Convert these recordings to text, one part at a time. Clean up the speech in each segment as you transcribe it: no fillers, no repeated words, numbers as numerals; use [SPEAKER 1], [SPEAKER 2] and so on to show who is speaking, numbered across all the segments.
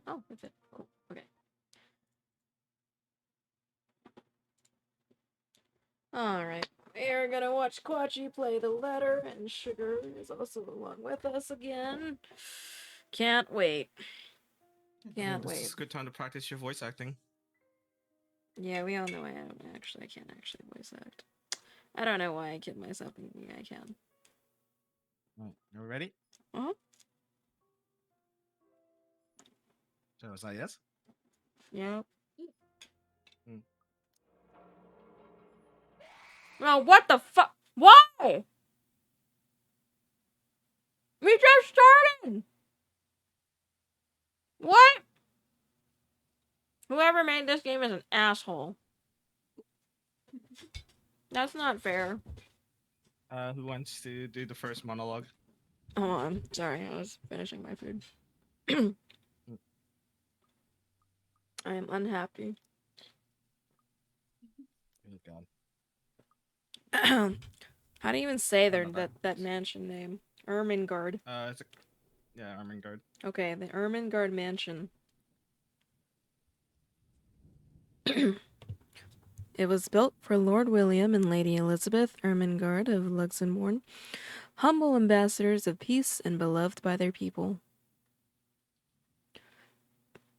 [SPEAKER 1] Oh, that's it. Cool. Okay. Alright. We're gonna watch Quatchi play the letter, and Sugar is also along with us again. Can't wait. Can't
[SPEAKER 2] This
[SPEAKER 1] wait.
[SPEAKER 2] is a good time to practice your voice acting.
[SPEAKER 1] Yeah, we all know I can't actually voice act. I don't know why I kid myself thinking I can.
[SPEAKER 2] Right, you ready?
[SPEAKER 1] Uh-huh.
[SPEAKER 2] So is that yes?
[SPEAKER 1] Yep.
[SPEAKER 2] Mm.
[SPEAKER 1] Oh, what the fuck? Why? We just started! What? Whoever made this game is an asshole. That's not fair.
[SPEAKER 2] Who wants to do the first monologue?
[SPEAKER 1] Hold on. Sorry, I was finishing my food. I am unhappy.
[SPEAKER 2] Oh God.
[SPEAKER 1] How do you even say
[SPEAKER 2] I'm not
[SPEAKER 1] that mansion name? Ermengarde.
[SPEAKER 2] It's a, yeah, Armengard.
[SPEAKER 1] Okay, the Ermengarde mansion. It was built for Lord William and Lady Elizabeth Ermengarde of Luxembourg, humble ambassadors of peace and beloved by their people.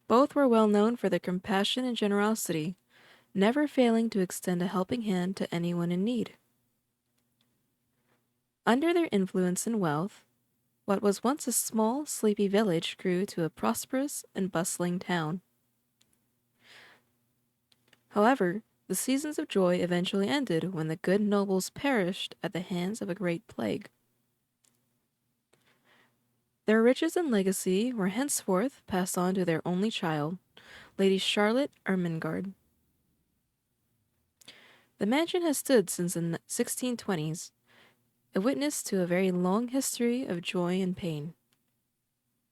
[SPEAKER 1] Both were well known for their compassion and generosity, never failing to extend a helping hand to anyone in need. Under their influence and wealth, what was once a small, sleepy village grew to a prosperous and bustling town. However, the seasons of joy eventually ended when the good nobles perished at the hands of a great plague. Their riches and legacy were henceforth passed on to their only child, Lady Charlotte Ermengarde. The mansion has stood since the 1620s, a witness to a very long history of joy and pain.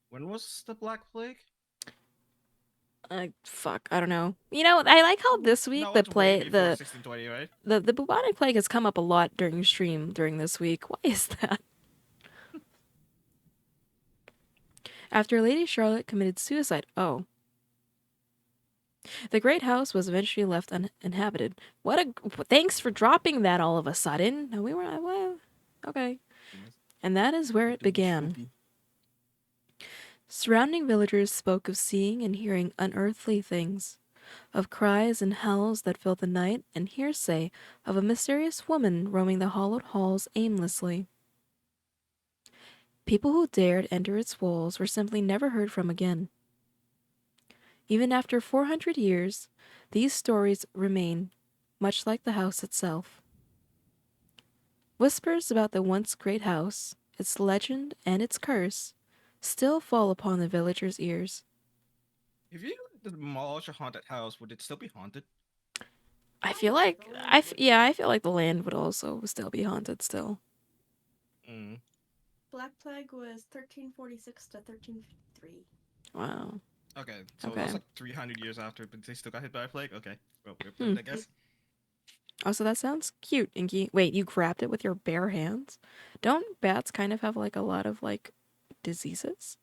[SPEAKER 2] When was the Black Plague?
[SPEAKER 1] Fuck, I don't know. You know, I like how this week
[SPEAKER 2] No, it's way before 1620, right?
[SPEAKER 1] the bubonic plague has come up a lot during stream during this week. Why is that? After Lady Charlotte committed suicide, the great house was eventually left uninhabited. Thanks for dropping that all of a sudden. No, we were well, okay. And that is where it began. Surrounding villagers spoke of seeing and hearing unearthly things, of cries and howls that filled the night, and hearsay of a mysterious woman roaming the hollowed halls aimlessly. People who dared enter its walls were simply never heard from again. Even after 400 years, these stories remain, much like the house itself. Whispers about the once great house, its legend, and its curse still fall upon the villagers' ears.
[SPEAKER 2] If you demolish a haunted house, would it still be haunted?
[SPEAKER 1] I feel like the land would also still be haunted still.
[SPEAKER 2] Mm.
[SPEAKER 3] Black Plague was 1346 to 1353.
[SPEAKER 1] Wow.
[SPEAKER 2] Okay, so
[SPEAKER 1] Okay.
[SPEAKER 2] that's like 300 years after, but they still got hit by a plague? Okay, well, we're good, I guess.
[SPEAKER 1] Also, that sounds cute, Inky. Wait, you grabbed it with your bare hands? Don't bats kind of have like a lot of like diseases?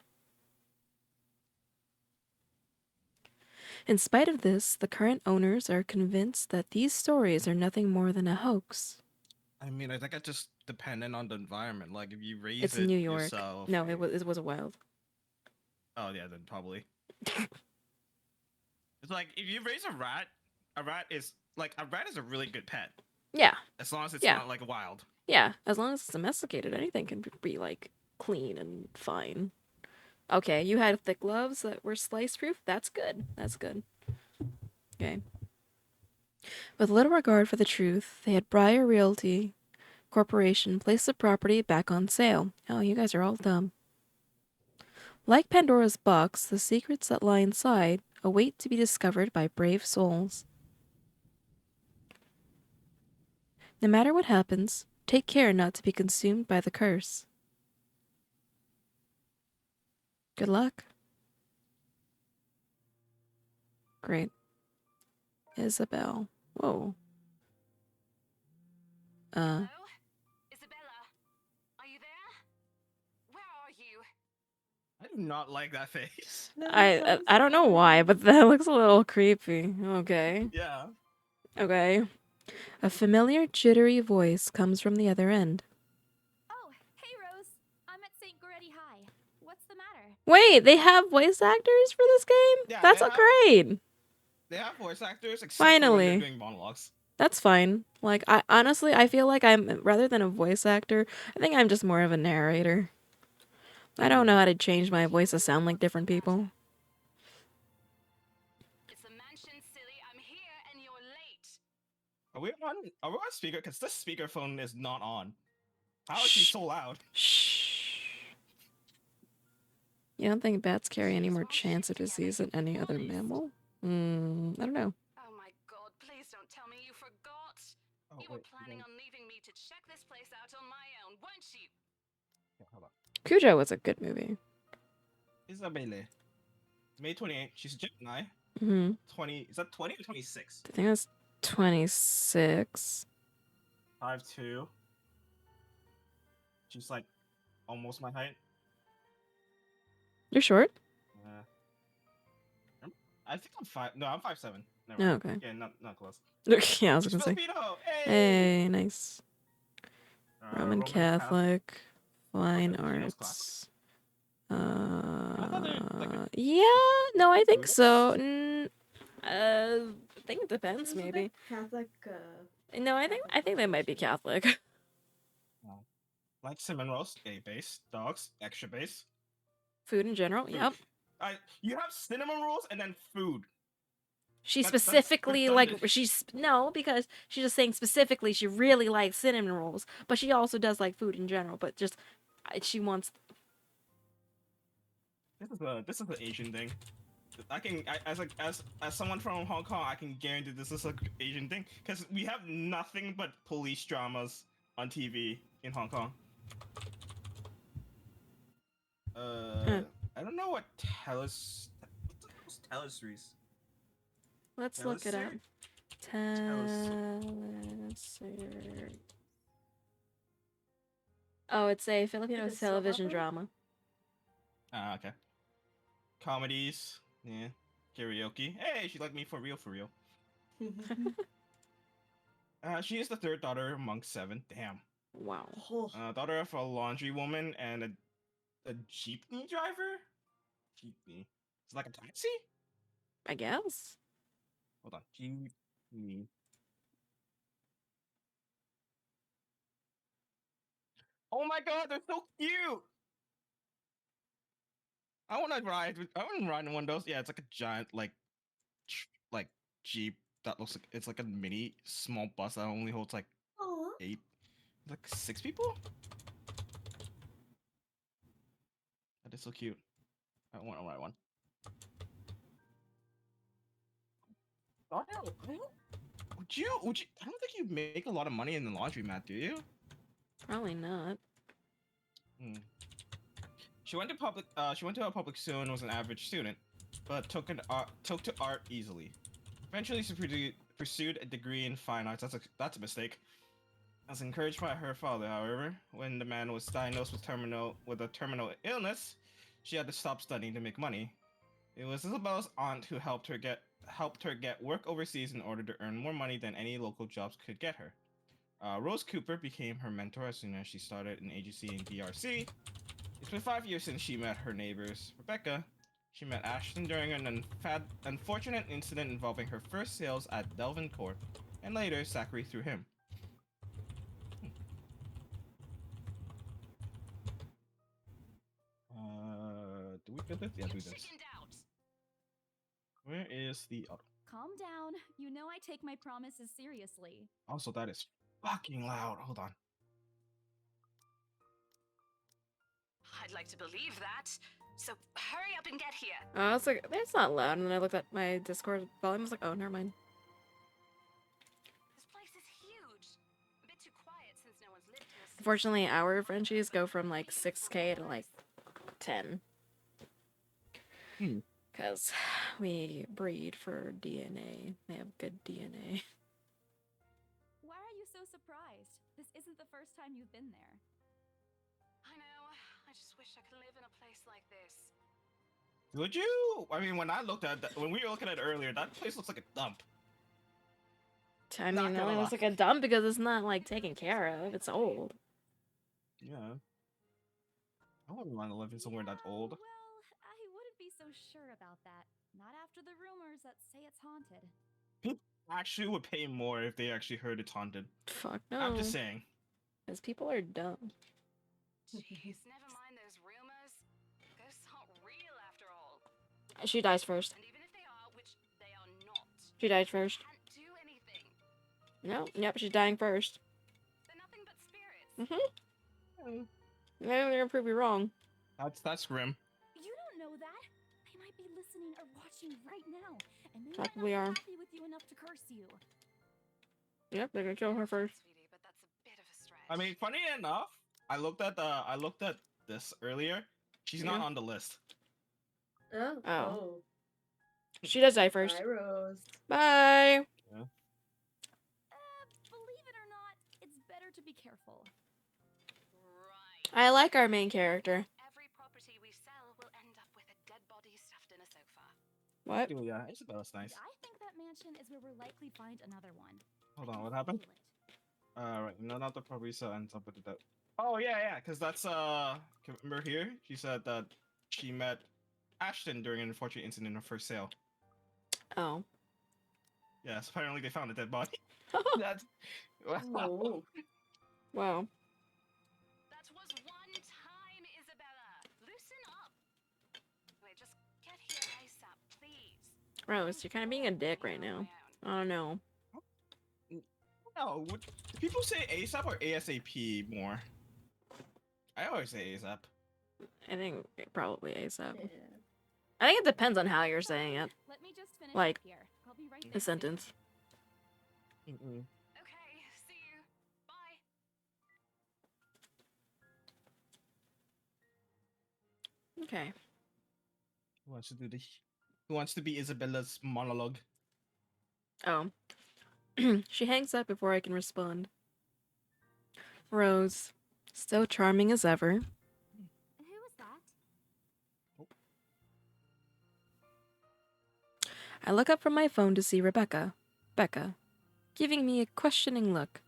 [SPEAKER 1] In spite of this, the current owners are convinced that these stories are nothing more than a hoax.
[SPEAKER 2] I mean, I think it's just dependent on the environment. Like, if you raise
[SPEAKER 1] It's
[SPEAKER 2] it
[SPEAKER 1] New York.
[SPEAKER 2] yourself.
[SPEAKER 1] No, it was wild.
[SPEAKER 2] Oh, yeah, then probably. It's like, if you raise a rat is a really good pet.
[SPEAKER 1] Yeah.
[SPEAKER 2] As long as it's
[SPEAKER 1] Yeah.
[SPEAKER 2] not like wild.
[SPEAKER 1] Yeah, as long as it's domesticated, anything can be like clean and fine. Okay, you had thick gloves that were slice proof. That's good. That's good. Okay. With little regard for the truth, they had Briar Realty Corporation place the property back on sale. Oh, you guys are all dumb. Like Pandora's box, the secrets that lie inside await to be discovered by brave souls. No matter what happens, take care not to be consumed by the curse. Good luck. Great. Isabel. Whoa.
[SPEAKER 4] Hello? Isabella? Are you there? Where are you?
[SPEAKER 2] I do not like that face.
[SPEAKER 3] No, it
[SPEAKER 1] I
[SPEAKER 3] sounds
[SPEAKER 1] I don't know why,
[SPEAKER 3] fun.
[SPEAKER 1] but that looks a little creepy. Okay.
[SPEAKER 2] Yeah.
[SPEAKER 1] Okay. A familiar jittery voice comes from the other end.
[SPEAKER 4] Oh, hey Rose. I'm at St. Goretti High. What's the matter?
[SPEAKER 1] Wait, they have voice actors for this game?
[SPEAKER 2] Yeah,
[SPEAKER 1] That's great.
[SPEAKER 2] they have voice actors except for when they're
[SPEAKER 1] Finally.
[SPEAKER 2] doing monologues.
[SPEAKER 1] That's fine. Like I honestly I feel like I'm rather than a voice actor, I think I'm just more of a narrator. I don't know how to change my voice to sound like different people.
[SPEAKER 4] It's a mansion, silly. I'm here and you're late.
[SPEAKER 2] Are we on speaker? Because this speakerphone is not on. How is she so loud?
[SPEAKER 1] Shh. You don't think bats carry any more chance of disease than any other mammal? I don't know.
[SPEAKER 4] Oh my god, please don't tell me you forgot.
[SPEAKER 2] Oh,
[SPEAKER 4] You were
[SPEAKER 2] wait,
[SPEAKER 4] planning on leaving me to check this place out on my own, weren't you?
[SPEAKER 2] yeah, hold on.
[SPEAKER 1] Cujo was a good movie.
[SPEAKER 2] Isabelle. May 28th. She's a Gemini.
[SPEAKER 1] Hmm
[SPEAKER 2] 20. Is that 20 or 26?
[SPEAKER 1] I think that's 26.
[SPEAKER 2] 5'2". She's like almost my height.
[SPEAKER 1] You're short?
[SPEAKER 2] I think I'm 5. No, I'm 5'7". Never
[SPEAKER 1] Oh,
[SPEAKER 2] mind.
[SPEAKER 1] okay.
[SPEAKER 2] Yeah, not close.
[SPEAKER 1] Yeah, I was
[SPEAKER 2] She's
[SPEAKER 1] gonna say.
[SPEAKER 2] Filipino.
[SPEAKER 1] Hey, nice. Roman
[SPEAKER 2] Catholic.
[SPEAKER 1] Catholic, fine
[SPEAKER 2] Filipinos
[SPEAKER 1] arts.
[SPEAKER 2] thought they were, like,
[SPEAKER 1] Yeah, no, I think
[SPEAKER 2] Buddhist?
[SPEAKER 1] so. I think it depends,
[SPEAKER 3] She's a
[SPEAKER 1] maybe.
[SPEAKER 3] bit Catholic.
[SPEAKER 1] No, I think they might be Catholic.
[SPEAKER 2] Like cinnamon rolls, gay base. Dogs, extra base.
[SPEAKER 1] Food in general,
[SPEAKER 2] Food.
[SPEAKER 1] yep.
[SPEAKER 2] You have cinnamon rolls and then food.
[SPEAKER 1] She
[SPEAKER 2] That's
[SPEAKER 1] specifically like
[SPEAKER 2] redundant.
[SPEAKER 1] no, because she's just saying specifically she really likes cinnamon rolls, but she also does like food in general. But just she wants.
[SPEAKER 2] This is an Asian thing. As someone from Hong Kong, I can guarantee this is an Asian thing because we have nothing but police dramas on TV in Hong Kong. I don't know what teleseries.
[SPEAKER 1] Let's look it up.
[SPEAKER 2] Teleseries.
[SPEAKER 1] Oh, it's a Filipino
[SPEAKER 3] Is it soap
[SPEAKER 1] television
[SPEAKER 3] opera?
[SPEAKER 1] drama.
[SPEAKER 2] Ah, okay. Comedies, yeah. Karaoke. Hey, she liked me for real, for real. She is the third daughter among 7. Damn.
[SPEAKER 1] Wow.
[SPEAKER 2] Daughter of a laundry woman and a jeepney driver. Jeepney. It's like a taxi.
[SPEAKER 1] I guess.
[SPEAKER 2] Hold on. Jeepney. Oh my god, they're so cute. I want to ride in one of those. Yeah, it's like a giant like jeep that looks like it's like a mini small bus that only holds like
[SPEAKER 3] Aw.
[SPEAKER 2] 8, like 6 people. That is so cute. I want to ride one. Would you? I don't think you make a lot of money in the laundromat, do you?
[SPEAKER 1] Probably not.
[SPEAKER 2] She went to public. She went to a public school and was an average student, but took to art easily. Eventually, she pursued a degree in fine arts. That's a mistake. As encouraged by her father, however, when the man was diagnosed with a terminal illness, she had to stop studying to make money. It was Isabella's aunt who helped her get work overseas in order to earn more money than any local jobs could get her. Rose Cooper became her mentor as soon as she started an agency in DRC. It's been 5 years since she met her neighbors. Rebecca, she met Ashton during an unfortunate incident involving her first sales at Delvin Court, and later Zachary through him. Do we do this? Yeah, do this.
[SPEAKER 4] Chickened out.
[SPEAKER 2] Where is the auto?
[SPEAKER 4] Calm down. You know I take my promises seriously.
[SPEAKER 2] Also, that is fucking loud. Hold on.
[SPEAKER 4] I'd like to believe that. So hurry up and get here.
[SPEAKER 1] I was like, that's not loud. And then I looked at my Discord volume. I was like, oh, never mind.
[SPEAKER 4] This place is huge. A bit too quiet since no one's lived here.
[SPEAKER 1] Unfortunately, our Frenchies go from like 6K to like 10. Because we breed for DNA. They have good DNA.
[SPEAKER 4] Why are you so surprised? This isn't the first time you've been there. I know. I just wish I could live in a place like this.
[SPEAKER 2] Would you? I mean, when I looked at that, when we were looking at it earlier, that place looks like a dump.
[SPEAKER 1] I
[SPEAKER 2] Not
[SPEAKER 1] mean, it
[SPEAKER 2] gonna
[SPEAKER 1] only looks
[SPEAKER 2] lie.
[SPEAKER 1] like a dump because it's not like taken care of. It's old.
[SPEAKER 2] Yeah. I wouldn't want to live in somewhere that's old.
[SPEAKER 5] Well, I wouldn't be so sure about that. Not after the rumors that say it's haunted.
[SPEAKER 2] People actually would pay more if they actually heard it's haunted.
[SPEAKER 1] Fuck
[SPEAKER 2] I'm
[SPEAKER 1] no.
[SPEAKER 2] just saying.
[SPEAKER 1] Because people are dumb.
[SPEAKER 4] Jeez, never mind those rumors. Ghosts aren't real after all.
[SPEAKER 1] She dies first.
[SPEAKER 4] And even if they are, which they are not,
[SPEAKER 1] She dies first.
[SPEAKER 4] can't do anything.
[SPEAKER 1] No, yep, she's dying first.
[SPEAKER 4] They're nothing but spirits.
[SPEAKER 1] Mm-hmm. They're gonna prove you wrong.
[SPEAKER 2] That's grim.
[SPEAKER 5] You don't know that. They might be listening or watching right now, and they
[SPEAKER 1] Probably
[SPEAKER 5] might
[SPEAKER 1] are.
[SPEAKER 5] not be happy with you enough to curse you.
[SPEAKER 1] Yep, they're gonna kill her first.
[SPEAKER 4] Sweetie, but that's a bit of a stretch.
[SPEAKER 2] I mean, funny enough, I looked at this earlier. She's not
[SPEAKER 1] Yeah.
[SPEAKER 2] on the list.
[SPEAKER 1] Oh. She does die first.
[SPEAKER 3] Bye, Rose.
[SPEAKER 1] Bye.
[SPEAKER 5] Believe it or not, it's better to be careful.
[SPEAKER 4] Right.
[SPEAKER 1] I like our main character.
[SPEAKER 4] Every property we sell will end up with a dead body stuffed in a sofa.
[SPEAKER 1] What?
[SPEAKER 2] Oh, yeah, Isabella's nice.
[SPEAKER 5] I think that mansion is where we'll likely find another one.
[SPEAKER 2] Hold
[SPEAKER 5] I
[SPEAKER 2] on,
[SPEAKER 5] can
[SPEAKER 2] what happened?
[SPEAKER 5] feel it.
[SPEAKER 2] Right, no, not the property, so ends up with the dead. Oh yeah, because that's remember here? She said that she met Ashton during an unfortunate incident in her first sale.
[SPEAKER 1] Oh.
[SPEAKER 2] Yes, apparently they found a dead body. That's
[SPEAKER 3] Oh.
[SPEAKER 1] Wow.
[SPEAKER 4] That was one time, Isabella. Loosen up. Wait, just get here ASAP, please.
[SPEAKER 1] Rose, you're kind of being a dick right now. I don't know.
[SPEAKER 2] No, do people say ASAP or ASAP more? I always say ASAP.
[SPEAKER 1] I think probably ASAP.
[SPEAKER 3] Yeah.
[SPEAKER 1] I think it depends on how you're saying it.
[SPEAKER 5] Let me just finish
[SPEAKER 1] Like,
[SPEAKER 5] up here. I'll be right
[SPEAKER 1] The
[SPEAKER 5] there.
[SPEAKER 1] sentence.
[SPEAKER 2] Mm-mm.
[SPEAKER 4] Okay, see you. Bye.
[SPEAKER 1] Okay.
[SPEAKER 2] Who wants to do this? Who wants to be Isabella's monologue?
[SPEAKER 1] Oh. She hangs up before I can respond. Rose, still charming as ever.
[SPEAKER 5] Who was that?
[SPEAKER 1] I look up from my phone to see Rebecca, Becca, giving me a questioning look.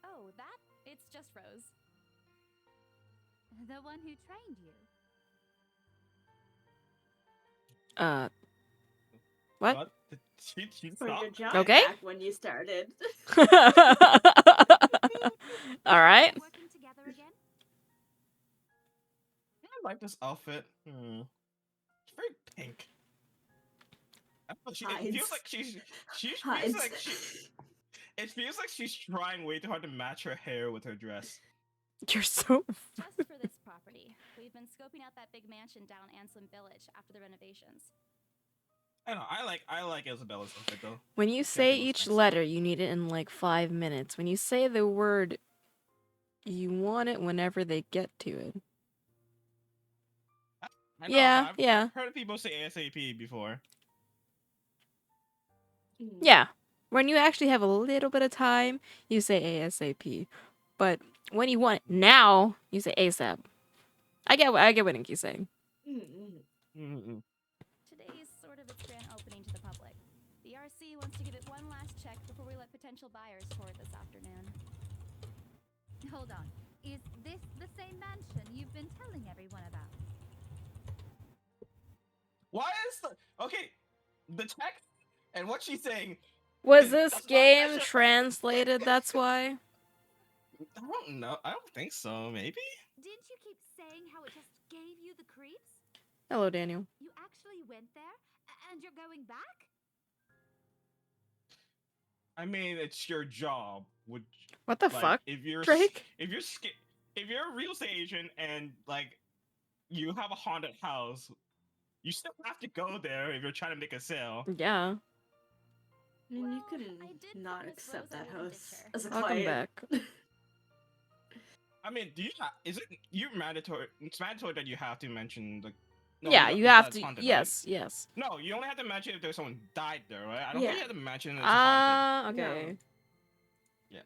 [SPEAKER 5] Oh, that? It's just Rose. The one who trained you.
[SPEAKER 1] What?
[SPEAKER 2] She
[SPEAKER 3] For your
[SPEAKER 2] stopped?
[SPEAKER 3] job
[SPEAKER 1] Okay.
[SPEAKER 3] back when you started.
[SPEAKER 1] All right.
[SPEAKER 5] Working together again?
[SPEAKER 2] I like this outfit. It's very pink. I don't know, it feels
[SPEAKER 3] Hides.
[SPEAKER 2] like she feels
[SPEAKER 3] Hides.
[SPEAKER 2] like it feels like she's trying way too hard to match her hair with her dress.
[SPEAKER 1] You're so.
[SPEAKER 5] Just for this property. We've been scoping out that big mansion down Anselm Village after the renovations.
[SPEAKER 2] I don't know. I like Isabella's outfit though.
[SPEAKER 1] When you
[SPEAKER 2] Yeah,
[SPEAKER 1] say
[SPEAKER 2] it looks
[SPEAKER 1] each
[SPEAKER 2] nice.
[SPEAKER 1] letter, you need it in like 5 minutes. When you say the word, you want it whenever they get to it.
[SPEAKER 2] I know,
[SPEAKER 1] Yeah,
[SPEAKER 2] but
[SPEAKER 1] yeah.
[SPEAKER 2] I've heard people say ASAP before.
[SPEAKER 1] Yeah. When you actually have a little bit of time, you say ASAP. But when you want it now, you say ASAP. I get what Inky's saying.
[SPEAKER 2] Mm-mm.
[SPEAKER 5] Today is sort of its grand opening to the public. The RC wants to give it one last check before we let potential buyers tour it this afternoon.
[SPEAKER 6] Hold on. Is this the same mansion you've been telling everyone about?
[SPEAKER 2] Why is the text and what she's saying?
[SPEAKER 1] Was
[SPEAKER 2] That's
[SPEAKER 1] this
[SPEAKER 2] not
[SPEAKER 1] game
[SPEAKER 2] special.
[SPEAKER 1] translated? That's why?
[SPEAKER 2] I don't know. I don't think so. Maybe.
[SPEAKER 6] Didn't you keep saying how it just gave you the creeps?
[SPEAKER 1] Hello, Daniel.
[SPEAKER 6] You actually went there, and you're going back?
[SPEAKER 2] I mean, it's your job. Would
[SPEAKER 1] What the
[SPEAKER 2] like,
[SPEAKER 1] fuck,
[SPEAKER 2] if you're
[SPEAKER 1] Drake?
[SPEAKER 2] if you're a real estate agent and like you have a haunted house, you still have to go there if you're trying to make a sale.
[SPEAKER 1] Yeah.
[SPEAKER 3] I mean, you
[SPEAKER 5] Well,
[SPEAKER 3] can
[SPEAKER 5] I did
[SPEAKER 3] not
[SPEAKER 5] promise
[SPEAKER 3] accept
[SPEAKER 5] Rose I
[SPEAKER 3] that
[SPEAKER 5] wouldn't
[SPEAKER 3] house
[SPEAKER 5] ditch her.
[SPEAKER 3] as a
[SPEAKER 1] Welcome
[SPEAKER 3] client.
[SPEAKER 1] back.
[SPEAKER 2] I mean, is it you mandatory? It's mandatory that you have to mention the. No,
[SPEAKER 1] Yeah,
[SPEAKER 2] don't-
[SPEAKER 1] you have
[SPEAKER 2] that's
[SPEAKER 1] to.
[SPEAKER 2] haunted, right?
[SPEAKER 1] Yes, yes.
[SPEAKER 2] No, you only have to mention if there's someone died there, right? I don't
[SPEAKER 3] Yeah.
[SPEAKER 2] think you have to mention it's haunted.
[SPEAKER 1] Okay.
[SPEAKER 2] Yeah.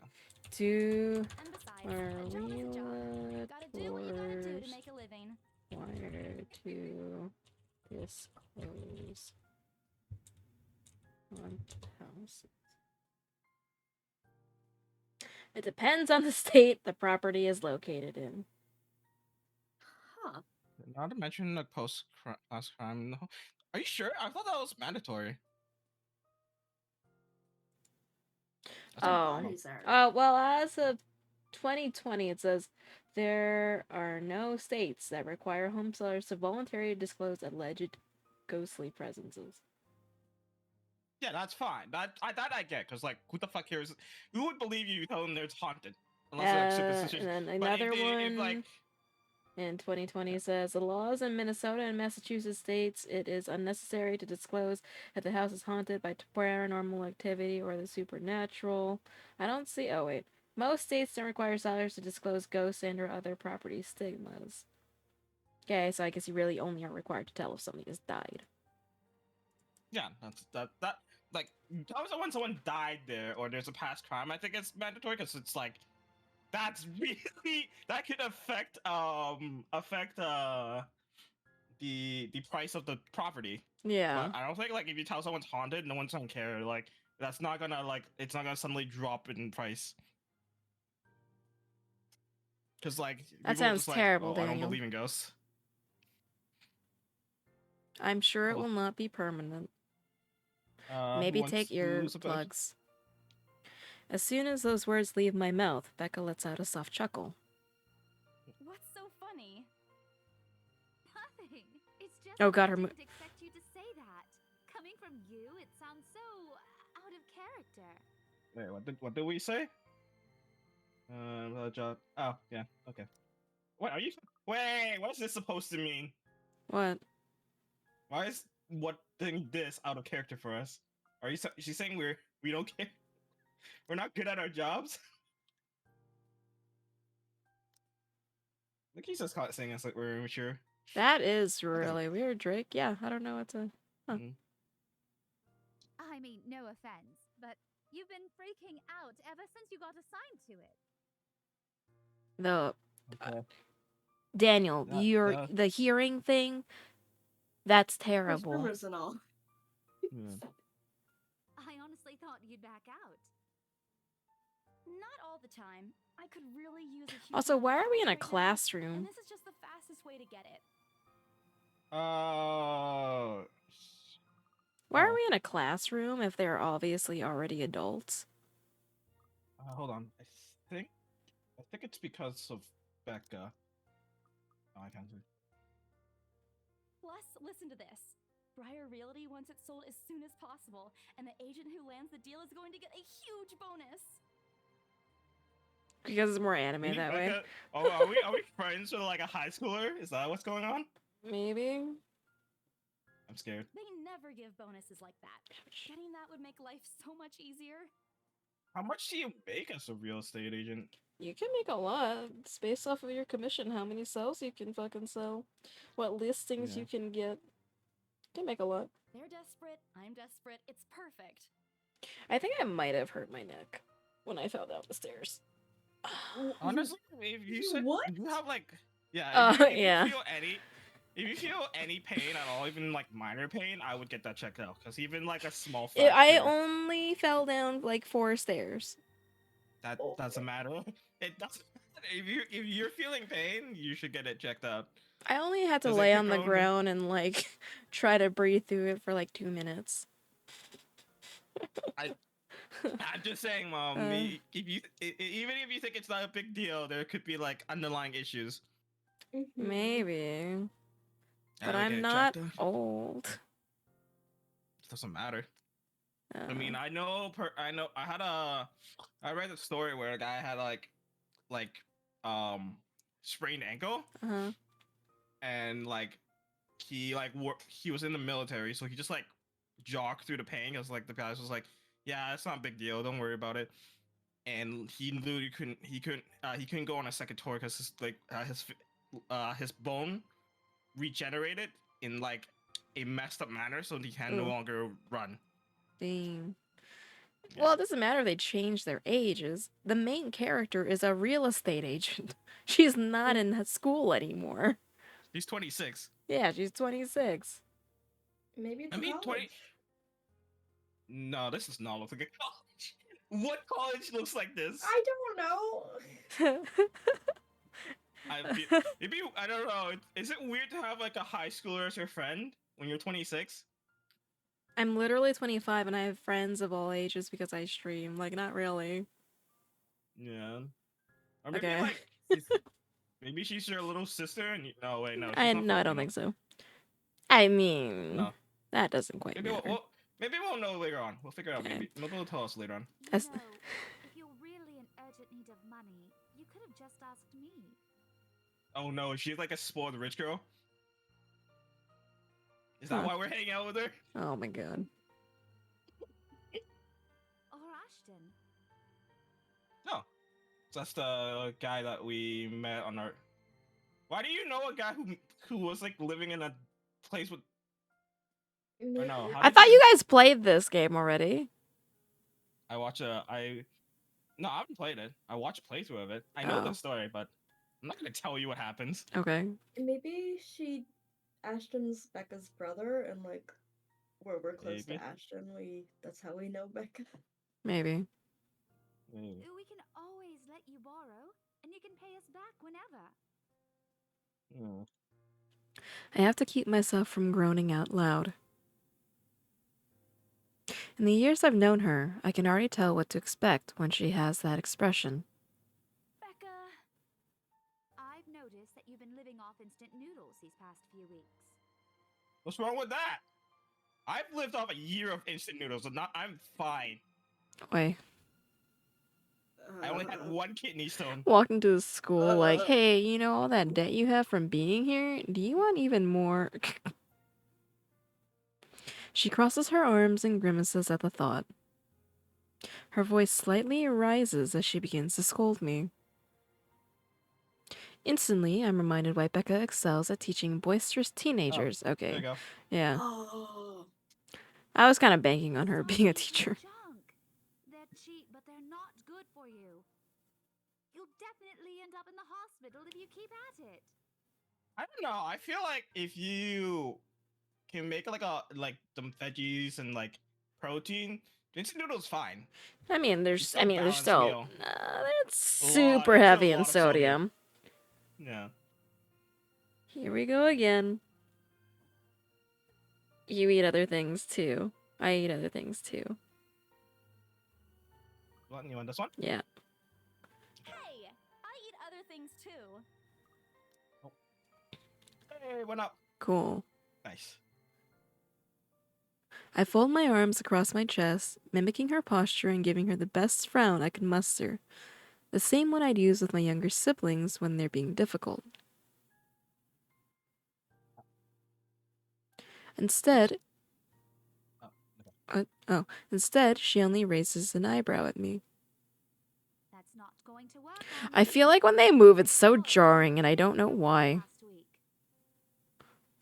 [SPEAKER 1] To
[SPEAKER 5] And besides,
[SPEAKER 1] are
[SPEAKER 5] a job
[SPEAKER 1] we
[SPEAKER 5] is a job. Gotta do what you gotta do to
[SPEAKER 1] letters
[SPEAKER 5] make a living.
[SPEAKER 1] wire to Disclose haunted houses. It depends on the state the property is located in.
[SPEAKER 3] Huh.
[SPEAKER 2] Not to mention like post crime. No. Are you sure? I thought that was mandatory. That's a
[SPEAKER 1] Oh.
[SPEAKER 3] Bodies are.
[SPEAKER 1] Well, as of 2020, it says there are no states that require home sellers to voluntarily disclose alleged ghostly presences.
[SPEAKER 2] Yeah, that's fine. That I get, because like, who the fuck cares? Who would believe you tell them it's haunted? Unless they're like superstitious.
[SPEAKER 1] And then
[SPEAKER 2] But
[SPEAKER 1] another
[SPEAKER 2] if like,
[SPEAKER 1] one in 2020 says the laws in Minnesota and Massachusetts states it is unnecessary to disclose that the house is haunted by paranormal activity or the supernatural. I don't see. Oh wait, most states don't require sellers to disclose ghosts and or other property stigmas. Okay, so I guess you really only are required to tell if somebody has died.
[SPEAKER 2] yeah, that like, when someone died there or there's a past crime, I think it's mandatory, because it's like, that's really, that could affect the price of the property.
[SPEAKER 1] Yeah.
[SPEAKER 2] But I don't think like if you tell someone's haunted, no one's gonna care. Like, that's not gonna like, it's not gonna suddenly drop in price. Because like,
[SPEAKER 1] That
[SPEAKER 2] people are
[SPEAKER 1] sounds
[SPEAKER 2] just like,
[SPEAKER 1] terrible,
[SPEAKER 2] oh, I don't
[SPEAKER 1] Daniel.
[SPEAKER 2] believe in ghosts.
[SPEAKER 1] I'm sure it
[SPEAKER 2] Hold
[SPEAKER 1] will not be permanent.
[SPEAKER 2] Who
[SPEAKER 1] Maybe
[SPEAKER 2] wants
[SPEAKER 1] take
[SPEAKER 2] who's about-
[SPEAKER 1] earplugs. As soon as those words leave my mouth, Becca lets out a soft chuckle.
[SPEAKER 5] What's so funny?
[SPEAKER 6] Nothing. It's just
[SPEAKER 1] Oh, God,
[SPEAKER 6] I
[SPEAKER 1] her mo-
[SPEAKER 6] didn't expect you to say that. Coming from you, it sounds so out of character.
[SPEAKER 2] Wait, what did we say? Job. Oh, yeah, okay. What are you? Wait, what's this supposed to mean?
[SPEAKER 1] What?
[SPEAKER 2] Why is what thing this out of character for us? Are you? She's saying we don't care. We're not good at our jobs. Look, he's just caught saying us like we're immature.
[SPEAKER 1] That is really weird, Drake. Yeah, I don't know what to... Huh.
[SPEAKER 2] Mhm.
[SPEAKER 6] I mean, no offense, but you've been freaking out ever since you got assigned to it.
[SPEAKER 1] The...
[SPEAKER 2] Okay.
[SPEAKER 1] Daniel,
[SPEAKER 2] Yeah.
[SPEAKER 1] the hearing thing, that's
[SPEAKER 3] There's
[SPEAKER 1] terrible.
[SPEAKER 3] rumors and all.
[SPEAKER 2] Yeah.
[SPEAKER 6] I honestly thought you'd back out.
[SPEAKER 5] Not all the time. I could really use a huge
[SPEAKER 1] Also,
[SPEAKER 5] amount of
[SPEAKER 1] why are we in a
[SPEAKER 5] help right now,
[SPEAKER 1] classroom?
[SPEAKER 5] And this is just the fastest way to get it.
[SPEAKER 1] Why are
[SPEAKER 2] Oh.
[SPEAKER 1] we in a classroom if they're obviously already adults?
[SPEAKER 2] Hold on. I think it's because of Becca. Oh, I can't see.
[SPEAKER 5] Plus, listen to this. Briar Realty wants it sold as soon as possible, and the agent who lands the deal is going to get a huge bonus.
[SPEAKER 1] Because it's more anime
[SPEAKER 2] Really,
[SPEAKER 1] that way.
[SPEAKER 2] Becca? Oh, are we friends with like a high schooler? Is that what's going on?
[SPEAKER 1] Maybe?
[SPEAKER 2] I'm scared.
[SPEAKER 5] They never give bonuses like that. Getting that would make life so much easier.
[SPEAKER 2] How much do you make as a real estate agent?
[SPEAKER 1] You can make a lot. It's based off of your commission, how many sales you can fucking sell, what listings
[SPEAKER 2] Yeah.
[SPEAKER 1] you can get. You can make a lot.
[SPEAKER 5] They're desperate, I'm desperate, it's perfect.
[SPEAKER 1] I think I might have hurt my neck when I fell down the stairs.
[SPEAKER 2] Honestly, if you said
[SPEAKER 3] What?
[SPEAKER 2] you have like, yeah, if
[SPEAKER 1] Yeah.
[SPEAKER 2] if you feel any pain at all, even like minor pain, I would get that checked out, because even like a small
[SPEAKER 1] I
[SPEAKER 2] fracture,
[SPEAKER 1] only fell down like 4 stairs.
[SPEAKER 2] that doesn't matter. It doesn't. If you're feeling pain, you should get it checked out.
[SPEAKER 1] I only had to
[SPEAKER 2] Does it
[SPEAKER 1] lay
[SPEAKER 2] keep
[SPEAKER 1] on the
[SPEAKER 2] going?
[SPEAKER 1] ground and like try to breathe through it for like 2 minutes.
[SPEAKER 2] I'm just saying, Mom. Even if you think it's not a big deal, there could be like underlying issues.
[SPEAKER 1] Maybe. But
[SPEAKER 2] I would get
[SPEAKER 1] I'm
[SPEAKER 2] it
[SPEAKER 1] not
[SPEAKER 2] checked out.
[SPEAKER 1] old.
[SPEAKER 2] Doesn't matter. I mean, I read a story where a guy had sprained ankle,
[SPEAKER 1] Uh-huh.
[SPEAKER 2] and like he was in the military, so he just like jogged through the pain, because like the guy was like, yeah, it's not a big deal, don't worry about it. And he literally couldn't go on a second tour, because his bone regenerated in like a messed up manner, so he can no
[SPEAKER 1] Ooh.
[SPEAKER 2] longer run.
[SPEAKER 1] Dang.
[SPEAKER 2] Yeah.
[SPEAKER 1] Well, it doesn't matter if they change their ages. The main character is a real estate agent. She's not in school anymore.
[SPEAKER 2] He's 26.
[SPEAKER 1] Yeah, she's 26.
[SPEAKER 3] Maybe it's
[SPEAKER 2] I
[SPEAKER 3] a
[SPEAKER 2] mean, 20.
[SPEAKER 3] college.
[SPEAKER 2] No, this does not look like a college. What college looks like this?
[SPEAKER 3] I don't know.
[SPEAKER 2] Maybe I don't know. Is it weird to have like a high schooler as your friend when you're 26?
[SPEAKER 1] I'm literally 25 and I have friends of all ages because I stream. Like, not really.
[SPEAKER 2] Yeah. Or maybe
[SPEAKER 1] Okay.
[SPEAKER 2] like maybe she's your little sister and no wait no she's
[SPEAKER 1] I
[SPEAKER 2] not
[SPEAKER 1] no, I don't think so. I mean,
[SPEAKER 2] no
[SPEAKER 1] that doesn't quite
[SPEAKER 2] maybe
[SPEAKER 1] matter.
[SPEAKER 2] maybe we'll know later on. We'll figure it out.
[SPEAKER 1] Okay.
[SPEAKER 2] Maybe they'll tell us later on.
[SPEAKER 6] You
[SPEAKER 1] As-
[SPEAKER 6] know, if you're really in urgent need of money, you could have just asked me.
[SPEAKER 2] Oh no, she's like a spoiled rich girl. Is that
[SPEAKER 1] Huh.
[SPEAKER 2] why we're hanging out with her?
[SPEAKER 1] Oh my god.
[SPEAKER 6] Or Ashton.
[SPEAKER 2] No. So that's the guy that we met on our. Why do you know a guy who was like living in a place with? Or no, how
[SPEAKER 1] I
[SPEAKER 2] did
[SPEAKER 1] thought you guys played this game already.
[SPEAKER 2] I watch a I. No, I haven't played it. I watched a playthrough of it. I know
[SPEAKER 1] Oh.
[SPEAKER 2] the story, but I'm not gonna tell you what happens.
[SPEAKER 1] Okay.
[SPEAKER 3] Maybe Ashton's Becca's brother, and like, we're close
[SPEAKER 2] Maybe.
[SPEAKER 3] to Ashton. That's how we know Becca.
[SPEAKER 1] Maybe.
[SPEAKER 2] Maybe.
[SPEAKER 6] We can always let you borrow, and you can pay us back whenever.
[SPEAKER 2] Hmm.
[SPEAKER 1] I have to keep myself from groaning out loud. In the years I've known her, I can already tell what to expect when she has that expression.
[SPEAKER 6] Becca, I've noticed that you've been living off instant noodles these past few weeks.
[SPEAKER 2] What's wrong with that? I've lived off a year of instant noodles, and I'm fine.
[SPEAKER 1] Wait.
[SPEAKER 2] I only had one kidney stone.
[SPEAKER 1] Walking to the school like, hey, you know all that debt you have from being here? Do you want even more? She crosses her arms and grimaces at the thought. Her voice slightly rises as she begins to scold me. Instantly, I'm reminded why Becca excels at teaching boisterous teenagers.
[SPEAKER 2] There you
[SPEAKER 1] Okay,
[SPEAKER 2] go.
[SPEAKER 1] yeah.
[SPEAKER 3] Oh.
[SPEAKER 1] I was kind of banking on her
[SPEAKER 6] Some
[SPEAKER 1] being a
[SPEAKER 6] things are
[SPEAKER 1] teacher.
[SPEAKER 6] junk. They're cheap, but they're not good for you. You'll definitely end up in the hospital if you keep at it.
[SPEAKER 2] I don't know. I feel like if you can make like some veggies and like protein, instant noodles fine.
[SPEAKER 1] I mean,
[SPEAKER 2] It's still a
[SPEAKER 1] there's
[SPEAKER 2] balanced
[SPEAKER 1] still,
[SPEAKER 2] meal.
[SPEAKER 1] it's
[SPEAKER 2] A lot-
[SPEAKER 1] super
[SPEAKER 2] it's a
[SPEAKER 1] heavy in
[SPEAKER 2] lot of sodium.
[SPEAKER 1] sodium.
[SPEAKER 2] Yeah.
[SPEAKER 1] Here we go again. You eat other things too. I eat other things too.
[SPEAKER 2] You want this one?
[SPEAKER 1] Yeah.
[SPEAKER 5] Hey, I eat other things too.
[SPEAKER 2] Hey, went up.
[SPEAKER 1] Cool.
[SPEAKER 2] Nice.
[SPEAKER 1] I fold my arms across my chest, mimicking her posture and giving her the best frown I could muster. The same one I'd use with my younger siblings when they're being difficult. Instead, instead, she only raises an eyebrow at me.
[SPEAKER 6] That's not going to work. on
[SPEAKER 1] I
[SPEAKER 6] you.
[SPEAKER 1] feel like when they move, it's so
[SPEAKER 6] Oh,
[SPEAKER 1] jarring, and I don't know why.
[SPEAKER 6] last week.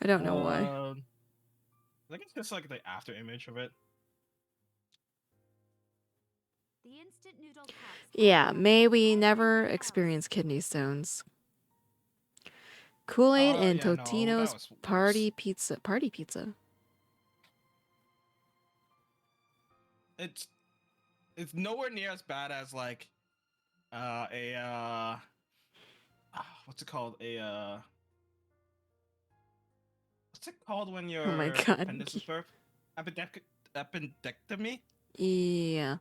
[SPEAKER 1] I don't know why.
[SPEAKER 2] I think it's just like the after image of it.
[SPEAKER 6] The instant noodle cups
[SPEAKER 1] Yeah,
[SPEAKER 6] are
[SPEAKER 1] may we
[SPEAKER 6] all
[SPEAKER 1] never
[SPEAKER 6] over the
[SPEAKER 1] experience kidney stones. Kool-Aid and
[SPEAKER 2] Yeah, no,
[SPEAKER 1] Totino's
[SPEAKER 2] that was worse.
[SPEAKER 1] party pizza. Party pizza.
[SPEAKER 2] It's nowhere near as bad as like what's it called? What's it called when your
[SPEAKER 1] Oh my God.
[SPEAKER 2] appendix birth? Appendectomy?
[SPEAKER 1] Yeah.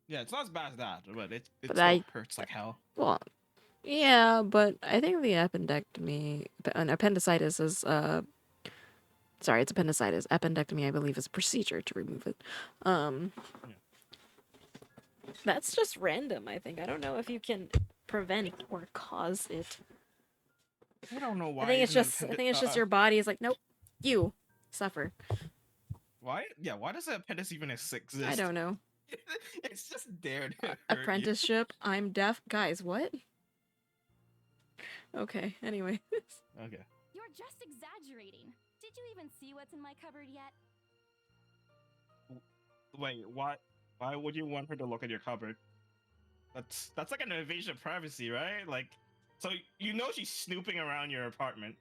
[SPEAKER 2] Yeah, it's not as bad as that, but it
[SPEAKER 1] But
[SPEAKER 2] still hurts like hell.
[SPEAKER 1] Well, yeah, but I think the appendicitis is sorry, it's appendicitis. Appendectomy, I believe, is a procedure to remove it. That's just random, I think. I don't know if you can prevent or cause it.
[SPEAKER 2] I don't know why.
[SPEAKER 1] I think it's
[SPEAKER 2] even
[SPEAKER 1] just your body is like, nope, you suffer.
[SPEAKER 2] Why? Yeah, why does the appendix even exist?
[SPEAKER 1] I don't know.
[SPEAKER 2] It's just there to hurt you.
[SPEAKER 1] Apprenticeship, I'm deaf. Guys, what? Okay, anyway.
[SPEAKER 2] Okay.
[SPEAKER 5] You're just exaggerating. Did you even see what's in my cupboard yet?
[SPEAKER 2] Wait, why would you want her to look at your cupboard? That's like an invasion of privacy, right? Like, so you know she's snooping around your apartment.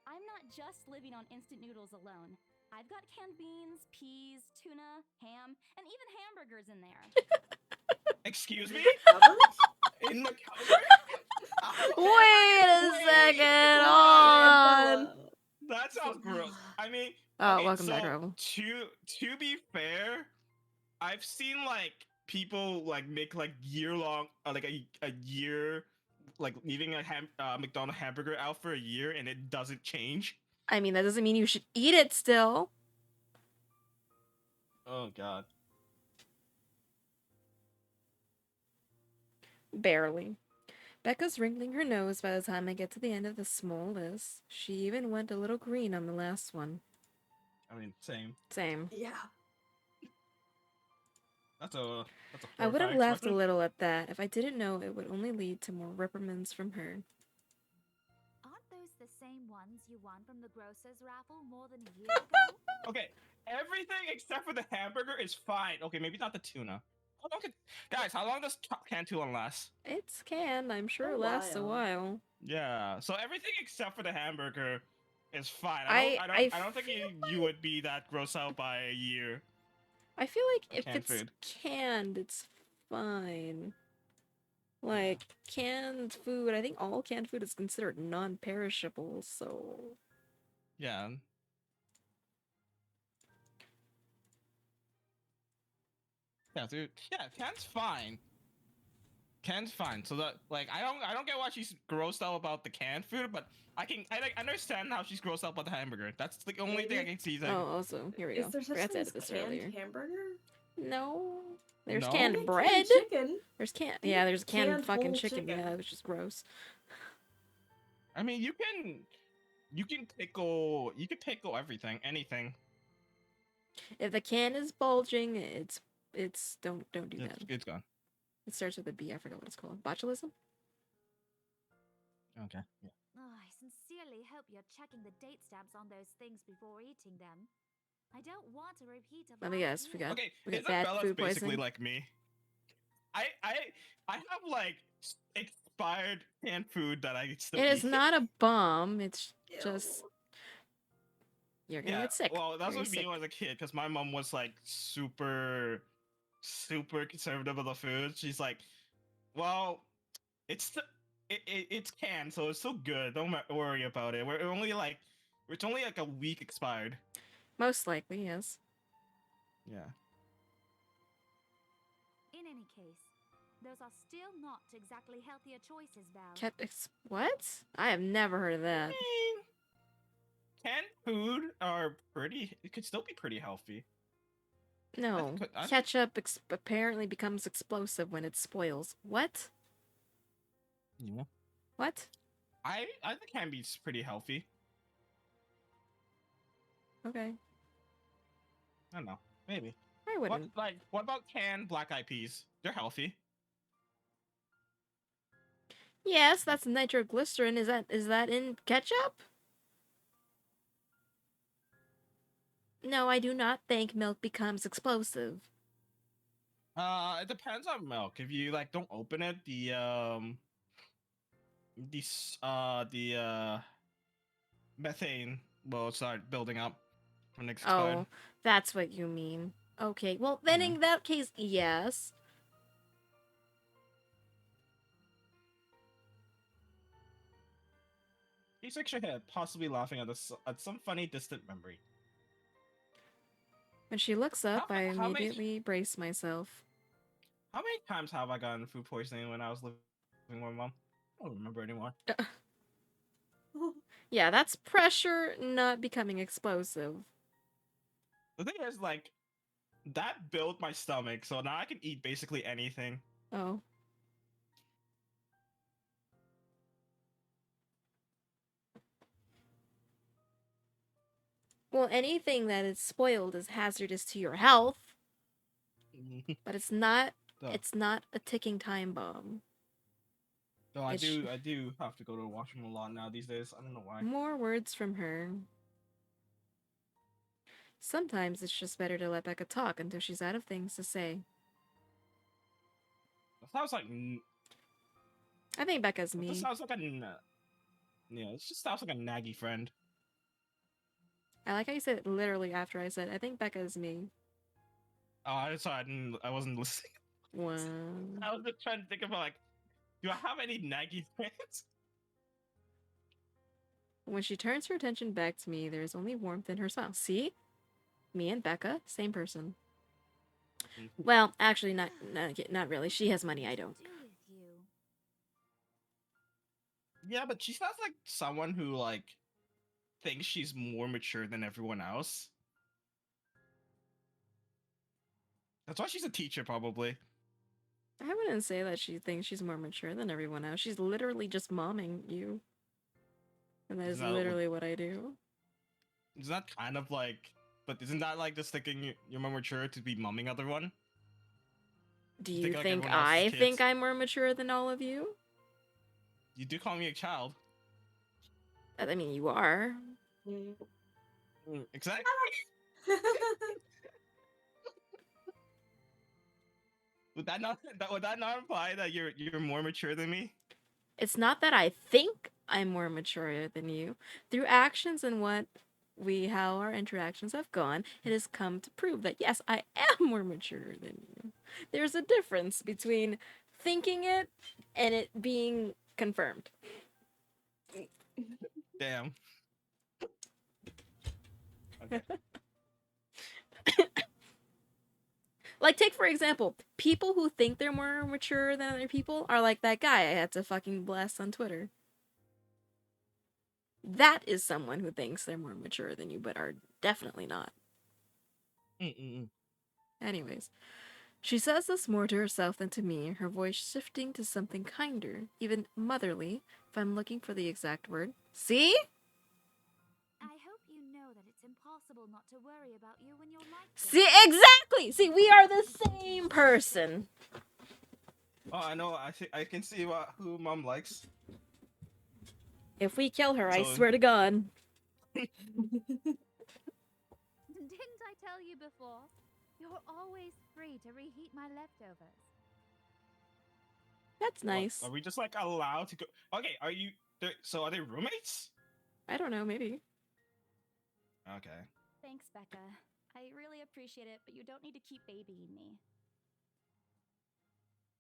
[SPEAKER 5] I'm not just living on instant noodles alone. I've got canned beans, peas, tuna, ham, and even hamburgers in there.
[SPEAKER 2] Excuse me?
[SPEAKER 3] Cupboard?
[SPEAKER 2] In the cupboard?
[SPEAKER 1] Wait a
[SPEAKER 2] Wait,
[SPEAKER 1] second.
[SPEAKER 2] what?
[SPEAKER 1] Hold on.
[SPEAKER 2] That sounds gross. I mean,
[SPEAKER 1] Oh,
[SPEAKER 2] okay,
[SPEAKER 1] welcome
[SPEAKER 2] so
[SPEAKER 1] back, Rebel.
[SPEAKER 2] to be fair, I've seen like people like make like year-long, like a year, like leaving a McDonald's hamburger out for a year and it doesn't change.
[SPEAKER 1] I mean, that doesn't mean you should eat it still.
[SPEAKER 2] Oh god.
[SPEAKER 1] Barely. Becca's wrinkling her nose by the time I get to the end of the small list. She even went a little green on the last one.
[SPEAKER 2] I mean, same.
[SPEAKER 1] Same.
[SPEAKER 3] Yeah.
[SPEAKER 2] That's a
[SPEAKER 1] I would have
[SPEAKER 2] horrifying
[SPEAKER 1] laughed a
[SPEAKER 2] expression.
[SPEAKER 1] little at that if I didn't know it would only lead to more reprimands from her.
[SPEAKER 6] Aren't those the same ones you won from the grocer's raffle more than a year ago?
[SPEAKER 2] Okay, everything except for the hamburger is fine. Okay, maybe not the tuna. How long guys, how long does canned tuna last?
[SPEAKER 1] It's canned, I'm sure
[SPEAKER 3] A
[SPEAKER 1] it lasts a
[SPEAKER 3] while.
[SPEAKER 1] while.
[SPEAKER 2] Yeah, so everything except for the hamburger is fine.
[SPEAKER 1] I
[SPEAKER 2] I don't think you would be that grossed out by a year.
[SPEAKER 1] I feel like if
[SPEAKER 2] Canned
[SPEAKER 1] it's
[SPEAKER 2] food.
[SPEAKER 1] canned, it's fine. Like, canned food, I think all canned food is considered non-perishable, so...
[SPEAKER 2] Yeah. Yeah, dude. Yeah, canned's fine. Canned's fine. So that like I don't get why she's grossed out about the canned food, but I like, understand how she's grossed out about the hamburger. That's the only thing I can see. Like,
[SPEAKER 1] Oh, also, here we
[SPEAKER 3] Is
[SPEAKER 1] go.
[SPEAKER 3] there such
[SPEAKER 1] Forgot to
[SPEAKER 3] thing
[SPEAKER 1] edit
[SPEAKER 3] as
[SPEAKER 1] this
[SPEAKER 3] canned
[SPEAKER 1] earlier.
[SPEAKER 3] hamburger?
[SPEAKER 1] No. There's
[SPEAKER 2] No?
[SPEAKER 1] canned
[SPEAKER 3] Okay,
[SPEAKER 1] bread.
[SPEAKER 3] Canned chicken.
[SPEAKER 1] There's yeah, there's canned
[SPEAKER 3] Canned
[SPEAKER 1] fucking
[SPEAKER 3] whole
[SPEAKER 1] chicken,
[SPEAKER 3] chicken.
[SPEAKER 1] yeah, which is gross.
[SPEAKER 2] I mean, you can pickle everything, anything.
[SPEAKER 1] If the can is bulging, it's don't do that.
[SPEAKER 2] It's gone.
[SPEAKER 1] It starts with a B, I forgot what it's called. Botulism?
[SPEAKER 2] Okay. Yeah.
[SPEAKER 6] Oh, I sincerely hope you're checking the date stamps on those things before eating them. I don't want a repeat of
[SPEAKER 1] Let me
[SPEAKER 6] last
[SPEAKER 1] guess,
[SPEAKER 6] year.
[SPEAKER 2] Okay,
[SPEAKER 1] we got bad
[SPEAKER 2] Isabella's
[SPEAKER 1] food
[SPEAKER 2] basically
[SPEAKER 1] poisoning.
[SPEAKER 2] like me. I have like expired canned food that I still
[SPEAKER 1] It
[SPEAKER 2] eat.
[SPEAKER 1] is not a bomb, it's
[SPEAKER 3] Ew.
[SPEAKER 1] just you're gonna
[SPEAKER 2] Yeah,
[SPEAKER 1] get sick.
[SPEAKER 2] well, that's
[SPEAKER 1] Very
[SPEAKER 2] what me
[SPEAKER 1] sick.
[SPEAKER 2] when I was a kid, because my mom was like super conservative of the food. She's like, well, it's canned, so it's still good. Don't worry about it. It's only like a week expired.
[SPEAKER 1] Most likely, yes.
[SPEAKER 2] Yeah.
[SPEAKER 6] In any case, those are still not exactly healthier choices, Val.
[SPEAKER 1] What? I have never heard of that.
[SPEAKER 2] I mean, canned food are pretty. It could still be pretty healthy.
[SPEAKER 1] No.
[SPEAKER 2] I think-
[SPEAKER 1] Ketchup apparently becomes explosive when it spoils. What?
[SPEAKER 2] Yeah.
[SPEAKER 1] What?
[SPEAKER 2] I think can be pretty healthy.
[SPEAKER 1] Okay.
[SPEAKER 2] I don't know. Maybe.
[SPEAKER 1] I wouldn't.
[SPEAKER 2] What about canned black eyed peas? They're healthy.
[SPEAKER 1] Yes, that's nitroglycerin. Is that in ketchup? No, I do not think milk becomes explosive.
[SPEAKER 2] It depends on milk. If you like don't open it, the methane will start building up when it's expired.
[SPEAKER 1] Oh, that's what you mean. Okay, well then
[SPEAKER 2] Yeah.
[SPEAKER 1] in that case, yes.
[SPEAKER 2] He shakes your head, possibly laughing at some funny distant memory.
[SPEAKER 1] When she looks up,
[SPEAKER 2] How-
[SPEAKER 1] I
[SPEAKER 2] how many-
[SPEAKER 1] immediately brace myself.
[SPEAKER 2] How many times have I gotten food poisoning when I was living with my mom? I don't remember anymore.
[SPEAKER 1] Yeah, that's pressure not becoming explosive.
[SPEAKER 2] The thing is, like, that built my stomach, so now I can eat basically anything.
[SPEAKER 1] Oh. Well, anything that is spoiled is hazardous to your health, but it's not
[SPEAKER 2] So,
[SPEAKER 1] a ticking time bomb.
[SPEAKER 2] so I
[SPEAKER 1] It's-
[SPEAKER 2] do have to go to the washroom a lot now these days. I don't know why.
[SPEAKER 1] More words from her. Sometimes it's just better to let Becca talk until she's out of things to say.
[SPEAKER 2] That sounds like
[SPEAKER 1] I think Becca's me.
[SPEAKER 2] This sounds like a yeah. It just sounds like a naggy friend.
[SPEAKER 1] I like how you said it literally after I said, I think Becca is me.
[SPEAKER 2] Oh, I'm sorry, I wasn't listening.
[SPEAKER 1] Wow.
[SPEAKER 2] I was just trying to think about like, do I have any naggy friends?
[SPEAKER 1] When she turns her attention back to me, there is only warmth in her smile. See? Me and Becca, same person. Well, actually, not really. She has money, I don't.
[SPEAKER 6] Do with you.
[SPEAKER 2] Yeah, but she sounds like someone who like thinks she's more mature than everyone else. That's why she's a teacher, probably.
[SPEAKER 1] I wouldn't say that she thinks she's more mature than everyone else. She's literally just momming you. And that is
[SPEAKER 2] Isn't that
[SPEAKER 1] literally what I do.
[SPEAKER 2] Isn't that kind of like? But isn't that like just thinking you're more mature to be mumming everyone?
[SPEAKER 1] Do
[SPEAKER 2] You
[SPEAKER 1] you
[SPEAKER 2] think like
[SPEAKER 1] think
[SPEAKER 2] everyone else is
[SPEAKER 1] I
[SPEAKER 2] kids?
[SPEAKER 1] think I'm more mature than all of you?
[SPEAKER 2] You do call me a child.
[SPEAKER 1] I mean, you are.
[SPEAKER 2] Exactly. Would that not imply that you're more mature than me?
[SPEAKER 1] It's not that I think I'm more mature than you. Through actions and how our interactions have gone, it has come to prove that yes, I am more mature than you. There's a difference between thinking it and it being confirmed.
[SPEAKER 2] Damn. Okay.
[SPEAKER 1] Like, take for example, people who think they're more mature than other people are like that guy I had to fucking blast on Twitter. That is someone who thinks they're more mature than you, but are definitely not.
[SPEAKER 2] Mm-mm-mm.
[SPEAKER 1] Anyways, she says this more to herself than to me, her voice shifting to something kinder, even motherly, if I'm looking for the exact word. See?
[SPEAKER 6] I hope you know that it's impossible not to worry about you when you're like this.
[SPEAKER 1] See, exactly! See, we are the same person.
[SPEAKER 2] Oh, I know. I can see who mom likes.
[SPEAKER 1] If we kill her, I
[SPEAKER 2] So-
[SPEAKER 1] swear to God.
[SPEAKER 6] Didn't I tell you before? You're always free to reheat my leftovers.
[SPEAKER 1] That's
[SPEAKER 2] What,
[SPEAKER 1] nice.
[SPEAKER 2] are we just like allowed to go? Okay, so are they roommates?
[SPEAKER 1] I don't know, maybe.
[SPEAKER 2] Okay.
[SPEAKER 5] Thanks, Becca. I really appreciate it, but you don't need to keep babying me.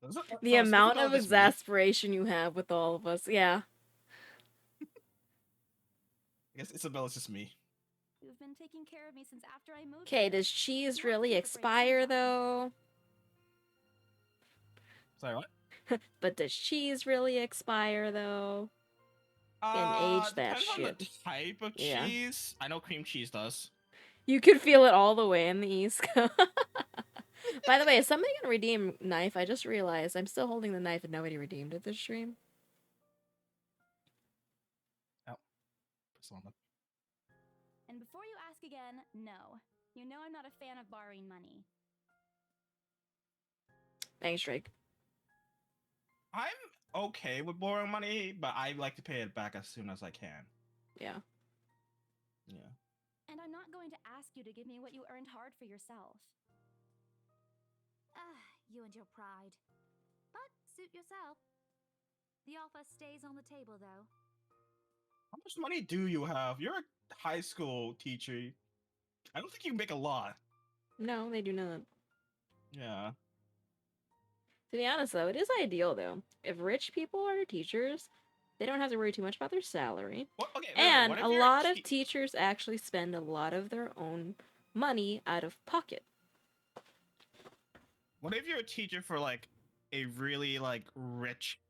[SPEAKER 1] The
[SPEAKER 2] So
[SPEAKER 1] amount
[SPEAKER 2] speaking
[SPEAKER 1] of
[SPEAKER 2] this week,
[SPEAKER 1] exasperation you have with all of us, yeah.
[SPEAKER 2] I guess Isabella's just me.
[SPEAKER 5] You've been taking care of me since after I moved
[SPEAKER 1] Okay,
[SPEAKER 5] here.
[SPEAKER 1] does cheese
[SPEAKER 5] You have to
[SPEAKER 1] really
[SPEAKER 5] take a break
[SPEAKER 1] expire,
[SPEAKER 5] sometime.
[SPEAKER 1] though?
[SPEAKER 2] Sorry, what?
[SPEAKER 1] But does cheese really expire, though? Can age that
[SPEAKER 2] Depends on the
[SPEAKER 1] shit.
[SPEAKER 2] type of
[SPEAKER 1] Yeah.
[SPEAKER 2] cheese. I know cream cheese does.
[SPEAKER 1] You could feel it all the way in the East Coast. By the way, is somebody gonna redeem knife? I just realized I'm still holding the knife and nobody redeemed it this stream.
[SPEAKER 5] And before you ask again, no. You know I'm not a fan of borrowing money.
[SPEAKER 1] Thanks, Drake.
[SPEAKER 2] I'm okay with borrowing money, but I like to pay it back as soon as I can.
[SPEAKER 1] Yeah.
[SPEAKER 2] Yeah.
[SPEAKER 5] And I'm not going to ask you to give me what you earned hard for yourself.
[SPEAKER 6] You and your pride. But suit yourself. The offer stays on the table, though.
[SPEAKER 2] How much money do you have? You're a high school teacher. I don't think you make a lot.
[SPEAKER 1] No, they do not.
[SPEAKER 2] Yeah.
[SPEAKER 1] To be honest, though, it is ideal, though. If rich people are teachers, they don't have to worry too much about their salary.
[SPEAKER 2] Well, okay.
[SPEAKER 1] And
[SPEAKER 2] what if
[SPEAKER 1] a
[SPEAKER 2] you're
[SPEAKER 1] lot of teachers actually spend a lot of their own money out of pocket.
[SPEAKER 2] What if you're a teacher for like a really like rich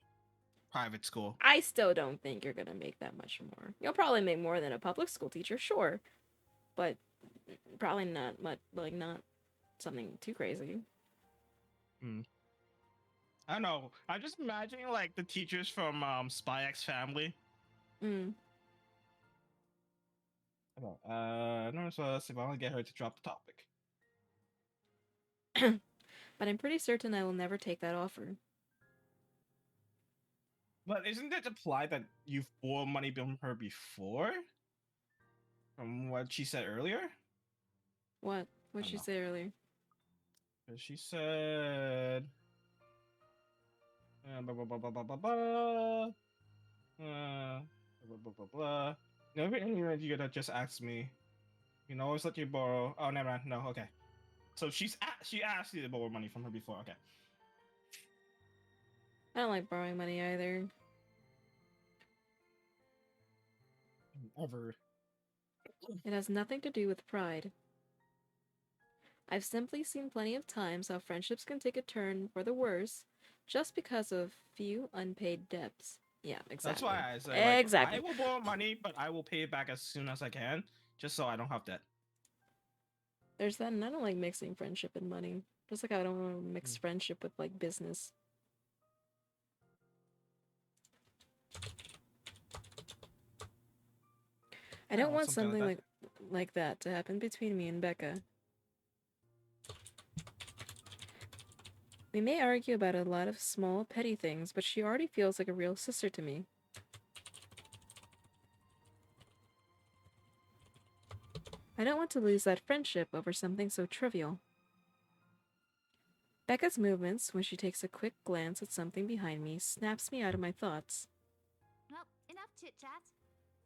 [SPEAKER 2] private school?
[SPEAKER 1] I still don't think you're gonna make that much more. You'll probably make more than a public school teacher, sure. But probably not much, like, not something too crazy.
[SPEAKER 2] I don't know. I'm just imagining like the teachers from Spy X Family.
[SPEAKER 1] Mm.
[SPEAKER 2] No, so let's see if I want to get her to drop the topic.
[SPEAKER 1] But I'm pretty certain I will never take that offer.
[SPEAKER 2] But isn't it implied that you've borrowed money from her before? From what she said earlier?
[SPEAKER 1] What? What'd
[SPEAKER 2] I
[SPEAKER 1] she
[SPEAKER 2] know.
[SPEAKER 1] say earlier?
[SPEAKER 2] 'Cause she said. Blah, blah, blah, blah, blah, blah, blah. Blah, blah, blah, blah, blah. Maybe anyway, you gotta just ask me. You can always let you borrow. Oh, never mind. No, okay. So she asked you to borrow money from her before. Okay.
[SPEAKER 1] I don't like borrowing money either.
[SPEAKER 2] Ever.
[SPEAKER 1] It has nothing to do with pride. I've simply seen plenty of times how friendships can take a turn for the worse just because of few unpaid debts. Yeah, exactly.
[SPEAKER 2] That's why I say, like,
[SPEAKER 1] exactly.
[SPEAKER 2] I will borrow money, but I will pay it back as soon as I can, just so I don't have debt.
[SPEAKER 1] There's that, and I don't like mixing friendship and money. Just like I don't want to mix friendship with like business. I don't want something like that to happen between me and Becca. We may argue about a lot of small, petty things, but she already feels like a real sister to me. I don't want to lose that friendship over something so trivial. Becca's movements, when she takes a quick glance at something behind me, snaps me out of my thoughts.
[SPEAKER 6] Well, enough chit chat.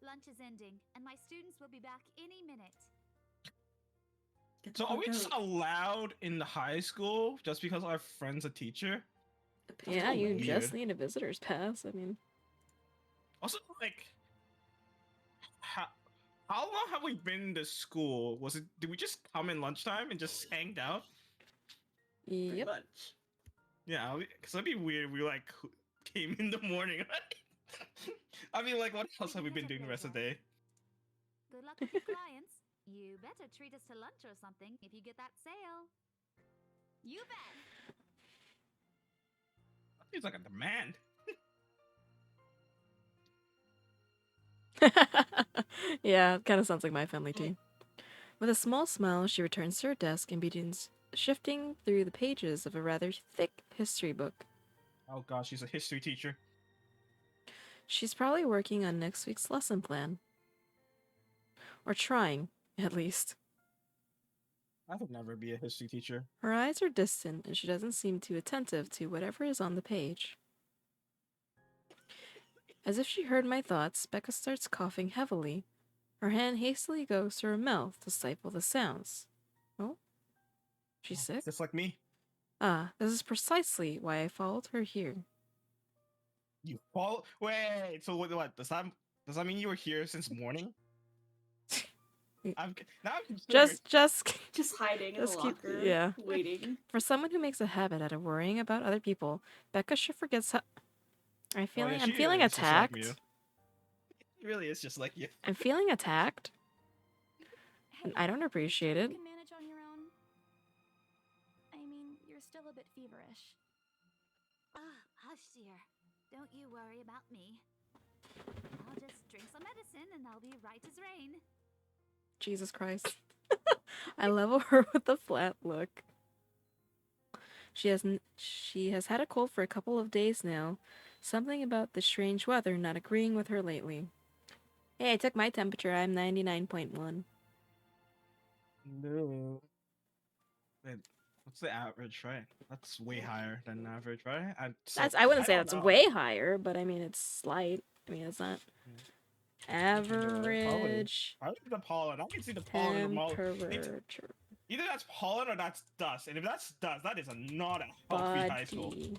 [SPEAKER 6] Lunch is ending, and my students will be back any minute.
[SPEAKER 3] Get the
[SPEAKER 2] So are we
[SPEAKER 3] fuck
[SPEAKER 2] just
[SPEAKER 3] out.
[SPEAKER 2] allowed in the high school just because our friend's a teacher?
[SPEAKER 1] Yeah,
[SPEAKER 2] so
[SPEAKER 1] you
[SPEAKER 2] weird.
[SPEAKER 1] just need a visitor's pass. I mean,
[SPEAKER 2] Also, like, how long have we been to school? Did we just come in lunchtime and just hanged out?
[SPEAKER 3] Pretty
[SPEAKER 1] yep.
[SPEAKER 3] much.
[SPEAKER 2] Yeah, because that'd be weird. We like came in the morning, right? I mean, like, what else have we been doing the rest of the day?
[SPEAKER 6] Good luck with your clients. You better treat us to lunch or something if you get that sale. You bet.
[SPEAKER 2] He's like a demand.
[SPEAKER 1] Yeah, kind of sounds like my family too. With a small smile, she returns to her desk and begins shifting through the pages of a rather thick history book.
[SPEAKER 2] Oh gosh, she's a history teacher.
[SPEAKER 1] She's probably working on next week's lesson plan. Or trying, at least.
[SPEAKER 2] I could never be a history teacher.
[SPEAKER 1] Her eyes are distant, and she doesn't seem too attentive to whatever is on the page. As if she heard my thoughts, Becca starts coughing heavily. Her hand hastily goes to her mouth to stifle the sounds. Oh? She's sick?
[SPEAKER 2] Just like me.
[SPEAKER 1] Ah, this is precisely why I followed her here.
[SPEAKER 2] You fall. Wait. So what? Does that mean you were here since morning? I'm curious.
[SPEAKER 3] Just hiding in the locker.
[SPEAKER 1] yeah.
[SPEAKER 3] Waiting.
[SPEAKER 1] For someone who makes a habit out of worrying about other people, Becca sure forgets how. I'm feeling
[SPEAKER 2] really is just like
[SPEAKER 1] attacked.
[SPEAKER 2] you. It really is just like you.
[SPEAKER 1] I'm feeling attacked, and
[SPEAKER 5] Hey,
[SPEAKER 1] I don't appreciate it.
[SPEAKER 5] you can manage on your own. I mean, you're still a bit feverish.
[SPEAKER 6] Hush, dear. Don't you worry about me. I'll just drink some medicine and I'll be right as rain.
[SPEAKER 1] Jesus Christ. I level her with a flat look. She has had a cold for a couple of days now. Something about the strange weather not agreeing with her lately. Hey, I took my temperature. I'm 99.1.
[SPEAKER 2] No. Wait, what's the average, right? That's way higher than average, right?
[SPEAKER 1] I wouldn't say
[SPEAKER 2] don't
[SPEAKER 1] that's
[SPEAKER 2] know.
[SPEAKER 1] way higher, but I mean it's slight. I mean it's not
[SPEAKER 2] Probably
[SPEAKER 1] average
[SPEAKER 2] the pollen. I can see the pollen in the
[SPEAKER 1] temperature.
[SPEAKER 2] Either that's pollen or that's dust. And if that's dust, that is not a healthy high school.
[SPEAKER 1] Body.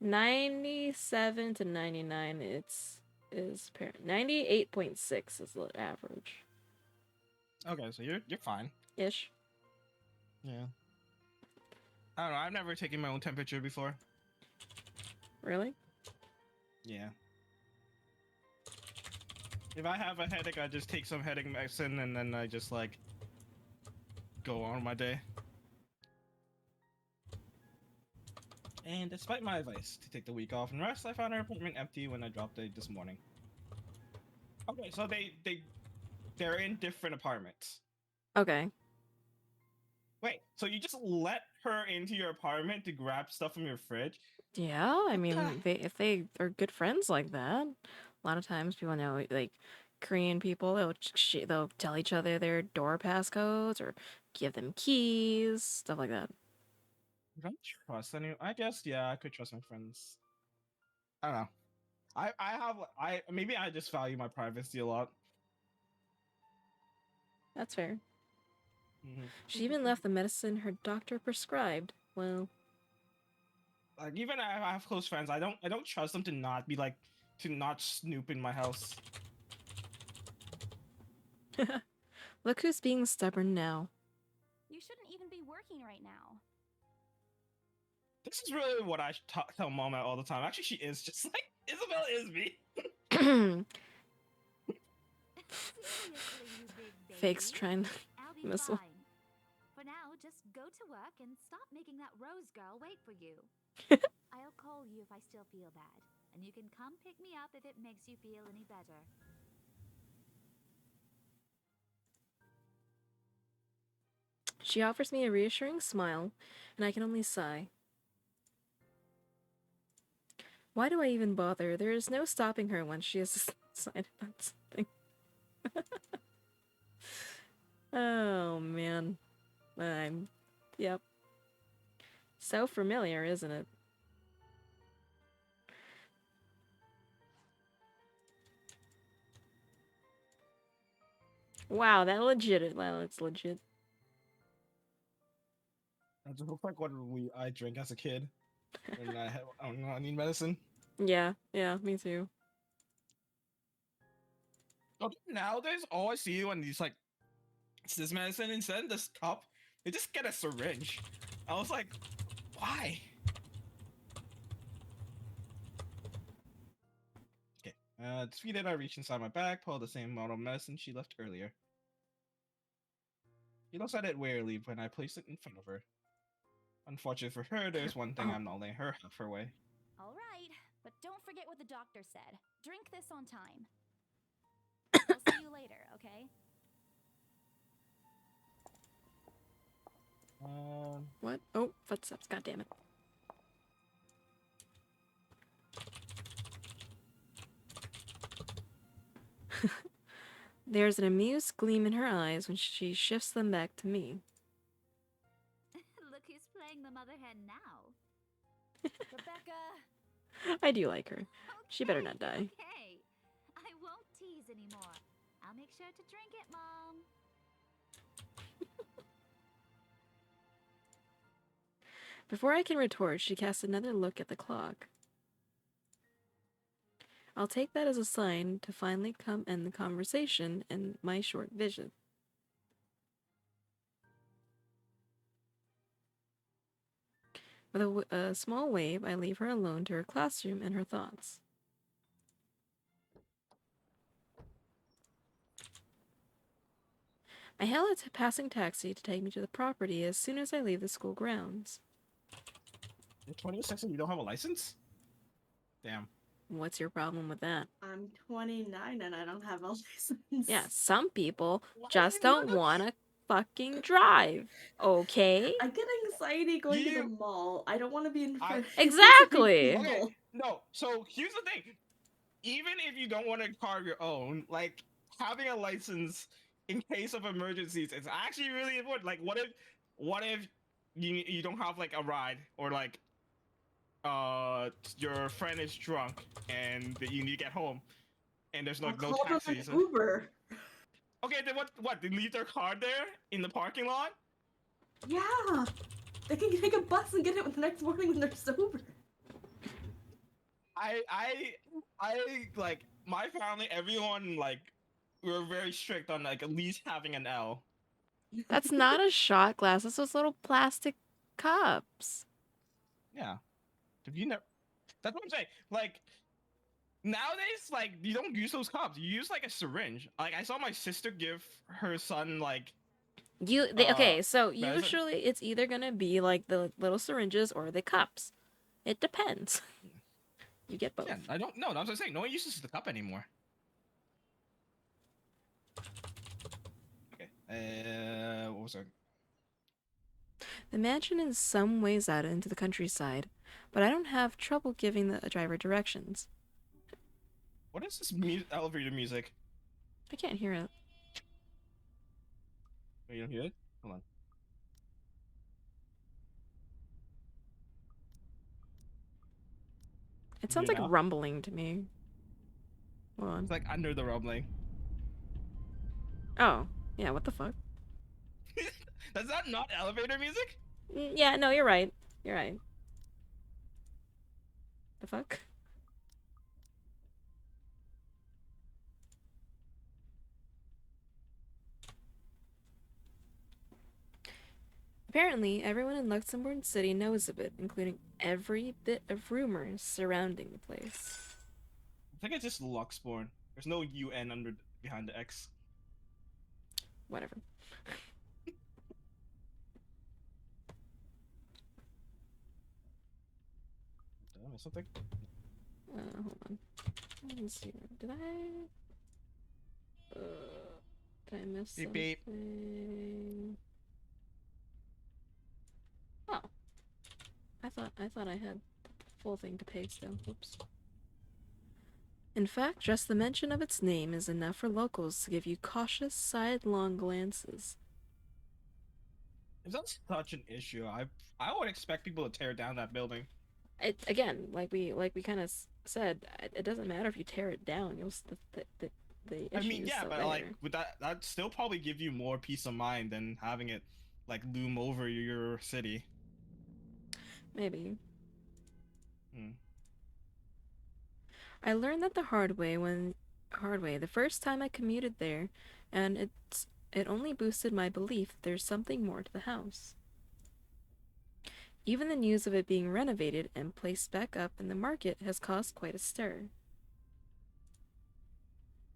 [SPEAKER 1] 97 to 99 is 98.6 is the average.
[SPEAKER 2] Okay, so you're fine.
[SPEAKER 1] Ish.
[SPEAKER 2] Yeah. I don't know. I've never taken my own temperature before.
[SPEAKER 1] Really?
[SPEAKER 2] Yeah. If I have a headache, I just take some headache medicine and then I just like go on my day. And despite my advice to take the week off and rest, I found our apartment empty when I dropped it this morning. Okay, so they're in different apartments.
[SPEAKER 1] Okay.
[SPEAKER 2] Wait, so you just let her into your apartment to grab stuff from your fridge?
[SPEAKER 1] Yeah, I mean, if they are good friends like that, a lot of times people know, like, Korean people, they'll tell each other their door passcodes or give them keys, stuff like that.
[SPEAKER 2] I don't trust anyone. I guess, yeah, I could trust my friends. I don't know. Maybe I just value my privacy a lot.
[SPEAKER 1] That's fair.
[SPEAKER 2] Mhm.
[SPEAKER 1] She even left the medicine her doctor prescribed. Well,
[SPEAKER 2] Like even if I have close friends, I don't trust them to not be like to not snoop in my house.
[SPEAKER 1] look who's being stubborn now.
[SPEAKER 5] You shouldn't even be working right now.
[SPEAKER 2] This is really what I tell mom all the time. Actually, she is just like Isabel is me.
[SPEAKER 6] Seriously, you big baby.
[SPEAKER 1] Fake's trying.
[SPEAKER 6] I'll be
[SPEAKER 1] Missile.
[SPEAKER 6] fine. For now, just go to work and stop making that Rose girl wait for you. I'll call you if I still feel bad, and you can come pick me up if it makes you feel any better.
[SPEAKER 1] She offers me a reassuring smile, and I can only sigh. Why do I even bother? There is no stopping her once she has decided on something. Oh, man. Yep. So familiar, isn't it? Wow, that legit. Well, it's legit.
[SPEAKER 2] That just looks like what I drank as a kid when I need medicine.
[SPEAKER 1] Yeah, me too.
[SPEAKER 2] Oh, nowadays, all I see when these like it's this medicine instead of this cup, they just get a syringe. I was like, why? Okay. Defeated, I reached inside my bag, pulled the same bottle of medicine she left earlier. She looks at it wearily when I place it in front of her. Unfortunately for her, there's one thing I'm not letting her have her way.
[SPEAKER 5] All right, but don't forget what the doctor said. Drink this on time. I'll see you later, okay?
[SPEAKER 1] What? Oh, footsteps. God damn it. There's an amused gleam in her eyes when she shifts them back to me.
[SPEAKER 6] Look who's playing the mother hen now.
[SPEAKER 5] Rebecca!
[SPEAKER 1] I do like her. She better not die.
[SPEAKER 6] Okay. I won't tease anymore. I'll make sure to drink it, Mom.
[SPEAKER 1] Before I can retort, she casts another look at the clock. I'll take that as a sign to finally come end the conversation in my short vision. With a small wave, I leave her alone to her classroom and her thoughts. I hail a passing taxi to take me to the property as soon as I leave the school grounds.
[SPEAKER 2] You're 26 and you don't have a license? Damn.
[SPEAKER 1] What's your problem with that?
[SPEAKER 3] I'm 29 and I don't have a license.
[SPEAKER 1] Yeah, some people
[SPEAKER 2] Why
[SPEAKER 1] just
[SPEAKER 2] do you
[SPEAKER 1] don't
[SPEAKER 2] not?
[SPEAKER 1] want to fucking drive. Okay?
[SPEAKER 3] I get anxiety going to the
[SPEAKER 2] You-
[SPEAKER 3] mall. I don't want to be in
[SPEAKER 2] I-
[SPEAKER 3] front.
[SPEAKER 1] Exactly.
[SPEAKER 3] of people.
[SPEAKER 2] Okay, no. So here's the thing. Even if you don't want a car of your own, like having a license in case of emergencies is actually really important. Like, what if you don't have like a ride or like your friend is drunk and you need to get home and there's
[SPEAKER 3] I'll
[SPEAKER 2] like no
[SPEAKER 3] call them
[SPEAKER 2] taxis.
[SPEAKER 3] an Uber.
[SPEAKER 2] Okay, then what? They leave their car there in the parking lot?
[SPEAKER 3] Yeah. They can take a bus and get it the next morning when they're sober.
[SPEAKER 2] I like my family, everyone like we were very strict on like at least having an L.
[SPEAKER 1] That's not a shot glass. That's those little plastic cups.
[SPEAKER 2] Yeah. Have you never? That's what I'm saying. Like nowadays, like you don't use those cups. You use like a syringe. Like I saw my sister give her son like
[SPEAKER 1] Okay, so
[SPEAKER 2] medicine.
[SPEAKER 1] usually it's either gonna be like the little syringes or the cups. It depends. You get both.
[SPEAKER 2] Yeah, I don't know. That's what I'm saying. No one uses the cup anymore. Okay. What was it?
[SPEAKER 1] The mansion is some ways out into the countryside, but I don't have trouble giving the driver directions.
[SPEAKER 2] What is this elevator music?
[SPEAKER 1] I can't hear it.
[SPEAKER 2] Oh, you don't hear it? Hold on.
[SPEAKER 1] It
[SPEAKER 2] You
[SPEAKER 1] sounds
[SPEAKER 2] hear
[SPEAKER 1] like
[SPEAKER 2] it now?
[SPEAKER 1] rumbling to me. Hold on.
[SPEAKER 2] It's like under the rumbling.
[SPEAKER 1] Oh, Yeah, what the fuck?
[SPEAKER 2] Is that not elevator music?
[SPEAKER 1] Yeah, no, you're right. You're right. The fuck? Apparently, everyone in Luxembourg City knows of it, including every bit of rumors surrounding the place.
[SPEAKER 2] I think it's just Luxborn. There's no UN under behind the X.
[SPEAKER 1] Whatever.
[SPEAKER 2] Did I miss something?
[SPEAKER 1] Hold on. Let's see. Did I? Did I miss
[SPEAKER 2] Beep beep.
[SPEAKER 1] something? Oh, I thought I had the full thing to paste though. Whoops. In fact, just the mention of its name is enough for locals to give you cautious, sidelong glances.
[SPEAKER 2] If that's such an issue, I would expect people to tear down that building.
[SPEAKER 1] It again, like we kind of said, it doesn't matter if you tear it down. You'll the issue
[SPEAKER 2] I mean,
[SPEAKER 1] is
[SPEAKER 2] yeah,
[SPEAKER 1] still
[SPEAKER 2] but
[SPEAKER 1] there.
[SPEAKER 2] like would that still probably give you more peace of mind than having it like loom over your city.
[SPEAKER 1] Maybe.
[SPEAKER 2] Hmm.
[SPEAKER 1] I learned that the hard way the first time I commuted there, and it only boosted my belief that there's something more to the house. Even the news of it being renovated and placed back up in the market has caused quite a stir.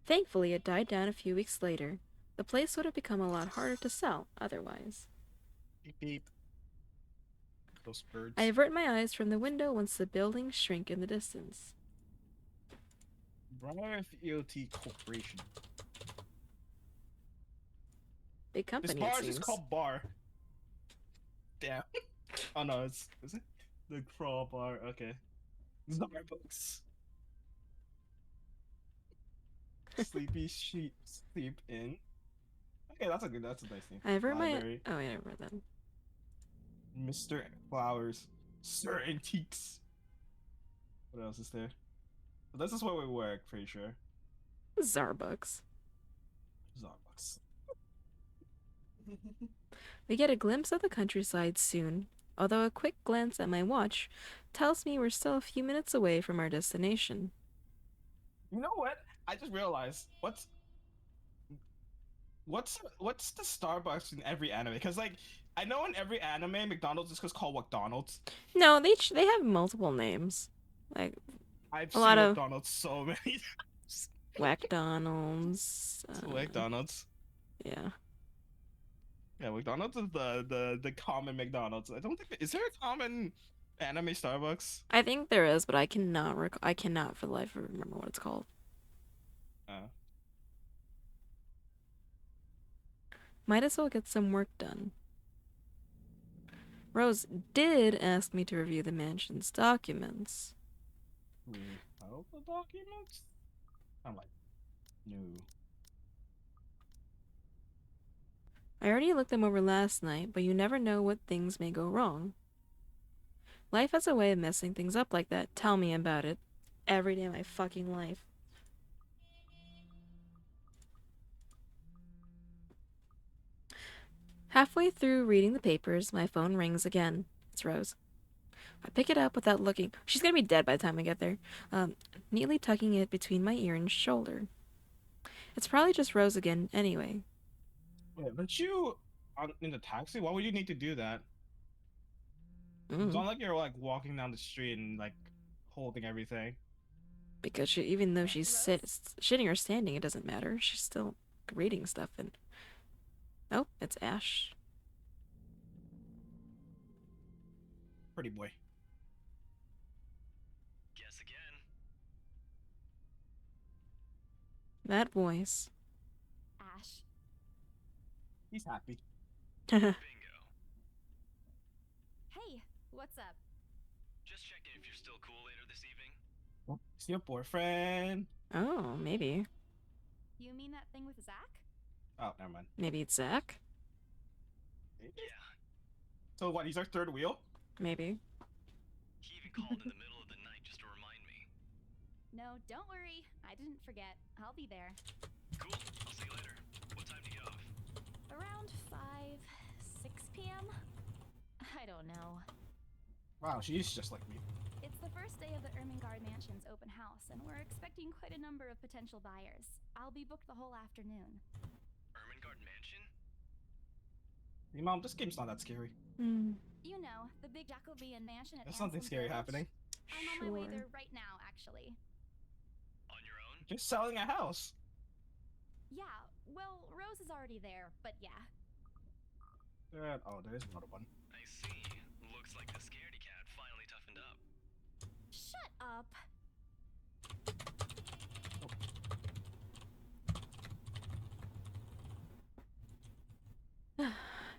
[SPEAKER 1] Thankfully, it died down a few weeks later. The place would have become a lot harder to sell otherwise.
[SPEAKER 2] Beep beep. Those birds.
[SPEAKER 1] I avert my eyes from the window once the buildings shrink in the distance.
[SPEAKER 2] Briar EOT Corporation.
[SPEAKER 1] Big company,
[SPEAKER 2] This bar
[SPEAKER 1] it
[SPEAKER 2] is just
[SPEAKER 1] seems.
[SPEAKER 2] called Bar. Damn. Oh no, is it? The Crawl Bar, okay. Starbucks. Sleepy sheep sleep in. Okay, that's a nice name.
[SPEAKER 1] I avert my...
[SPEAKER 2] Library.
[SPEAKER 1] Oh, I never read that.
[SPEAKER 2] Mr. Flowers. Sir Antiques. What else is there? This is where we work, pretty sure.
[SPEAKER 1] Zarbucks.
[SPEAKER 2] Starbucks.
[SPEAKER 1] We get a glimpse of the countryside soon, although a quick glance at my watch tells me we're still a few minutes away from our destination.
[SPEAKER 2] You know what? I just realized what's the Starbucks in every anime? Because like I know in every anime McDonald's is just called McDonald's.
[SPEAKER 1] No, they have multiple names. Like,
[SPEAKER 2] I've
[SPEAKER 1] A
[SPEAKER 2] seen
[SPEAKER 1] lot of-
[SPEAKER 2] McDonald's so many times.
[SPEAKER 1] McDonald's.
[SPEAKER 2] McDonald's.
[SPEAKER 1] Yeah.
[SPEAKER 2] Yeah, McDonald's is the common McDonald's. I don't think is there a common anime Starbucks?
[SPEAKER 1] I think there is, but I cannot I cannot for the life of remember what it's called. Might as well get some work done. Rose did ask me to review the mansion's documents.
[SPEAKER 2] How the documents? I'm like, no.
[SPEAKER 1] I already looked them over last night, but you never know what things may go wrong. Life has a way of messing things up like that. Tell me about it. Every day of my fucking life. Halfway through reading the papers, my phone rings again. It's Rose. I pick it up without looking. She's gonna be dead by the time we get there. Neatly tucking it between my ear and shoulder. It's probably just Rose again, anyway.
[SPEAKER 2] Wait, but you in the taxi? Why would you need to do that? It's not like you're like walking down the street and like holding everything.
[SPEAKER 1] Because even though she's sitting or standing, it doesn't matter. She's still reading stuff. And oh, it's Ash.
[SPEAKER 2] Pretty boy.
[SPEAKER 7] Guess again.
[SPEAKER 1] That voice.
[SPEAKER 5] Ash.
[SPEAKER 2] He's happy.
[SPEAKER 7] Bingo.
[SPEAKER 5] Hey, what's up?
[SPEAKER 7] Just checking if you're still cool later this evening.
[SPEAKER 2] It's your boyfriend.
[SPEAKER 1] Oh, maybe.
[SPEAKER 5] You mean that thing with Zach?
[SPEAKER 2] Oh, never mind.
[SPEAKER 1] Maybe it's Zach?
[SPEAKER 7] Yeah.
[SPEAKER 2] So what? He's our third wheel.
[SPEAKER 1] Maybe.
[SPEAKER 7] He even called in the middle of the night just to remind me.
[SPEAKER 5] No, don't worry. I didn't forget. I'll be there.
[SPEAKER 7] Cool. I'll see you later. What time do you get off?
[SPEAKER 5] Around 5, 6 p.m.? I don't know.
[SPEAKER 2] Wow, she's just like me.
[SPEAKER 5] It's the first day of the Ermengarde Mansion's open house, and we're expecting quite a number of potential buyers. I'll be booked the whole afternoon.
[SPEAKER 7] Ermengarde Mansion?
[SPEAKER 2] Hey, Mom, this game's not that scary.
[SPEAKER 1] Hmm.
[SPEAKER 5] You know, the big Jacobean mansion at
[SPEAKER 2] There's something
[SPEAKER 5] Anselm
[SPEAKER 2] scary
[SPEAKER 5] Village?
[SPEAKER 2] happening.
[SPEAKER 5] I'm on my way
[SPEAKER 1] Sure.
[SPEAKER 5] there right now, actually.
[SPEAKER 7] On your own?
[SPEAKER 2] Just selling a house.
[SPEAKER 5] Yeah, well, Rose is already there, but yeah.
[SPEAKER 2] Oh, there's another one.
[SPEAKER 7] I see. Looks like the scaredy cat finally toughened up.
[SPEAKER 5] Shut up!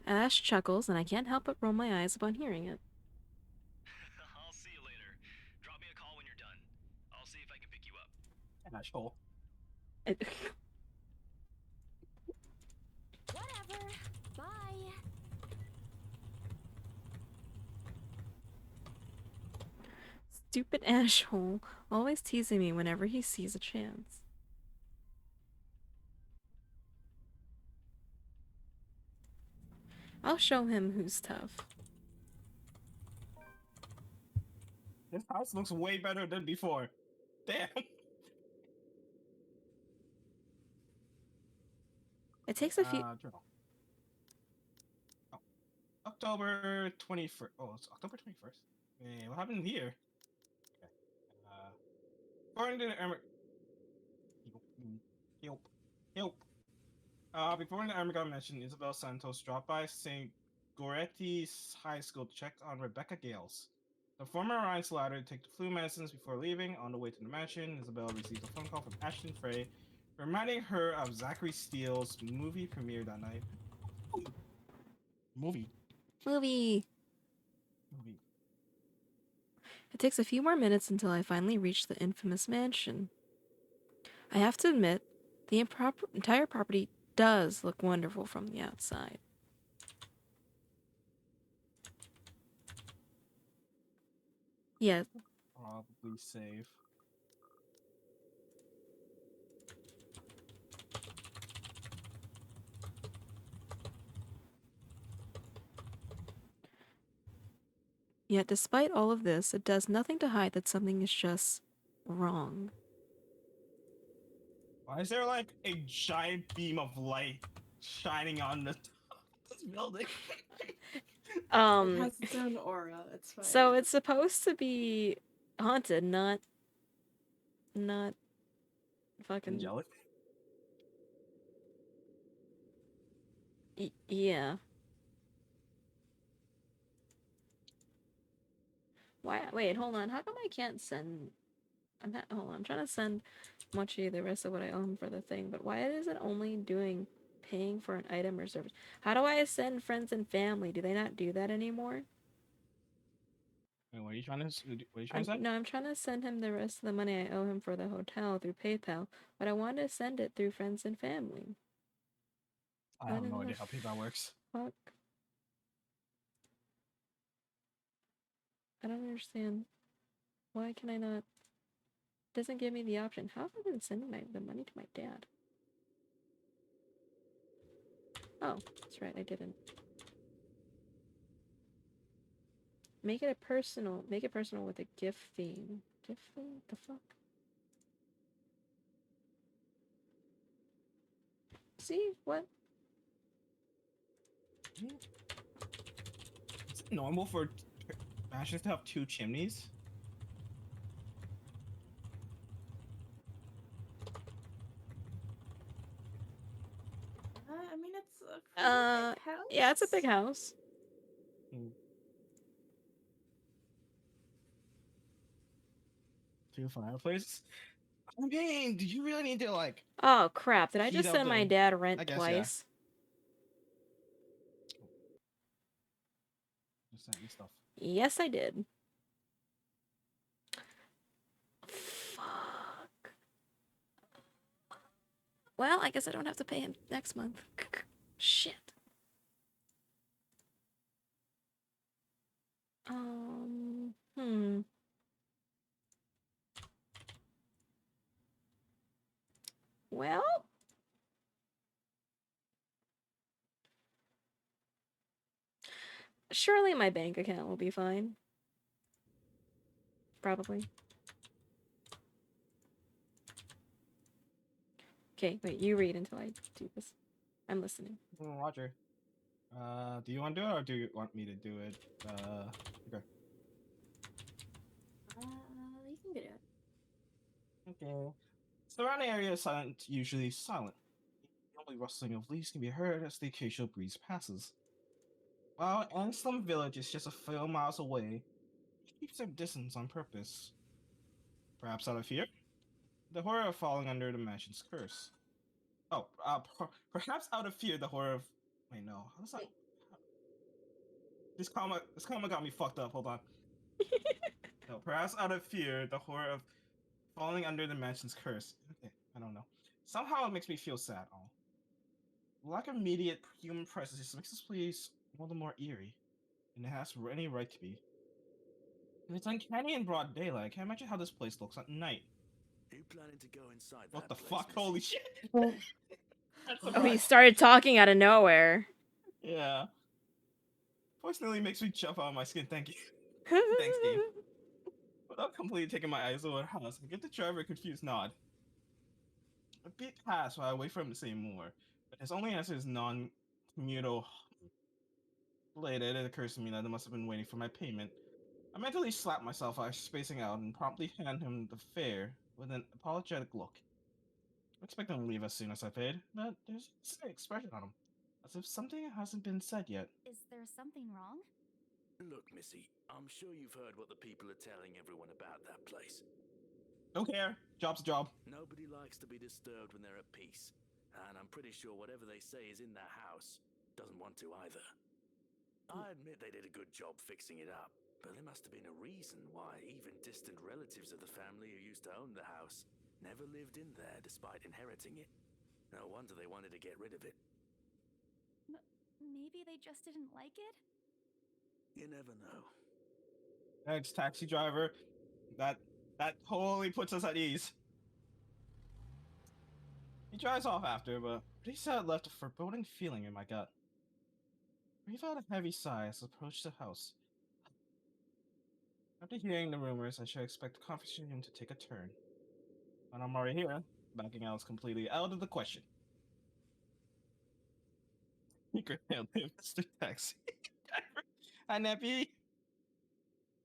[SPEAKER 1] Ash chuckles, and I can't help but roll my eyes upon hearing it.
[SPEAKER 7] I'll see you later. Drop me a call when you're done. I'll see if I can pick you up.
[SPEAKER 2] Yeah, sure.
[SPEAKER 5] Whatever. Bye.
[SPEAKER 1] Stupid Ashhole, always teasing me whenever he sees a chance. I'll show him who's tough.
[SPEAKER 2] This house looks way better than before. Damn.
[SPEAKER 1] It takes a few.
[SPEAKER 2] Journal. Oh. October 21st. Oh, it's October 21st. Hey, what happened here? Okay. According to the Help. Before the Ermengarde mentioned, Isabel Santos dropped by St. Goretti's High School to check on Rebecca Gales. The former Ryan's ladder to take the flu medicines before leaving. On the way to the mansion, Isabel receives a phone call from Ashton Frey, reminding her of Zachary Steele's movie premiere that night. Movie.
[SPEAKER 1] It takes a few more minutes until I finally reach the infamous mansion. I have to admit, the entire property does look wonderful from the outside. Yeah.
[SPEAKER 2] Probably save.
[SPEAKER 1] Yet despite all of this, it does nothing to hide that something is just wrong.
[SPEAKER 2] Why is there like a giant beam of light shining on this building?
[SPEAKER 3] It has its own aura. It's fine.
[SPEAKER 1] So it's supposed to be haunted, not fucking
[SPEAKER 2] Angelic?
[SPEAKER 1] yeah. Why? Wait, hold on. How come I can't send? Hold on. I'm trying to send Mochi the rest of what I owe him for the thing, but why is it only doing paying for an item or service? How do I send friends and family? Do they not do that anymore?
[SPEAKER 2] Wait, what are you trying to say?
[SPEAKER 1] No, I'm trying to send him the rest of the money I owe him for the hotel through PayPal, but I want to send it through friends and family.
[SPEAKER 2] I have no idea how PayPal works.
[SPEAKER 1] Fuck. I don't understand. Why can I not? It doesn't give me the option. How have I been sending the money to my dad? Oh, that's right, I didn't. Make it personal with a gift theme. Gift theme? The fuck? See? What?
[SPEAKER 2] Is it normal for mansions to have 2 chimneys?
[SPEAKER 3] I mean, it's a pretty big house.
[SPEAKER 1] Yeah, it's a big house.
[SPEAKER 2] 2 fireplaces? I mean, did you really need to like?
[SPEAKER 1] Oh crap! Did I
[SPEAKER 2] Heat
[SPEAKER 1] just
[SPEAKER 2] up
[SPEAKER 1] send my
[SPEAKER 2] the-
[SPEAKER 1] dad rent
[SPEAKER 2] I guess, yeah.
[SPEAKER 1] twice?
[SPEAKER 2] Just sent me stuff.
[SPEAKER 1] Yes, I did. Fuck. Well, I guess I don't have to pay him next month. Shit. Hmm. Well, Surely my bank account will be fine. Probably. Okay, wait, you read until I do this. I'm listening.
[SPEAKER 2] Roger. Do you want to do it or do you want me to do it? Okay.
[SPEAKER 1] You can get it.
[SPEAKER 2] Okay. Surrounding area is silent, usually silent. The only rustling of leaves can be heard as the occasional breeze passes. While Anslem Village is just a few miles away, it keeps their distance on purpose. Perhaps out of fear? The horror of falling under the mansion's curse. Oh, perhaps out of fear, the horror of. Wait, no. How's that? This comma got me fucked up. Hold on. No, perhaps out of fear, the horror of falling under the mansion's curse. Okay, I don't know. Somehow it makes me feel sad. Oh. The lack of immediate human presence just makes this place all the more eerie, and it has any right to be. If it's uncanny in broad daylight, I can't imagine how this place looks at night.
[SPEAKER 7] Who planning to go inside
[SPEAKER 2] What the
[SPEAKER 7] that place,
[SPEAKER 2] fuck?
[SPEAKER 7] Missy?
[SPEAKER 2] Holy shit! That's
[SPEAKER 1] Oh, he
[SPEAKER 2] surprise.
[SPEAKER 1] started talking out of nowhere.
[SPEAKER 2] Yeah. Voice nearly makes me jump out of my skin. Thank you. Thanks, game. Without completely taking my eyes over the house, I give the driver a confused nod. A bit passed while I wait for him to say more, but his only answer is non-commutal. Later, it occurs to me that I must have been waiting for my payment. I mentally slap myself while spacing out and promptly hand him the fare with an apologetic look. I expect him to leave as soon as I paid, but there's a slight expression on him, as if something hasn't been said yet.
[SPEAKER 5] Is there something wrong?
[SPEAKER 7] Look, Missy, I'm sure you've heard what the people are telling everyone about that place.
[SPEAKER 2] Don't care. Job's a job.
[SPEAKER 7] Nobody likes to be disturbed when they're at peace, and I'm pretty sure whatever they say is in that house doesn't want to either. I admit they did a good job fixing it up, but there must have been a reason why even distant relatives of the family who used to own the house never lived in there despite inheriting it. No wonder they wanted to get rid of it.
[SPEAKER 5] Maybe they just didn't like it?
[SPEAKER 7] You never know.
[SPEAKER 2] Thanks, taxi driver. That totally puts us at ease. He drives off after, but he said it left a foreboding feeling in my gut. Breathe out a heavy sigh as I approached the house. After hearing the rumors, I should expect the conversation to take a turn. When I'm already here, backing out is completely out of the question. You could hail him, Mr. Taxi. Hi, Neppy.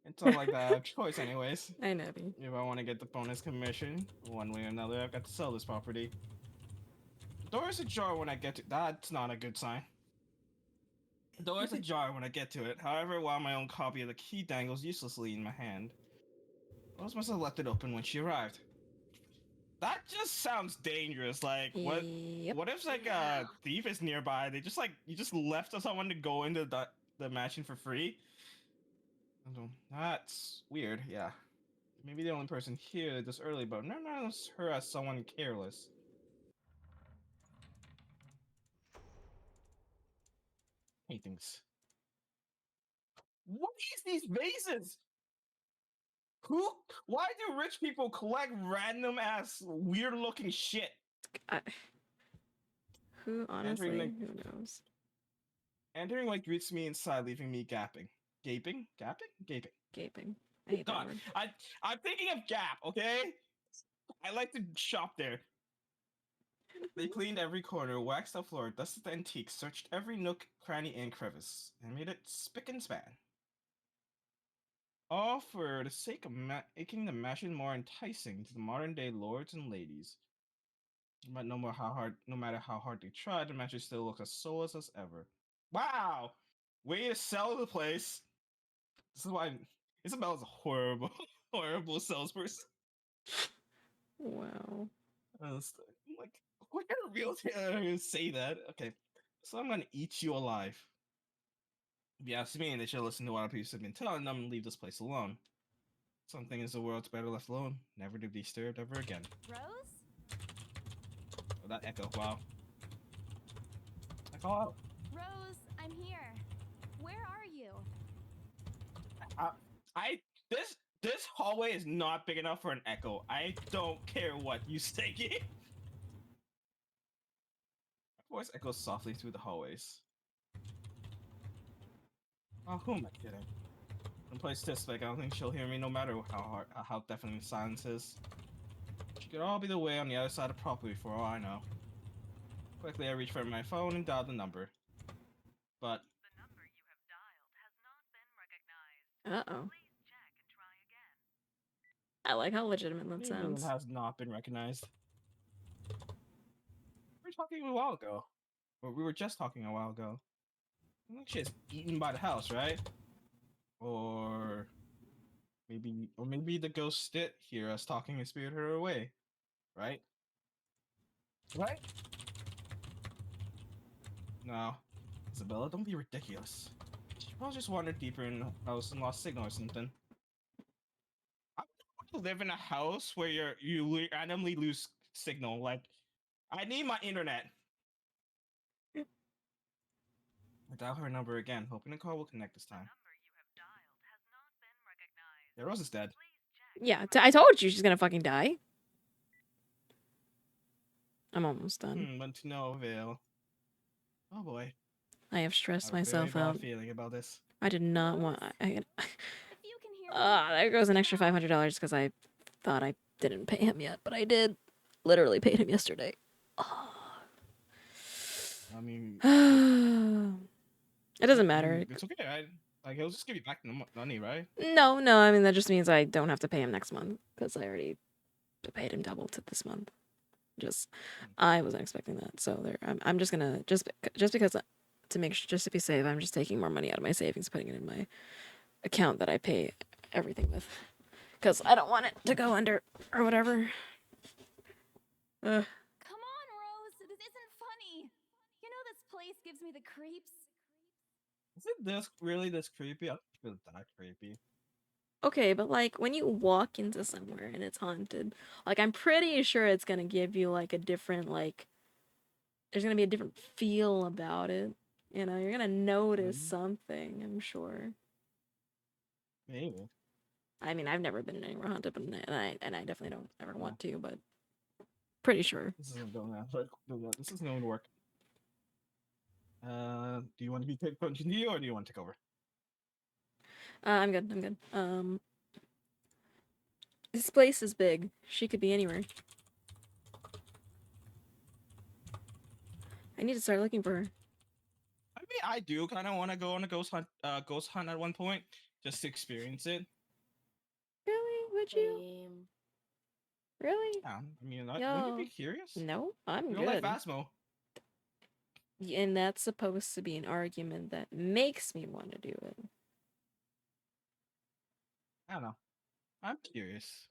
[SPEAKER 2] It's not like I have choice anyways.
[SPEAKER 1] I know. Bee.
[SPEAKER 2] If I want to get the bonus commission, one way or another, I've got to sell this property. The door is ajar when I get to. That's not a good sign. The door is ajar when I get to it. However, while my own copy of the key dangles uselessly in my hand, Rose must have left it open when she arrived. That just sounds dangerous. Like, what?
[SPEAKER 1] Yep.
[SPEAKER 2] What if like a thief is nearby? They just like you just left someone to go into the mansion for free. That's weird. Yeah. Maybe the only person here this early, but no knows her as someone careless. Paintings. What is these vases? Who? Why do rich people collect random ass weird looking shit?
[SPEAKER 1] Who honestly?
[SPEAKER 2] Entering
[SPEAKER 1] Who knows?
[SPEAKER 2] Entering like greets me inside, leaving me gapping. Gaping? Gapping? Gaping.
[SPEAKER 1] Gaping. I hate that
[SPEAKER 2] God,
[SPEAKER 1] word.
[SPEAKER 2] I'm thinking of Gap, okay? I like to shop there. They cleaned every corner, waxed the floor, dusted the antiques, searched every nook, cranny, and crevice, and made it spick and span. All for the sake of making the mansion more enticing to the modern-day lords and ladies. But no matter how hard they try, the mansion still looks as soulless as ever. Wow! Way to sell the place. This is why Isabella's a horrible, horrible salesperson.
[SPEAKER 1] Wow.
[SPEAKER 2] Like, what kind of realtor say that? Okay, so I'm gonna eat you alive. If you ask me, they should listen to what people have been telling them and leave this place alone. Some things the world's better left alone, never to be disturbed ever again.
[SPEAKER 5] Rose?
[SPEAKER 2] Oh, that echo, wow. I call out.
[SPEAKER 5] Rose, I'm here. Where are you?
[SPEAKER 2] This hallway is not big enough for an echo. I don't care what you say. My voice echoes softly through the hallways. Oh, who am I kidding? And place this like I don't think she'll hear me no matter how deafening the silence is. She could all be the way on the other side of the property for all I know. Quickly I reach for my phone and dial the number. But
[SPEAKER 1] Uh-oh. I like how legitimate that
[SPEAKER 2] it
[SPEAKER 1] sounds.
[SPEAKER 2] has not been recognized. We were talking a while ago. Or we were just talking a while ago. I think she's eaten by the house, right? Or maybe the ghost did hear us talking and spirited her away. Right? Right? No. Isabella, don't be ridiculous. She probably just wandered deeper in the house and lost signal or something. I don't want to live in a house where you randomly lose signal. Like, I need my internet. I dial her number again, hoping the call will connect this time. Yeah, Rose is dead.
[SPEAKER 1] Yeah, I told you she's gonna fucking die. I'm almost done.
[SPEAKER 2] But to no avail. Oh boy.
[SPEAKER 1] I have
[SPEAKER 2] I
[SPEAKER 1] stressed
[SPEAKER 2] have a very
[SPEAKER 1] myself
[SPEAKER 2] bad
[SPEAKER 1] out.
[SPEAKER 2] feeling about this.
[SPEAKER 1] I did not want.
[SPEAKER 5] If you can hear me,
[SPEAKER 1] There goes an extra $500 because I thought I didn't pay him yet, but I did. Literally paid him yesterday.
[SPEAKER 2] I mean,
[SPEAKER 1] It doesn't matter.
[SPEAKER 2] it's okay. Like he'll just give you back the money, right?
[SPEAKER 1] No, I mean that just means I don't have to pay him next month because I already paid him double to this month. Just I wasn't expecting that, so there. I'm just gonna just because to make sure, just to be safe, I'm just taking more money out of my savings, putting it in my account that I pay everything with, because I don't want it to go under or whatever.
[SPEAKER 5] come on, Rose. This isn't funny. You know this place gives me the creeps.
[SPEAKER 2] Is it this really this creepy? I don't feel that creepy.
[SPEAKER 1] Okay, but like when you walk into somewhere and it's haunted, like I'm pretty sure it's gonna give you like a different like. There's gonna be a different feel about it. You know, you're gonna notice
[SPEAKER 2] Maybe.
[SPEAKER 1] something. I'm sure.
[SPEAKER 2] Maybe.
[SPEAKER 1] I mean, I've never been in anywhere haunted, but and I definitely don't ever want to, but pretty sure.
[SPEAKER 2] This isn't going to. This isn't going to work. Do you want to be continue or do you want to take over?
[SPEAKER 1] I'm good. I'm good. This place is big. She could be anywhere. I need to start looking for her.
[SPEAKER 2] I mean, I do kind of want to go on a ghost hunt at one point, just to experience it.
[SPEAKER 1] Really? Would you? Really?
[SPEAKER 2] Yeah, I mean, wouldn't
[SPEAKER 1] Yo.
[SPEAKER 2] you be curious?
[SPEAKER 1] No, I'm
[SPEAKER 2] You don't like
[SPEAKER 1] good.
[SPEAKER 2] Phasmo.
[SPEAKER 1] And that's supposed to be an argument that makes me want to do it.
[SPEAKER 2] I don't know. I'm curious.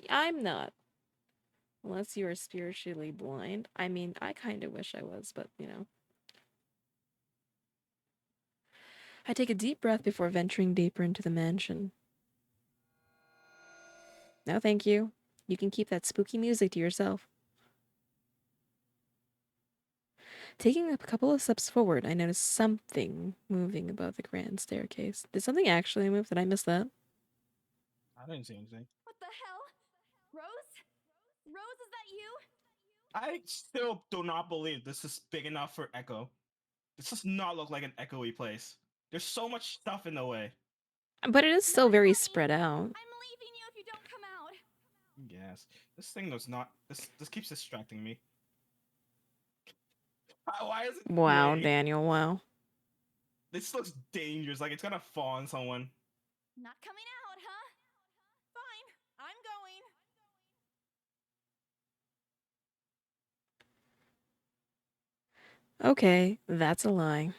[SPEAKER 1] I'm not. Unless you are spiritually blind. I mean, I kind of wish I was, but you know. I take a deep breath before venturing deeper into the mansion. No, thank you. You can keep that spooky music to yourself. Taking a couple of steps forward, I noticed something moving above the grand staircase. Did something actually move? Did I miss that?
[SPEAKER 2] I didn't see anything.
[SPEAKER 5] What the hell? Rose? Rose, is that you?
[SPEAKER 2] I still do not believe this is big enough for Echo. This does not look like an echoey place. There's so much stuff in the way.
[SPEAKER 1] But it is still very spread out.
[SPEAKER 5] I'm leaving you if you don't come out.
[SPEAKER 2] Yes. This thing does not. This keeps distracting me. Why is it
[SPEAKER 1] Wow,
[SPEAKER 2] gray?
[SPEAKER 1] Daniel, wow.
[SPEAKER 2] This looks dangerous. Like it's gonna fall on someone.
[SPEAKER 5] Not coming out, huh? Fine, I'm going.
[SPEAKER 1] Okay, that's a lie.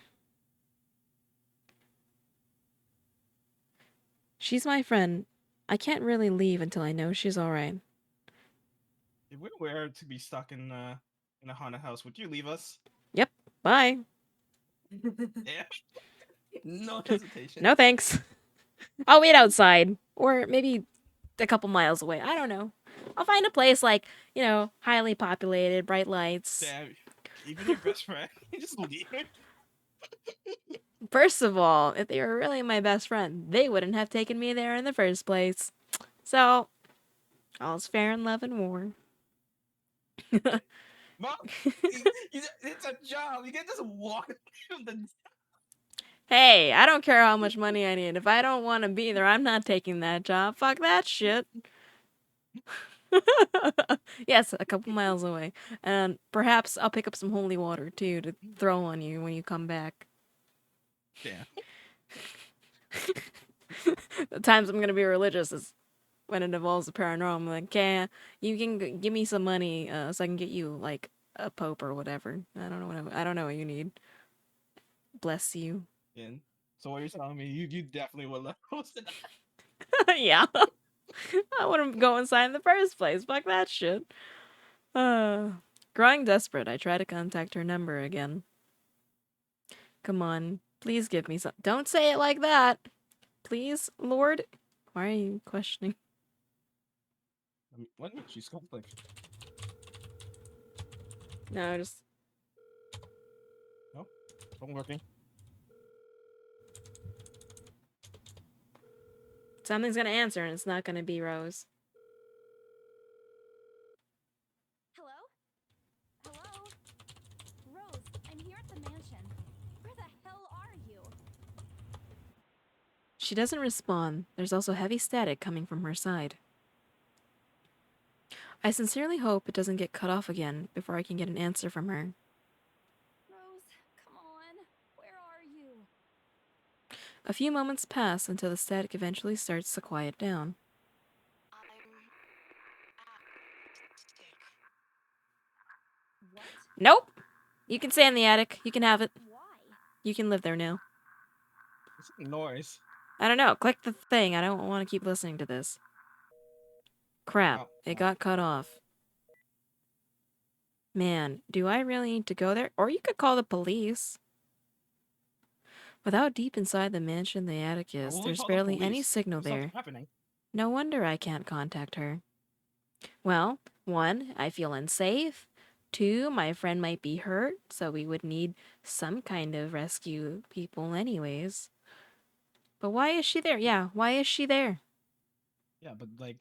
[SPEAKER 1] She's my friend. I can't really leave until I know she's alright.
[SPEAKER 2] If we were to be stuck in a haunted house, would you leave us?
[SPEAKER 1] Yep, bye.
[SPEAKER 2] Yeah. No hesitation.
[SPEAKER 1] No thanks. I'll wait outside. Or maybe a couple miles away. I don't know. I'll find a place like, you know, highly populated, bright lights.
[SPEAKER 2] Damn. Even your best friend, you just leave it.
[SPEAKER 1] First of all, if they were really my best friend, they wouldn't have taken me there in the first place. So, all's fair in love and war.
[SPEAKER 2] Mom, it's a job. You can't just walk from the.
[SPEAKER 1] Hey, I don't care how much money I need. If I don't want to be there, I'm not taking that job. Fuck that shit. Yes, a couple miles away. And perhaps I'll pick up some holy water too to throw on you when you come back.
[SPEAKER 2] Yeah.
[SPEAKER 1] The times I'm gonna be religious is when it involves the paranormal. I'm like, okay, you can give me some money so I can get you like a pope or whatever. I don't know I don't know what you need. Bless you.
[SPEAKER 2] And so what you're telling me, you definitely would love hosting that.
[SPEAKER 1] Yeah. I wouldn't go inside in the first place. Fuck that shit. Growing desperate, I try to contact her number again. Come on, please give me some. Don't say it like that. Please, Lord. Why are you questioning?
[SPEAKER 2] What? She's conflict.
[SPEAKER 1] No, just
[SPEAKER 2] No, phone working.
[SPEAKER 1] something's gonna answer and it's not gonna be Rose.
[SPEAKER 5] Hello? Hello? Rose, I'm here at the mansion. Where the hell are you?
[SPEAKER 1] She doesn't respond. There's also heavy static coming from her side. I sincerely hope it doesn't get cut off again before I can get an answer from her.
[SPEAKER 5] Rose, come on. Where are you?
[SPEAKER 1] A few moments pass until the static eventually starts to quiet down.
[SPEAKER 5] What?
[SPEAKER 1] Nope! You can stay in the attic. You can have it.
[SPEAKER 5] Why?
[SPEAKER 1] You can live there now.
[SPEAKER 2] What's that noise?
[SPEAKER 1] I don't know. Click the thing. I don't want to keep listening to this. Crap.
[SPEAKER 2] Oh,
[SPEAKER 1] It got cut off. Man, do I really need to go there? Or you could call the police. With how deep inside the mansion the attic is,
[SPEAKER 2] Well, we
[SPEAKER 1] there's
[SPEAKER 2] call the
[SPEAKER 1] barely any
[SPEAKER 2] police.
[SPEAKER 1] signal
[SPEAKER 2] There's something
[SPEAKER 1] there.
[SPEAKER 2] happening.
[SPEAKER 1] No wonder I can't contact her. Well, 1, I feel unsafe. 2, my friend might be hurt, so we would need some kind of rescue people anyways. But why is she there? Yeah, why is she there?
[SPEAKER 2] Yeah, but like,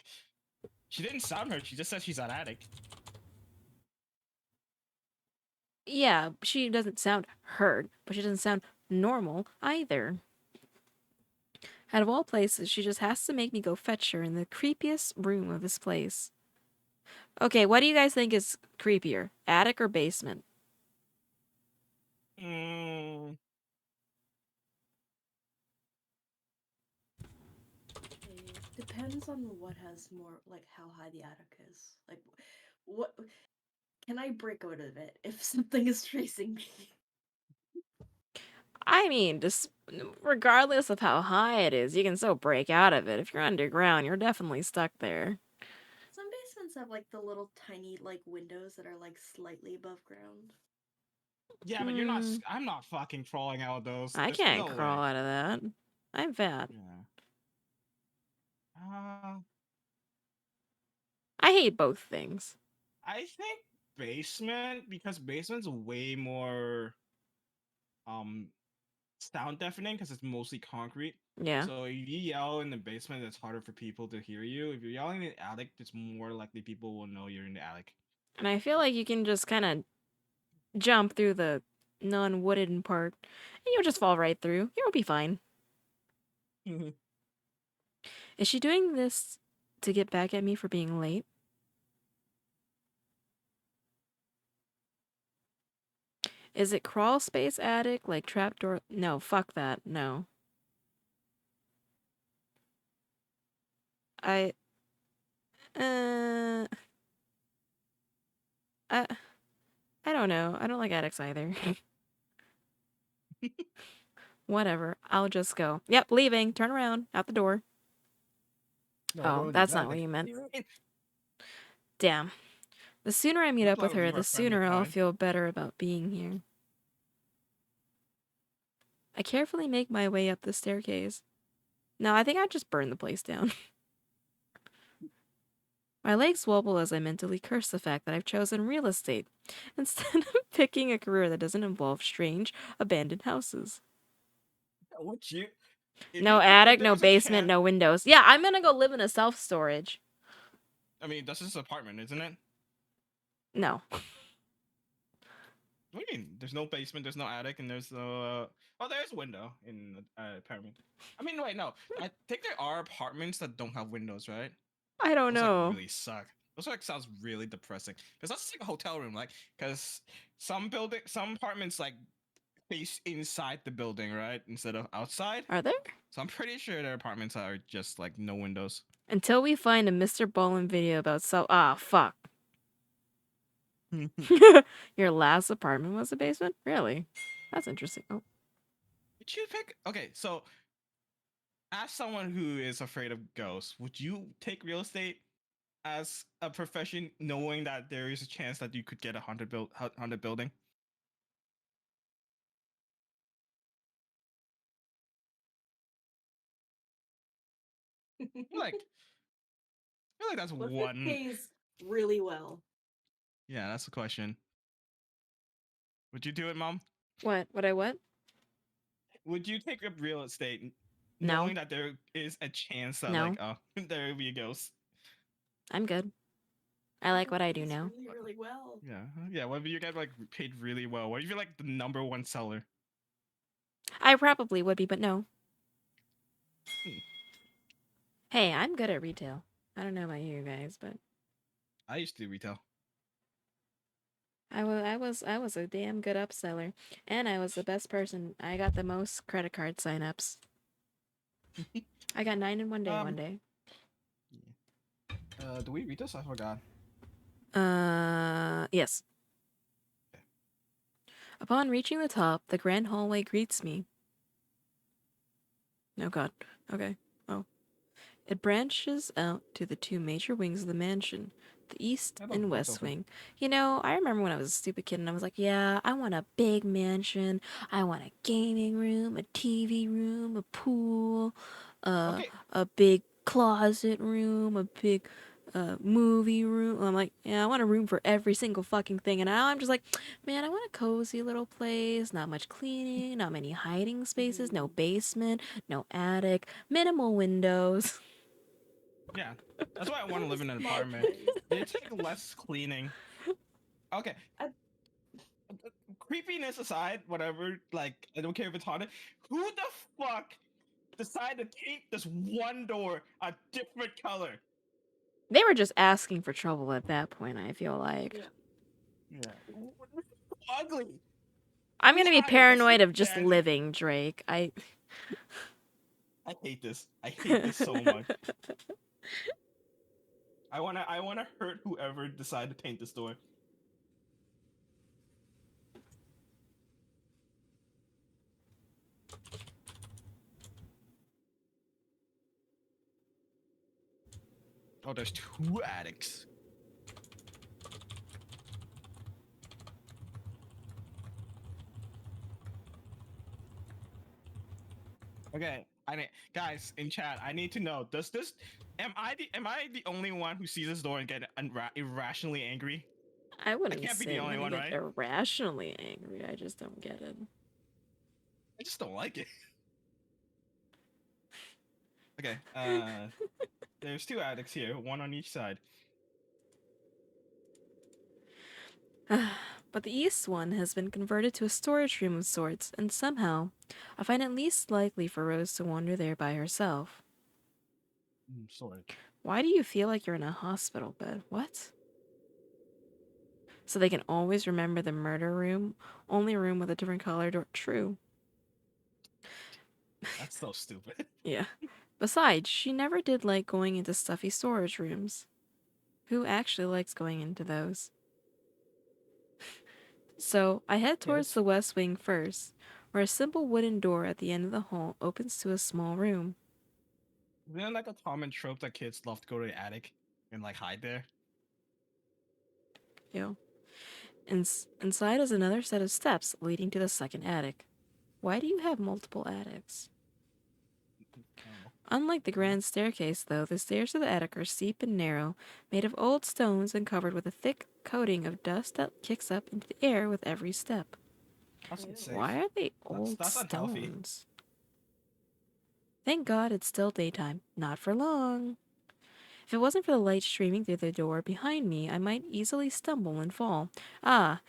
[SPEAKER 2] she didn't sound hurt. She just said she's an addict.
[SPEAKER 1] Yeah, she doesn't sound hurt, but she doesn't sound normal either. Out of all places, she just has to make me go fetch her in the creepiest room of this place. Okay, what do you guys think is creepier? Attic or basement?
[SPEAKER 2] Mm,
[SPEAKER 3] It depends on what has more, like how high the attic is. Like, what can I break out of it if something is tracing me?
[SPEAKER 1] I mean, just regardless of how high it is, you can still break out of it. If you're underground, you're definitely stuck there.
[SPEAKER 3] Some basements have like the little tiny like windows that are like slightly above ground.
[SPEAKER 2] yeah, but you're not.
[SPEAKER 1] Hmm,
[SPEAKER 2] I'm not fucking crawling out of those.
[SPEAKER 1] I
[SPEAKER 2] There's
[SPEAKER 1] can't
[SPEAKER 2] no
[SPEAKER 1] crawl
[SPEAKER 2] way.
[SPEAKER 1] out of that. I'm fat.
[SPEAKER 2] Yeah.
[SPEAKER 1] I hate both things.
[SPEAKER 2] I think basement because basement's way more um sound deafening because it's mostly concrete.
[SPEAKER 1] Yeah.
[SPEAKER 2] So if you yell in the basement, it's harder for people to hear you. If you're yelling in the attic, it's more likely people will know you're in the attic.
[SPEAKER 1] And I feel like you can just kind of jump through the non-wooden part, and you'll just fall right through. You'll be fine. Is she doing this to get back at me for being late? Is it crawl space attic, like trapdoor? No, fuck that. No. I, uh, I, I don't know. I don't like attics either. Whatever. I'll just go. Yep, leaving. Turn around. Out the door.
[SPEAKER 2] No,
[SPEAKER 1] Oh,
[SPEAKER 2] Rose,
[SPEAKER 1] that's
[SPEAKER 2] that
[SPEAKER 1] not what
[SPEAKER 2] thing.
[SPEAKER 1] you meant. Damn. The sooner I meet
[SPEAKER 2] Just
[SPEAKER 1] up with
[SPEAKER 2] let her
[SPEAKER 1] her,
[SPEAKER 2] leave
[SPEAKER 1] the
[SPEAKER 2] her friend
[SPEAKER 1] sooner I'll
[SPEAKER 2] behind.
[SPEAKER 1] feel better about being here. I carefully make my way up the staircase. No, I think I just burned the place down. My legs wobble as I mentally curse the fact that I've chosen real estate instead of picking a career that doesn't involve strange, abandoned houses.
[SPEAKER 2] What you?
[SPEAKER 1] No
[SPEAKER 2] If
[SPEAKER 1] attic,
[SPEAKER 2] there
[SPEAKER 1] no
[SPEAKER 2] was a
[SPEAKER 1] basement,
[SPEAKER 2] chance,
[SPEAKER 1] no windows. Yeah, I'm gonna go live in a self-storage.
[SPEAKER 2] I mean, that's his apartment, isn't it?
[SPEAKER 1] No.
[SPEAKER 2] What do you mean? There's no basement, there's no attic, and there's no. Oh, there's a window in the apartment. I mean, wait, no. I think there are apartments that don't have windows, right?
[SPEAKER 1] I don't
[SPEAKER 2] Those like
[SPEAKER 1] know.
[SPEAKER 2] really suck. Those like sounds really depressing. Because that's like a hotel room, like because some apartments like face inside the building, right, instead of outside.
[SPEAKER 1] Are there?
[SPEAKER 2] So I'm pretty sure their apartments are just like no windows.
[SPEAKER 1] Until we find a Mr. Ballin video about fuck. Your last apartment was a basement? Really? That's interesting. Oh,
[SPEAKER 2] Would you pick? Okay, so as someone who is afraid of ghosts, would you take real estate as a profession, knowing that there is a chance that you could get a haunted building? I feel like that's
[SPEAKER 3] What if it
[SPEAKER 2] one.
[SPEAKER 3] pays really well?
[SPEAKER 2] Yeah, that's the question. Would you do it, Mom?
[SPEAKER 1] what? What I what?
[SPEAKER 2] Would you take up real estate
[SPEAKER 1] No.
[SPEAKER 2] knowing that there is a chance that
[SPEAKER 1] No.
[SPEAKER 2] like there will be a ghost?
[SPEAKER 1] I'm good. I like what I do
[SPEAKER 3] Pays
[SPEAKER 1] now.
[SPEAKER 3] Really, really well.
[SPEAKER 2] Yeah. What if you get like paid really well? What if you're like the number one seller?
[SPEAKER 1] I probably would be, but no.
[SPEAKER 2] Hmm.
[SPEAKER 1] Hey, I'm good at retail. I don't know about you guys, but
[SPEAKER 2] I used to do retail.
[SPEAKER 1] I was a damn good upseller, and I was the best person. I got the most credit card signups. I got 9 in one day. One day.
[SPEAKER 2] Do we read this? I forgot.
[SPEAKER 1] Yes.
[SPEAKER 2] Okay.
[SPEAKER 1] Upon reaching the top, the grand hallway greets me. Oh God. Okay. Oh. It branches out to the 2 major wings of the mansion, the east
[SPEAKER 2] Yeah, those
[SPEAKER 1] and
[SPEAKER 2] doors
[SPEAKER 1] west
[SPEAKER 2] open.
[SPEAKER 1] wing. You know, I remember when I was a stupid kid and I was like, yeah, I want a big mansion. I want a gaming room, a TV room, a pool,
[SPEAKER 2] Okay.
[SPEAKER 1] a big closet room, a big movie room. I'm like, yeah, I want a room for every single fucking thing. And now I'm just like, man, I want a cozy little place, not much cleaning, not many hiding spaces, no basement, no attic, minimal windows.
[SPEAKER 2] Yeah, that's why I want to live in an
[SPEAKER 3] Smart
[SPEAKER 2] apartment.
[SPEAKER 3] place.
[SPEAKER 2] They take less cleaning. Okay.
[SPEAKER 3] I-
[SPEAKER 2] Creepiness aside, whatever. Like, I don't care if it's haunted. Who the fuck decided to paint this one door a different color?
[SPEAKER 1] They were just asking for trouble at that point, I feel like.
[SPEAKER 3] Yeah.
[SPEAKER 2] Yeah. Ugly.
[SPEAKER 1] I'm
[SPEAKER 2] Who
[SPEAKER 1] gonna be
[SPEAKER 2] hired this
[SPEAKER 1] paranoid of just
[SPEAKER 2] band?
[SPEAKER 1] living, Drake.
[SPEAKER 2] I hate this. I hate this so much. I wanna hurt whoever decided to paint this door. Oh, there's 2 attics. Okay, guys in chat. I need to know. Does this? Am I the only one who sees this door and get irrationally angry?
[SPEAKER 1] I wouldn't
[SPEAKER 2] can't be
[SPEAKER 1] say
[SPEAKER 2] the
[SPEAKER 1] I'm
[SPEAKER 2] only
[SPEAKER 1] gonna
[SPEAKER 2] one,
[SPEAKER 1] get
[SPEAKER 2] right?
[SPEAKER 1] irrationally angry. I just don't get it.
[SPEAKER 2] I just don't like it. Okay. There's 2 attics here, one on each side.
[SPEAKER 1] But the east one has been converted to a storage room of sorts, and somehow I find it least likely for Rose to wander there by herself.
[SPEAKER 2] Sorry.
[SPEAKER 1] Why do you feel like you're in a hospital bed? What? So they can always remember the murder room, only room with a different color door. True.
[SPEAKER 2] That's so stupid.
[SPEAKER 1] Yeah. Besides, she never did like going into stuffy storage rooms. Who actually likes going into those? So I head towards
[SPEAKER 2] Yes.
[SPEAKER 1] the west wing first, where a simple wooden door at the end of the hall opens to a small room.
[SPEAKER 2] Isn't it like a common trope that kids love to go to the attic and like hide there?
[SPEAKER 1] Yo. Inside is another set of steps leading to the second attic. Why do you have multiple attics?
[SPEAKER 2] I don't know.
[SPEAKER 1] Unlike the grand staircase, though, the stairs to the attic are steep and narrow, made of old stones and covered with a thick coating of dust that kicks up into the air with every step.
[SPEAKER 2] That's
[SPEAKER 3] Ew.
[SPEAKER 2] unsafe.
[SPEAKER 1] Why are they old
[SPEAKER 2] That's unhealthy.
[SPEAKER 1] stones? Thank God it's still daytime. Not for long. If it wasn't for the light streaming through the door behind me, I might easily stumble and fall. Ah,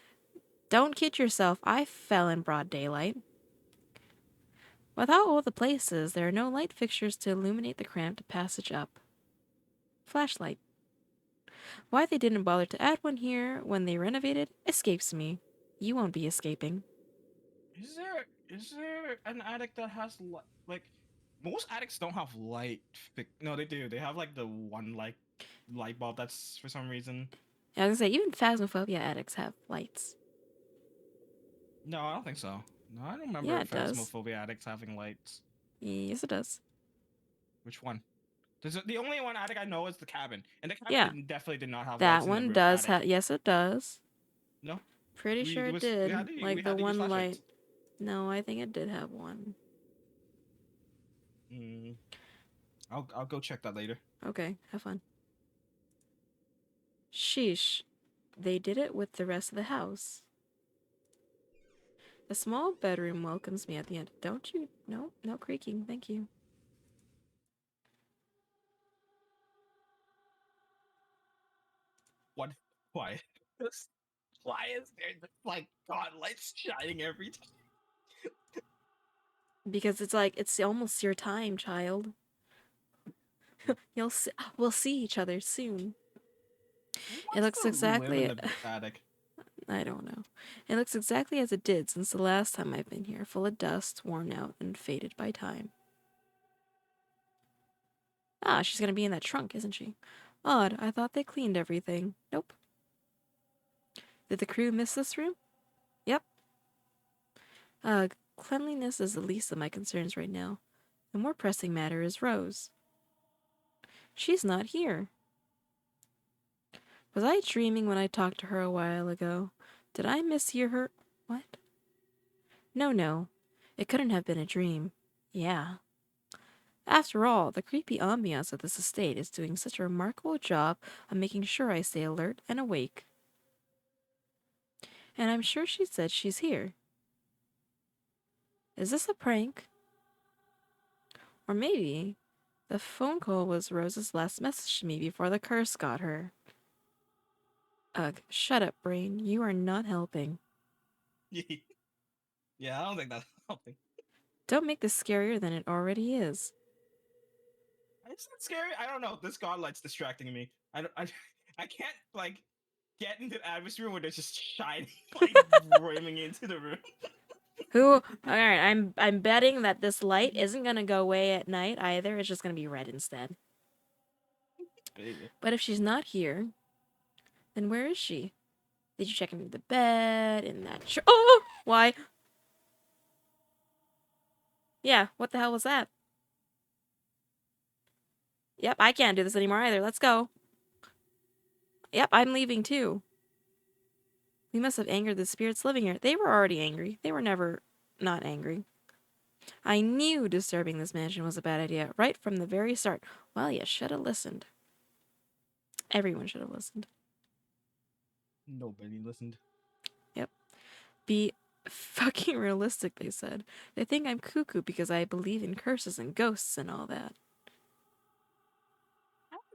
[SPEAKER 1] Don't kid yourself, I fell in broad daylight. Without all the places, there are no light fixtures to illuminate the cramped passage up. Flashlight. Why they didn't bother to add one here when they renovated escapes me. You won't be escaping.
[SPEAKER 2] Is there an attic that has like most attics don't have light? No, they do. They have like the one like light bulb that's for some reason.
[SPEAKER 1] I was gonna say, even Phasmophobia attics have lights.
[SPEAKER 2] No, I don't think so. No, I don't remember
[SPEAKER 1] Yeah, it does.
[SPEAKER 2] Phasmophobia addicts having lights.
[SPEAKER 1] Yes, it does.
[SPEAKER 2] Which one? The only one attic I know is the cabin, and the cabin
[SPEAKER 1] Yeah.
[SPEAKER 2] definitely did not have
[SPEAKER 1] That
[SPEAKER 2] lights in the
[SPEAKER 1] one does
[SPEAKER 2] attic.
[SPEAKER 1] have. Yes, it does.
[SPEAKER 2] No,
[SPEAKER 1] Pretty sure it
[SPEAKER 2] we
[SPEAKER 1] did.
[SPEAKER 2] had to,
[SPEAKER 1] Like
[SPEAKER 2] we
[SPEAKER 1] the
[SPEAKER 2] had to use
[SPEAKER 1] one light.
[SPEAKER 2] flashlights.
[SPEAKER 1] No, I think it did have one.
[SPEAKER 2] I'll go check that later.
[SPEAKER 1] Okay, have fun. Sheesh. They did it with the rest of the house. A small bedroom welcomes me at the end. Don't you? No, no creaking. Thank you.
[SPEAKER 2] What? Why? Why is there like God lights shining every time?
[SPEAKER 1] Because it's like, it's almost your time, child. We'll see each other soon.
[SPEAKER 2] Who
[SPEAKER 1] It
[SPEAKER 2] wants
[SPEAKER 1] looks
[SPEAKER 2] to live in
[SPEAKER 1] exactly.
[SPEAKER 2] the attic?
[SPEAKER 1] I don't know. It looks exactly as it did since the last time I've been here, full of dust, worn out, and faded by time. Ah, she's gonna be in that trunk, isn't she? Odd, I thought they cleaned everything. Nope. Did the crew miss this room? Yep. Cleanliness is the least of my concerns right now. The more pressing matter is Rose. She's not here. Was I dreaming when I talked to her a while ago? Did I mishear her? What? No. It couldn't have been a dream. Yeah. After all, the creepy ambiance of this estate is doing such a remarkable job of making sure I stay alert and awake. And I'm sure she said she's here. Is this a prank? Or maybe the phone call was Rose's last message to me before the curse got her. Ugh, shut up, brain. You are not helping.
[SPEAKER 2] Yeah, I don't think that's helping.
[SPEAKER 1] Don't make this scarier than it already is.
[SPEAKER 2] Is that scary? I don't know. This God light's distracting me. I can't like get into the atmosphere where there's just shining like roaming into the room.
[SPEAKER 1] Alright, I'm betting that this light isn't gonna go away at night either. It's just gonna be red instead.
[SPEAKER 2] Baby.
[SPEAKER 1] But if she's not here, then where is she? Did you check into the bed? In that oh! Why? Yeah, what the hell was that? Yep, I can't do this anymore either. Let's go. Yep, I'm leaving too. We must have angered the spirits living here. They were already angry. They were never not angry. I knew disturbing this mansion was a bad idea right from the very start. Well, you should have listened. Everyone should have listened.
[SPEAKER 2] Nobody listened.
[SPEAKER 1] Yep. Be fucking realistic, they said. They think I'm cuckoo because I believe in curses and ghosts and all that.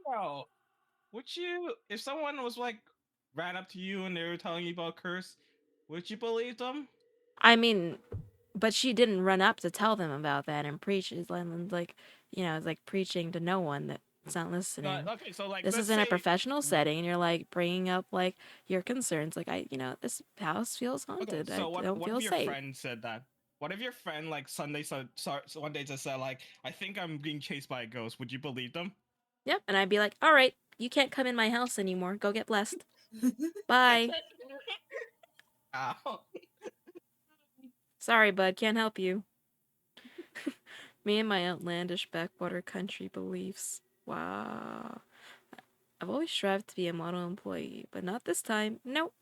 [SPEAKER 2] Bro, would you, if someone was like ran up to you and they were telling you about curse, would you believe them?
[SPEAKER 1] I mean, but she didn't run up to tell them about that and preach. It's like, it's like preaching to no one that's not listening.
[SPEAKER 2] Okay, so like
[SPEAKER 1] This
[SPEAKER 2] let's
[SPEAKER 1] is in a
[SPEAKER 2] say
[SPEAKER 1] professional setting, and you're like bringing up like your concerns. Like this house feels
[SPEAKER 2] okay,
[SPEAKER 1] haunted.
[SPEAKER 2] so
[SPEAKER 1] I
[SPEAKER 2] what
[SPEAKER 1] don't
[SPEAKER 2] what
[SPEAKER 1] feel
[SPEAKER 2] if your
[SPEAKER 1] safe.
[SPEAKER 2] friend said that? What if your friend like so one day just said like, I think I'm being chased by a ghost? Would you believe them?
[SPEAKER 1] Yep, and I'd be like, all right, you can't come in my house anymore. Go get blessed. Bye.
[SPEAKER 2] Ow.
[SPEAKER 1] Sorry, bud, can't help you. Me and my outlandish backwater country beliefs. Wow. I've always strived to be a model employee, but not this time. Nope.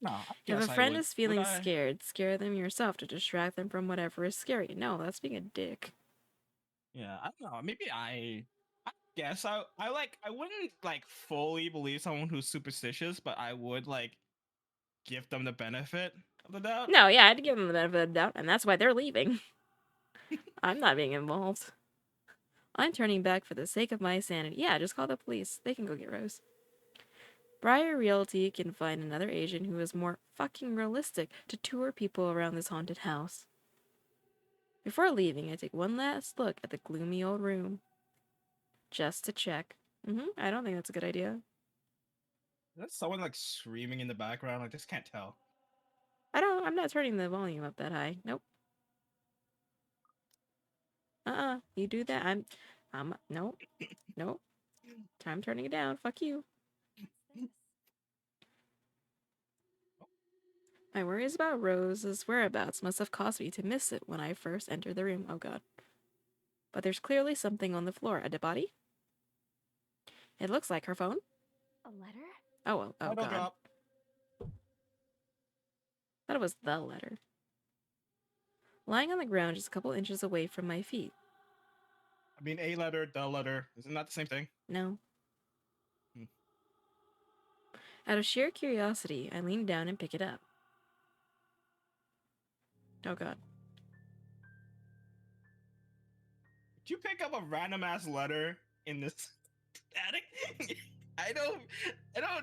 [SPEAKER 2] No, I
[SPEAKER 1] If a
[SPEAKER 2] guess I
[SPEAKER 1] friend
[SPEAKER 2] would.
[SPEAKER 1] is feeling
[SPEAKER 2] Would I?
[SPEAKER 1] scared, scare them yourself to distract them from whatever is scary. No, that's being a dick.
[SPEAKER 2] Yeah, I don't know. Maybe I guess I wouldn't like fully believe someone who's superstitious, but I would like give them the benefit of the doubt.
[SPEAKER 1] No, yeah, I had to give them the benefit of the doubt, and that's why they're leaving. I'm not being involved. I'm turning back for the sake of my sanity. Yeah, just call the police. They can go get Rose. Briar Realty can find another agent who is more fucking realistic to tour people around this haunted house. Before leaving, I take one last look at the gloomy old room. Just to check. I don't think that's a good idea.
[SPEAKER 2] Is that someone like screaming in the background? I just can't tell.
[SPEAKER 1] I'm not turning the volume up that high. Nope. You do that. Nope. Nope. I'm turning it down. Fuck you. My worries about Rose's whereabouts must have caused me to miss it when I first entered the room. Oh god. But there's clearly something on the floor. A dead body? It looks like her phone.
[SPEAKER 5] A letter?
[SPEAKER 1] Oh well. Oh
[SPEAKER 2] Title
[SPEAKER 1] god.
[SPEAKER 2] drop.
[SPEAKER 1] Thought it was the letter. Lying on the ground just a couple inches away from my feet.
[SPEAKER 2] I mean, a letter, the letter. Isn't that the same thing?
[SPEAKER 1] No.
[SPEAKER 2] Hmm.
[SPEAKER 1] Out of sheer curiosity, I lean down and pick it up. Oh god.
[SPEAKER 2] Did you pick up a random ass letter in this attic? I don't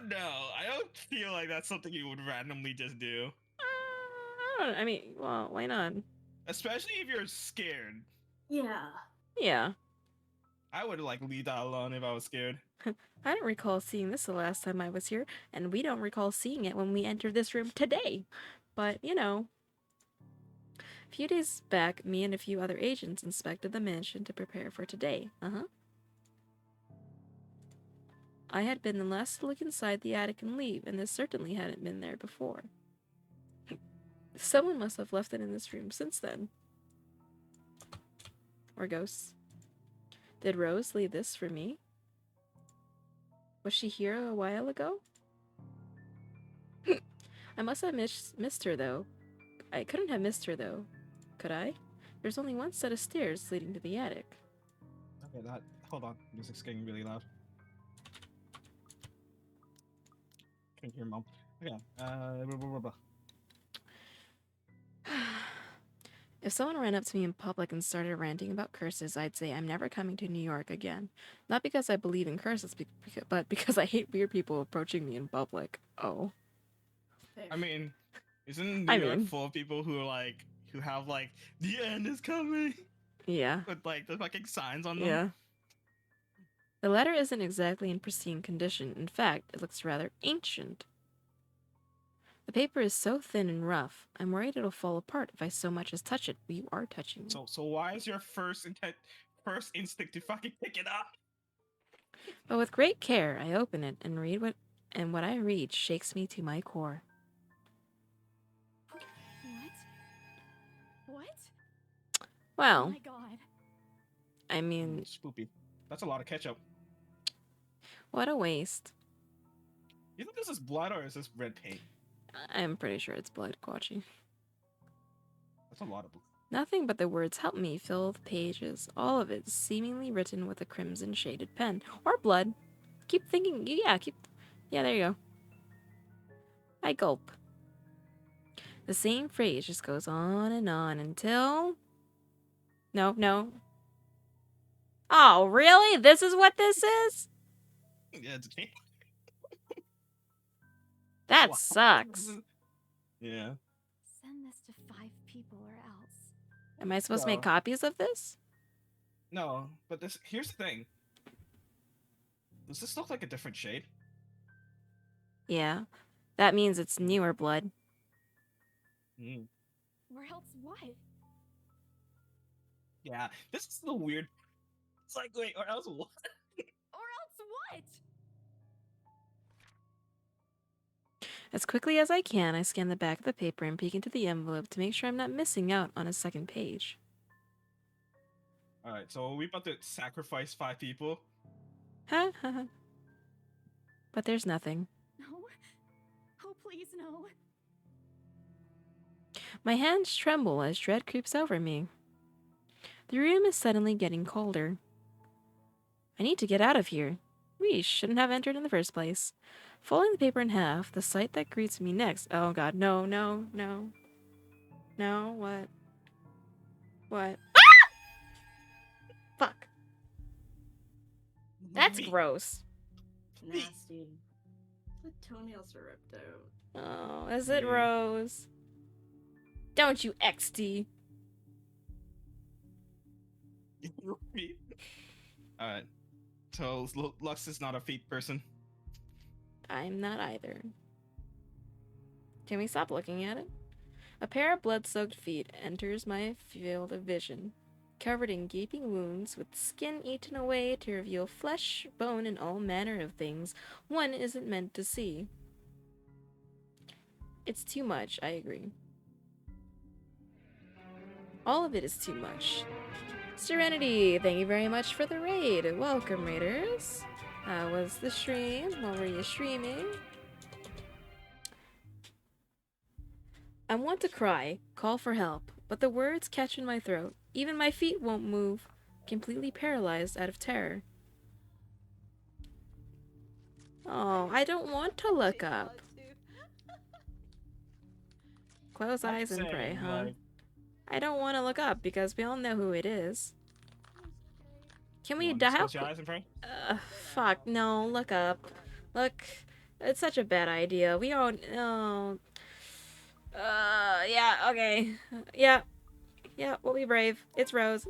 [SPEAKER 2] know. I don't feel like that's something you would randomly just do.
[SPEAKER 1] I mean, well, why not?
[SPEAKER 2] Especially if you're scared.
[SPEAKER 3] Yeah.
[SPEAKER 1] Yeah.
[SPEAKER 2] I would like leave that alone if I was scared.
[SPEAKER 1] I don't recall seeing this the last time I was here, and we don't recall seeing it when we entered this room today. But, you know. A few days back, me and a few other agents inspected the mansion to prepare for today. I had been the last to look inside the attic and leave, and this certainly hadn't been there before. Someone must have left it in this room since then. Or ghosts. Did Rose leave this for me? Was she here a while ago? I must have missed her, though. I couldn't have missed her, though. Could I? There's only one set of stairs leading to the attic.
[SPEAKER 2] Okay, hold on. Music's getting really loud. Can't hear mom. Okay. Blah, blah, blah, blah.
[SPEAKER 1] If someone ran up to me in public and started ranting about curses, I'd say I'm never coming to New York again. Not because I believe in curses, but because I hate weird people approaching me in public. Oh.
[SPEAKER 3] Fair.
[SPEAKER 2] I mean, isn't New York full of people who are like, who have like, the end is coming?
[SPEAKER 1] Yeah.
[SPEAKER 2] With like the fucking signs on them?
[SPEAKER 1] Yeah. The letter isn't exactly in pristine condition. In fact, it looks rather ancient. The paper is so thin and rough, I'm worried it'll fall apart if I so much as touch it. You are touching me.
[SPEAKER 2] So why is your first instinct to fucking pick it up?
[SPEAKER 1] But with great care, I open it and read what I read shakes me to my core.
[SPEAKER 5] What? Oh
[SPEAKER 1] Well,
[SPEAKER 5] my god.
[SPEAKER 1] I mean,
[SPEAKER 2] Spoopy. That's a lot of ketchup.
[SPEAKER 1] what a waste.
[SPEAKER 2] You think this is blood or is this red paint?
[SPEAKER 1] I'm pretty sure it's blood, Quatchi.
[SPEAKER 2] That's a lot of blood.
[SPEAKER 1] Nothing but the words help me fill the pages, all of it seemingly written with a crimson shaded pen. Or blood. Keep thinking, yeah, there you go. I gulp. The same phrase just goes on until... No. Oh, really? This is what this is?
[SPEAKER 2] Yeah, it's paint.
[SPEAKER 1] That
[SPEAKER 2] Wow.
[SPEAKER 1] sucks.
[SPEAKER 2] Yeah.
[SPEAKER 5] Send this to 5 people or else.
[SPEAKER 1] Am I supposed to make
[SPEAKER 2] So-
[SPEAKER 1] copies of this?
[SPEAKER 2] No, but here's the thing. Does this look like a different shade?
[SPEAKER 1] Yeah. That means it's newer blood.
[SPEAKER 2] Mm.
[SPEAKER 5] Or else what?
[SPEAKER 2] Yeah, this is the weird. It's like, wait, or else what?
[SPEAKER 5] Or else what?
[SPEAKER 1] As quickly as I can, I scan the back of the paper and peek into the envelope to make sure I'm not missing out on a second page.
[SPEAKER 2] Alright, so are we about to sacrifice 5 people?
[SPEAKER 1] Ha ha ha. But there's nothing.
[SPEAKER 5] No. Oh, please, no.
[SPEAKER 1] My hands tremble as dread creeps over me. The room is suddenly getting colder. I need to get out of here. We shouldn't have entered in the first place. Folding the paper in half, the sight that greets me next. Oh god, no. No, what? What? Ah! Fuck. That's
[SPEAKER 2] Me.
[SPEAKER 1] gross.
[SPEAKER 3] Nasty. The toenails are ripped out.
[SPEAKER 1] Oh, is it
[SPEAKER 2] Yeah.
[SPEAKER 1] Rose? Don't you XD.
[SPEAKER 2] Feet. Alright. So Lux is not a feet person.
[SPEAKER 1] I'm not either. Can we stop looking at it? A pair of blood-soaked feet enters my field of vision, covered in gaping wounds, with skin eaten away to reveal flesh, bone, and all manner of things one isn't meant to see. It's too much, I agree. All of it is too much. Serenity, thank you very much for the raid. Welcome, raiders. How was the stream? What were you streaming? I want to cry, call for help, but the words catch in my throat. Even my feet won't move, completely paralyzed out of terror. Oh, I don't want to look up. Close
[SPEAKER 2] I'm
[SPEAKER 1] eyes and
[SPEAKER 2] saying,
[SPEAKER 1] pray, huh?
[SPEAKER 2] like,
[SPEAKER 1] I don't want to look up because we all know who it is. Can we
[SPEAKER 2] you wanna
[SPEAKER 1] die?
[SPEAKER 2] just close your eyes and pray?
[SPEAKER 1] Fuck, no, look up. Look, it's such a bad idea. We don't, no. Yeah, okay. Yeah, we'll be brave. It's Rose.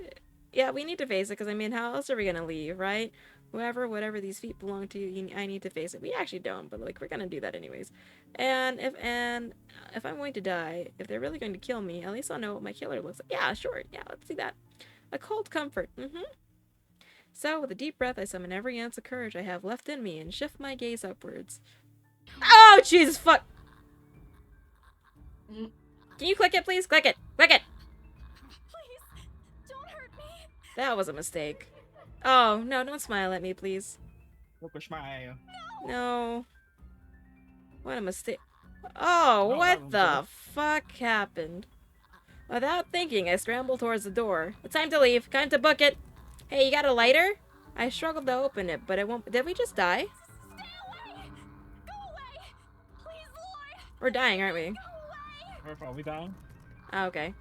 [SPEAKER 1] Yeah, we need to face it, because, I mean, how else are we gonna leave, right? Whatever these feet belong to, I need to face it. We actually don't, but, like, we're gonna do that anyways. And if I'm going to die, if they're really going to kill me, at least I'll know what my killer looks like. Yeah, sure. Yeah, let's do that. A cold comfort. So, with a deep breath, I summon every ounce of courage I have left in me and shift my gaze upwards. Oh, Jesus, fuck!
[SPEAKER 3] Mm.
[SPEAKER 1] Can you click it, please? Click it! Click it!
[SPEAKER 5] Please, don't hurt me.
[SPEAKER 1] That was a mistake. Oh, no, don't smile at me, please.
[SPEAKER 2] Look, smile.
[SPEAKER 1] No. What a mistake. Oh,
[SPEAKER 2] Oh,
[SPEAKER 1] what
[SPEAKER 2] that was
[SPEAKER 1] the fuck happened? Without thinking, I scrambled towards the door. It's time to leave. Time to book it. Hey, you got a lighter? I struggled to open it, but it won't. Did we just die?
[SPEAKER 5] Stay away. Go away. Please, Lord.
[SPEAKER 1] We're dying, aren't we?
[SPEAKER 5] Go away.
[SPEAKER 2] Where are we dying?
[SPEAKER 1] Oh, okay.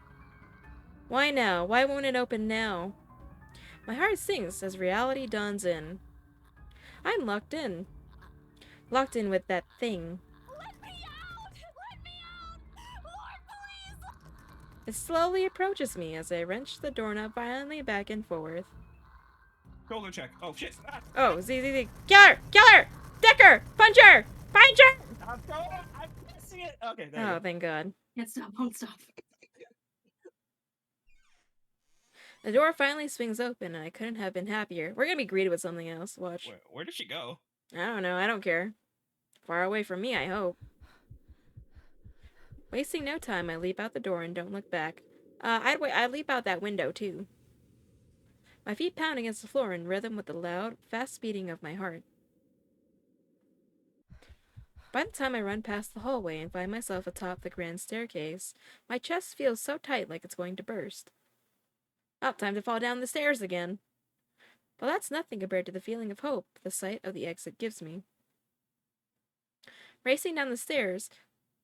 [SPEAKER 1] Why now? Why won't it open now? My heart sinks as reality dawns in. I'm locked in. Locked in with that thing.
[SPEAKER 5] Let me out. Let me out. Lord, please.
[SPEAKER 1] It slowly approaches me as I wrench the doorknob violently back and forth.
[SPEAKER 2] Shoulder check. Oh shit. Ah,
[SPEAKER 1] Oh, Z. Kill her! Kill her! Deck her! Punch her! Punch her!
[SPEAKER 2] I'm going. I'm missing it. Okay, there you
[SPEAKER 1] Oh,
[SPEAKER 2] go.
[SPEAKER 1] thank God.
[SPEAKER 3] Can't stop, won't stop.
[SPEAKER 1] The door finally swings open, and I couldn't have been happier. We're gonna be greeted with something else. Watch.
[SPEAKER 2] Where did she go?
[SPEAKER 1] I don't know. I don't care. Far away from me, I hope. Wasting no time, I leap out the door and don't look back. I'd leap out that window, too. My feet pound against the floor in rhythm with the loud, fast beating of my heart. By the time I run past the hallway and find myself atop the grand staircase, my chest feels so tight like it's going to burst. Oh, time to fall down the stairs again. But that's nothing compared to the feeling of hope the sight of the exit gives me. Racing down the stairs,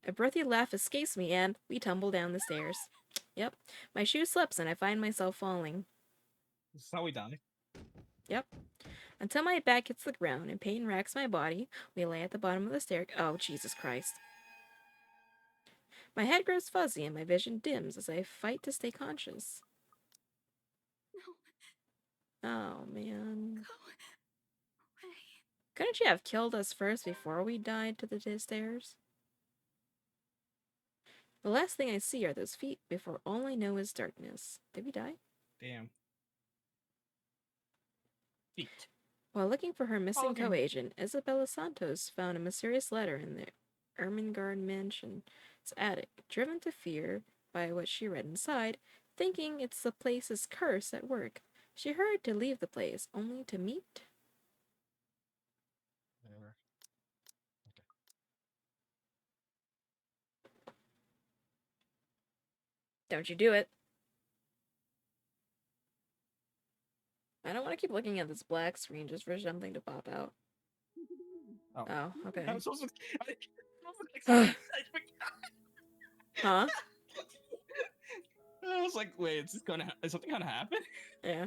[SPEAKER 1] a breathy laugh escapes me and we tumble down the stairs. Yep, my shoe slips and I find myself falling.
[SPEAKER 2] This is how we die.
[SPEAKER 1] Yep. Until my back hits the ground and pain racks my body, we lay at the bottom of the stair. Oh, Jesus Christ. My head grows fuzzy and my vision dims as I fight to stay conscious. Oh, man.
[SPEAKER 5] Go away.
[SPEAKER 1] Couldn't you have killed us first before we died to the stairs? The last thing I see are those feet before all I know is darkness. Did we die?
[SPEAKER 2] Damn. Feet.
[SPEAKER 1] While looking for her missing
[SPEAKER 2] Okay.
[SPEAKER 1] co-agent, Isabella Santos found a mysterious letter in the Ermengarde mansion's attic. Driven to fear by what she read inside, thinking it's the place's curse at work, she hurried to leave the place, only to meet...
[SPEAKER 2] Whatever. Okay.
[SPEAKER 1] Don't you do it. I don't want to keep looking at this black screen just for something to pop out.
[SPEAKER 2] Oh.
[SPEAKER 1] Oh, okay.
[SPEAKER 2] I'm supposed to. I
[SPEAKER 1] Huh?
[SPEAKER 2] was like, wait, is something gonna happen?
[SPEAKER 1] Yeah.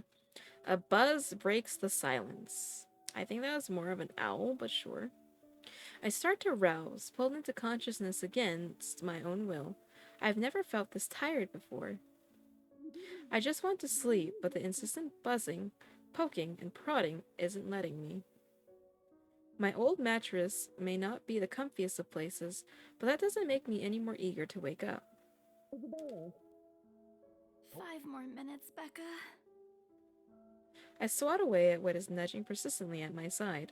[SPEAKER 1] A buzz breaks the silence. I think that was more of an owl, but sure. I start to rouse, pulled into consciousness against my own will. I've never felt this tired before. I just want to sleep, but the insistent buzzing, poking, and prodding isn't letting me. My old mattress may not be the comfiest of places, but that doesn't make me any more eager to wake up.
[SPEAKER 5] 5 more minutes, Becca.
[SPEAKER 1] I swat away at what is nudging persistently at my side.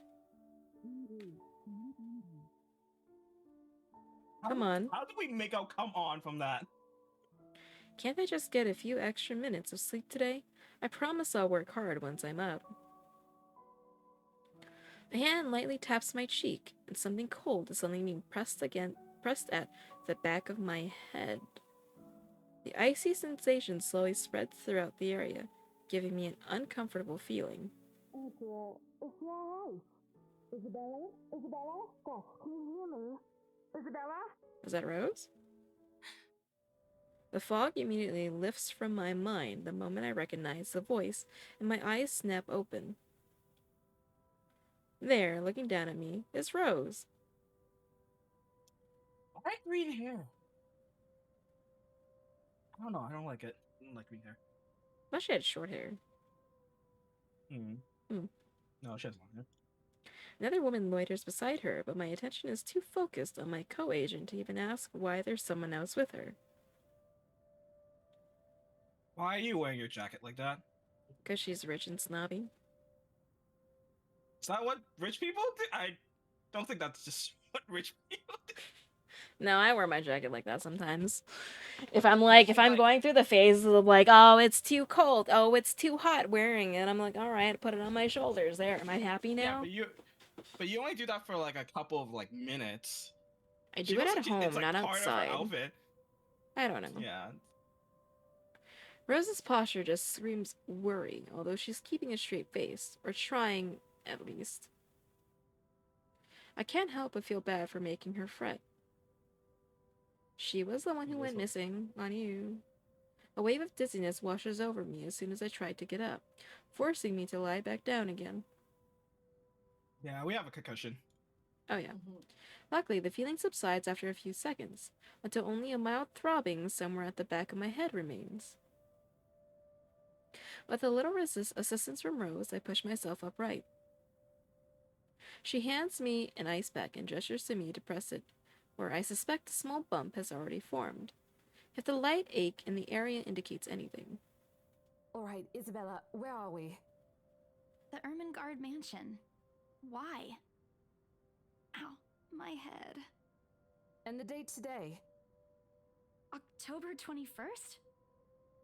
[SPEAKER 1] Come on.
[SPEAKER 2] How do we make out come on from that?
[SPEAKER 1] Can't I just get a few extra minutes of sleep today? I promise I'll work hard once I'm up. A hand lightly taps my cheek, and something cold is suddenly being pressed at the back of my head. The icy sensation slowly spreads throughout the area, giving me an uncomfortable feeling.
[SPEAKER 5] Isabella? Isabella? Gosh, can you hear me? Isabella?
[SPEAKER 1] Was that Rose? The fog immediately lifts from my mind the moment I recognize the voice, and my eyes snap open. There, looking down at me, is Rose.
[SPEAKER 2] Why green hair? I don't know. I don't like it. I don't like green hair.
[SPEAKER 1] But she had short hair.
[SPEAKER 2] No, she has long hair.
[SPEAKER 1] Another woman loiters beside her, but my attention is too focused on my co-agent to even ask why there's someone else with her.
[SPEAKER 2] Why are you wearing your jacket like that?
[SPEAKER 1] Because she's rich and snobby.
[SPEAKER 2] Is that what rich people do? I don't think that's just what rich people do.
[SPEAKER 1] No, I wear my jacket like that sometimes. If I'm going through the phases of like, oh, it's too cold, oh, it's too hot wearing it, I'm like, all right, put it on my shoulders. There, am I happy now?
[SPEAKER 2] Yeah, but you only do that for like a couple of like minutes.
[SPEAKER 1] I do it at home,
[SPEAKER 2] it's, like,
[SPEAKER 1] not
[SPEAKER 2] part
[SPEAKER 1] outside.
[SPEAKER 2] Of her outfit.
[SPEAKER 1] I don't know.
[SPEAKER 2] Yeah.
[SPEAKER 1] Rose's posture just screams worry, although she's keeping a straight face, or trying, at least. I can't help but feel bad for making her fret. She was the one who went missing, on you. A wave of dizziness washes over me as soon as I try to get up, forcing me to lie back down again.
[SPEAKER 2] Yeah, we have a concussion.
[SPEAKER 1] Oh yeah. Luckily, the feeling subsides after a few seconds, until only a mild throbbing somewhere at the back of my head remains. With a little assistance from Rose, I push myself upright. She hands me an ice pack and gestures to me to press it, where I suspect a small bump has already formed, if the light ache in the area indicates anything.
[SPEAKER 8] All right, Isabella, where are we?
[SPEAKER 5] The Ermengarde mansion. Why? Ow, my head.
[SPEAKER 8] And the date today?
[SPEAKER 5] October 21st?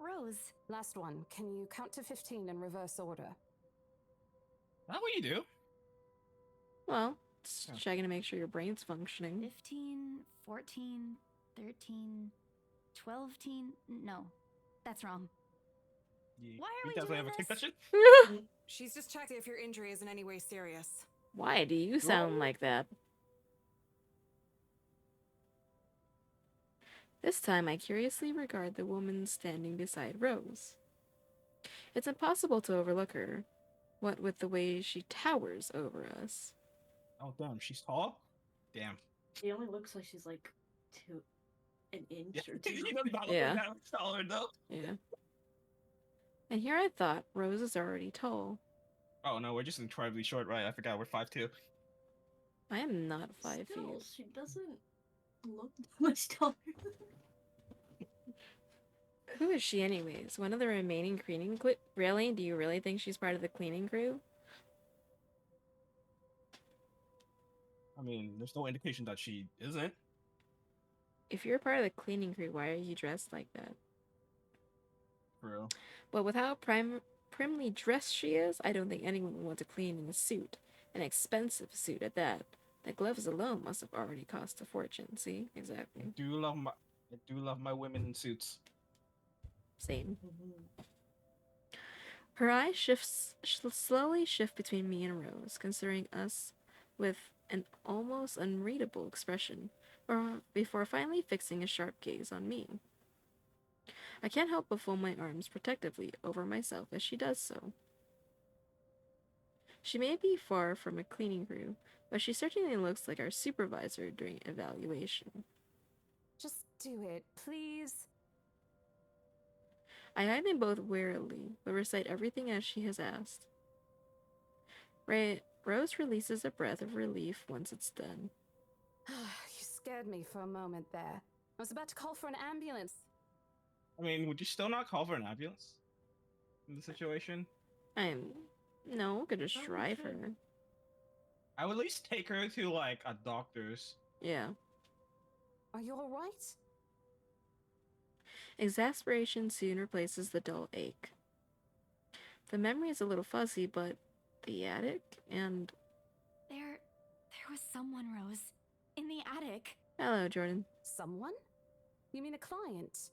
[SPEAKER 5] Rose.
[SPEAKER 8] Last one. Can you count to 15 in reverse order?
[SPEAKER 2] Is that what you do?
[SPEAKER 1] Well, it's checking to make sure your brain's functioning.
[SPEAKER 5] 15, 14, 13, 12, no, that's wrong. Why are we
[SPEAKER 2] definitely
[SPEAKER 5] doing
[SPEAKER 2] have a
[SPEAKER 5] this?
[SPEAKER 2] concussion?
[SPEAKER 8] She's just checking if your injury is in any way serious.
[SPEAKER 1] Why do you sound like that? This time I curiously regard the woman standing beside Rose. It's impossible to overlook her, what with the way she towers over us.
[SPEAKER 2] Oh, damn, she's tall? Damn.
[SPEAKER 3] She only looks like she's like an inch or two.
[SPEAKER 2] You don't look
[SPEAKER 1] Yeah.
[SPEAKER 2] that much taller, though.
[SPEAKER 1] Yeah. And here I thought Rose is already tall.
[SPEAKER 2] Oh, no, we're just incredibly short, right? I forgot, we're 5'2".
[SPEAKER 1] I am not 5
[SPEAKER 3] Still,
[SPEAKER 1] feet.
[SPEAKER 3] she doesn't look that much taller.
[SPEAKER 1] Who is she anyways? One of the remaining cleaning Really? Do you really think she's part of the cleaning crew?
[SPEAKER 2] I mean, there's no indication that she isn't.
[SPEAKER 1] If you're part of the cleaning crew, why are you dressed like that?
[SPEAKER 2] For real.
[SPEAKER 1] But with how primly dressed she is, I don't think anyone would want to clean in a suit. An expensive suit at that. The gloves alone must have already cost a fortune. See? Exactly.
[SPEAKER 2] I do love my women in suits.
[SPEAKER 1] Same. Her eyes slowly shift between me and Rose, considering us with an almost unreadable expression, before finally fixing a sharp gaze on me. I can't help but fold my arms protectively over myself as she does so. She may be far from a cleaning crew, but she certainly looks like our supervisor during evaluation.
[SPEAKER 8] Just do it, please.
[SPEAKER 1] I eye them both warily, but recite everything as she has asked. Rose releases a breath of relief once it's done.
[SPEAKER 8] You scared me for a moment there. I was about to call for an ambulance.
[SPEAKER 2] I mean, would you still not call for an ambulance in the situation?
[SPEAKER 1] No, could just
[SPEAKER 3] Oh,
[SPEAKER 1] drive
[SPEAKER 3] shit.
[SPEAKER 1] her.
[SPEAKER 2] I would at least take her to like a doctor's.
[SPEAKER 1] Yeah.
[SPEAKER 8] Are you alright?
[SPEAKER 1] Exasperation soon replaces the dull ache. The memory is a little fuzzy, but the attic and...
[SPEAKER 5] There was someone, Rose. In the attic.
[SPEAKER 1] Hello, Jordan.
[SPEAKER 8] Someone? You mean a client?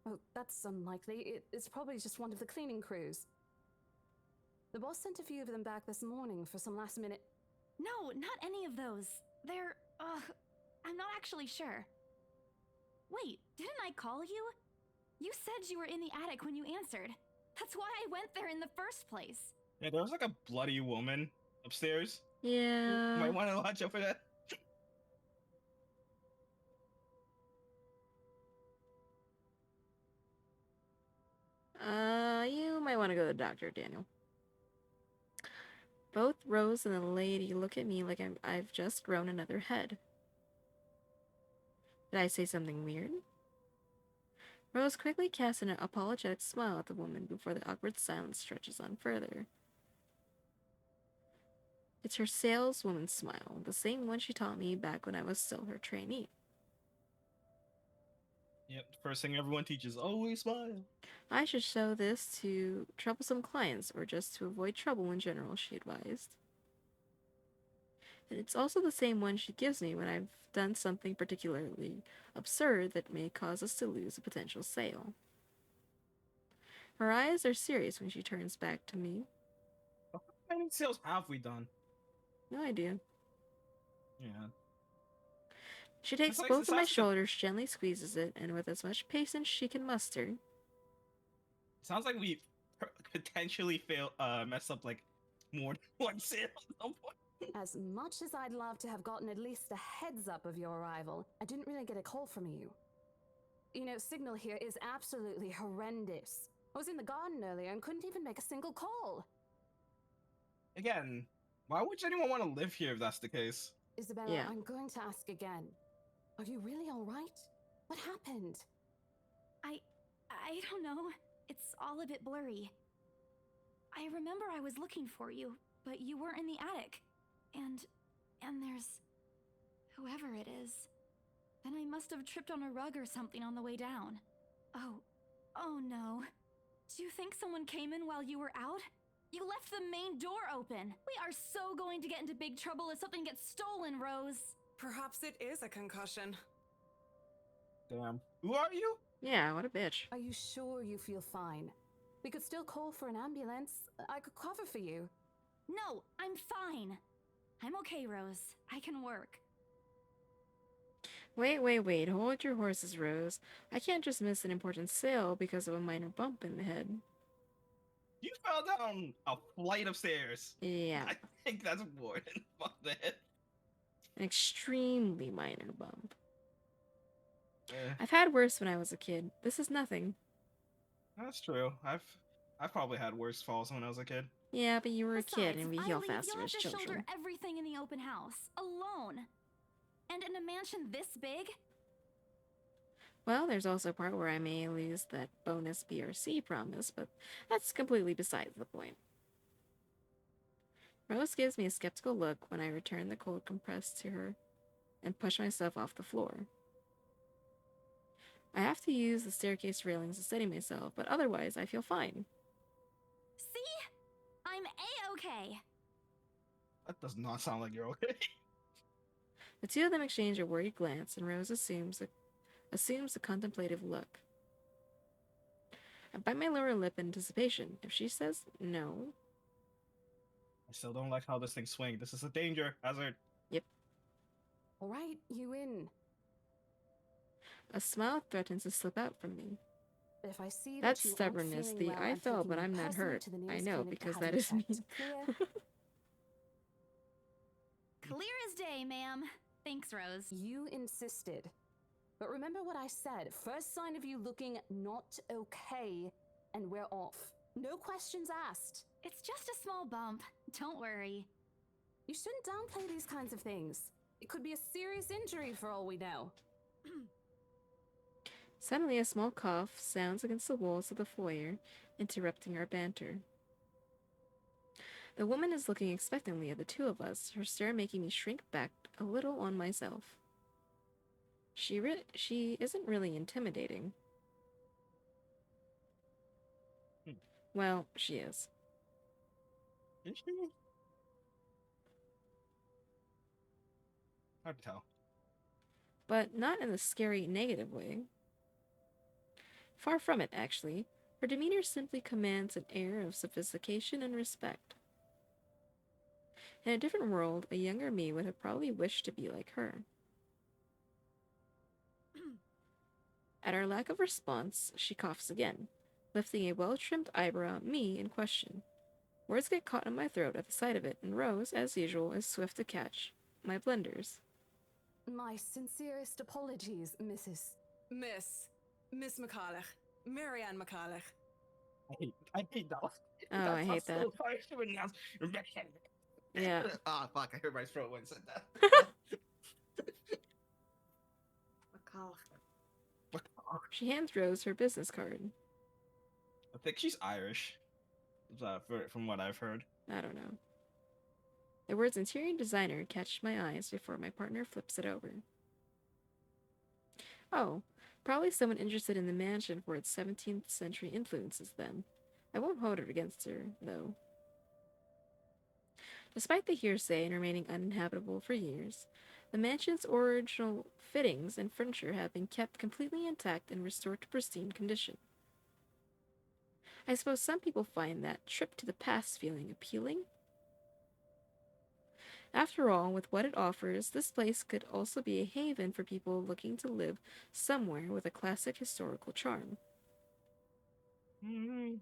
[SPEAKER 8] Oh, that's unlikely. It's probably just one of the cleaning crews. The boss sent a few of them back this morning for some last minute.
[SPEAKER 5] No, not any of those. They're, I'm not actually sure. Wait, didn't I call you? You said you were in the attic when you answered. That's why I went there in the first place.
[SPEAKER 2] Yeah, there was like a bloody woman upstairs.
[SPEAKER 1] Yeah.
[SPEAKER 2] Might want to watch out for that.
[SPEAKER 1] You might want to go to the doctor, Daniel. Both Rose and the lady look at me like I've just grown another head. Did I say something weird? Rose quickly casts an apologetic smile at the woman before the awkward silence stretches on further. It's her saleswoman smile, the same one she taught me back when I was still her trainee.
[SPEAKER 2] Yep, the first thing everyone teaches, always smile.
[SPEAKER 1] I should show this to troublesome clients or just to avoid trouble in general, she advised. And it's also the same one she gives me when I've done something particularly absurd that may cause us to lose a potential sale. Her eyes are serious when she turns back to me.
[SPEAKER 2] How many sales have we done?
[SPEAKER 1] No idea.
[SPEAKER 2] Yeah.
[SPEAKER 1] She takes
[SPEAKER 2] like-
[SPEAKER 1] both
[SPEAKER 2] it
[SPEAKER 1] of my
[SPEAKER 2] sounds like a-
[SPEAKER 1] shoulders, gently squeezes it, and with as much patience she can muster.
[SPEAKER 2] Sounds like we potentially mess up like more than one sale at some point.
[SPEAKER 8] As much as I'd love to have gotten at least a heads up of your arrival, I didn't really get a call from you. You know, signal here is absolutely horrendous. I was in the garden earlier and couldn't even make a single call.
[SPEAKER 2] Again, why would anyone want to live here if that's the case?
[SPEAKER 8] Isabella,
[SPEAKER 1] Yeah.
[SPEAKER 8] I'm going to ask again. Are you really alright? What happened?
[SPEAKER 5] I don't know. It's all a bit blurry. I remember I was looking for you, but you weren't in the attic. And there's whoever it is. Then I must have tripped on a rug or something on the way down. Oh no. Do you think someone came in while you were out? You left the main door open. We are so going to get into big trouble if something gets stolen, Rose.
[SPEAKER 8] Perhaps it is a concussion.
[SPEAKER 2] Damn. Who are you?
[SPEAKER 1] Yeah, what a bitch.
[SPEAKER 8] Are you sure you feel fine? We could still call for an ambulance. I could cover for you.
[SPEAKER 5] No, I'm fine. I'm okay, Rose. I can work.
[SPEAKER 1] Wait. Hold your horses, Rose. I can't just miss an important sale because of a minor bump in the head.
[SPEAKER 2] You fell down a flight of stairs.
[SPEAKER 1] Yeah,
[SPEAKER 2] I think that's more than fuck that.
[SPEAKER 1] an extremely minor bump.
[SPEAKER 2] Eh,
[SPEAKER 1] I've had worse when I was a kid. This is nothing.
[SPEAKER 2] that's true. I've probably had worse falls when I was a kid.
[SPEAKER 1] Yeah, but you were a kid
[SPEAKER 5] Besides,
[SPEAKER 1] and we
[SPEAKER 5] I
[SPEAKER 1] heal
[SPEAKER 5] leave,
[SPEAKER 1] faster
[SPEAKER 5] you'll
[SPEAKER 1] as
[SPEAKER 5] have to shoulder
[SPEAKER 1] children.
[SPEAKER 5] everything in the open house, alone. And in a mansion this big?
[SPEAKER 1] Well, there's also a part where I may lose that bonus BRC promise, but that's completely besides the point. Rose gives me a skeptical look when I return the cold compress to her and push myself off the floor. I have to use the staircase railings to steady myself, but otherwise I feel fine.
[SPEAKER 5] See? I'm A-okay.
[SPEAKER 2] That does not sound like you're okay.
[SPEAKER 1] The two of them exchange a worried glance, and Rose assumes a contemplative look. I bite my lower lip in anticipation. If she says no,
[SPEAKER 2] I still don't like how this thing swings. This is a danger hazard.
[SPEAKER 8] Alright, you in.
[SPEAKER 1] a smile threatens to slip out from me.
[SPEAKER 8] If I see that
[SPEAKER 1] That's
[SPEAKER 8] you aren't
[SPEAKER 1] stubbornness,
[SPEAKER 8] feeling
[SPEAKER 1] the
[SPEAKER 8] well,
[SPEAKER 1] I
[SPEAKER 8] I'm
[SPEAKER 1] fell,
[SPEAKER 8] taking
[SPEAKER 1] but
[SPEAKER 8] you
[SPEAKER 1] I'm not
[SPEAKER 8] personally
[SPEAKER 1] hurt.
[SPEAKER 8] to the
[SPEAKER 1] I
[SPEAKER 8] nearest
[SPEAKER 1] know,
[SPEAKER 8] clinic to
[SPEAKER 1] because
[SPEAKER 8] have
[SPEAKER 1] that
[SPEAKER 8] you
[SPEAKER 1] is me.
[SPEAKER 8] checked. Clear?
[SPEAKER 5] Clear as day, ma'am. Thanks, Rose.
[SPEAKER 8] You insisted. But remember what I said. First sign of you looking not okay, and we're off. No questions asked.
[SPEAKER 5] It's just a small bump. Don't worry.
[SPEAKER 8] You shouldn't downplay these kinds of things. It could be a serious injury for all we know.
[SPEAKER 1] Suddenly, a small cough sounds against the walls of the foyer, interrupting our banter. The woman is looking expectantly at the two of us, her stare making me shrink back a little on myself. She isn't really intimidating. Well, she is.
[SPEAKER 2] Is she? Hard to tell.
[SPEAKER 1] But not in the scary, negative way. Far from it, actually. Her demeanor simply commands an air of sophistication and respect. In a different world, a younger me would have probably wished to be like her. At our lack of response, she coughs again, lifting a well-trimmed eyebrow at me in question. Words get caught in my throat at the sight of it, and Rose, as usual, is swift to catch my blunders.
[SPEAKER 8] My sincerest apologies, Miss McCulloch. Marianne McCulloch.
[SPEAKER 2] I hate that one.
[SPEAKER 1] Oh, I hate that.
[SPEAKER 2] So harsh to pronounce.
[SPEAKER 1] Yeah.
[SPEAKER 2] Ah, fuck! I heard my throat when I said that.
[SPEAKER 1] She hands Rose her business card.
[SPEAKER 2] I think she's Irish. From what I've heard.
[SPEAKER 1] I don't know. The words interior designer catch my eyes before my partner flips it over. Oh, probably someone interested in the mansion for its 17th century influences then. I won't hold it against her, though. Despite the hearsay and remaining uninhabitable for years, the mansion's original fittings and furniture have been kept completely intact and restored to pristine condition. I suppose some people find that trip to the past feeling appealing. After all, with what it offers, this place could also be a haven for people looking to live somewhere with a classic historical charm.
[SPEAKER 2] Mm-hmm.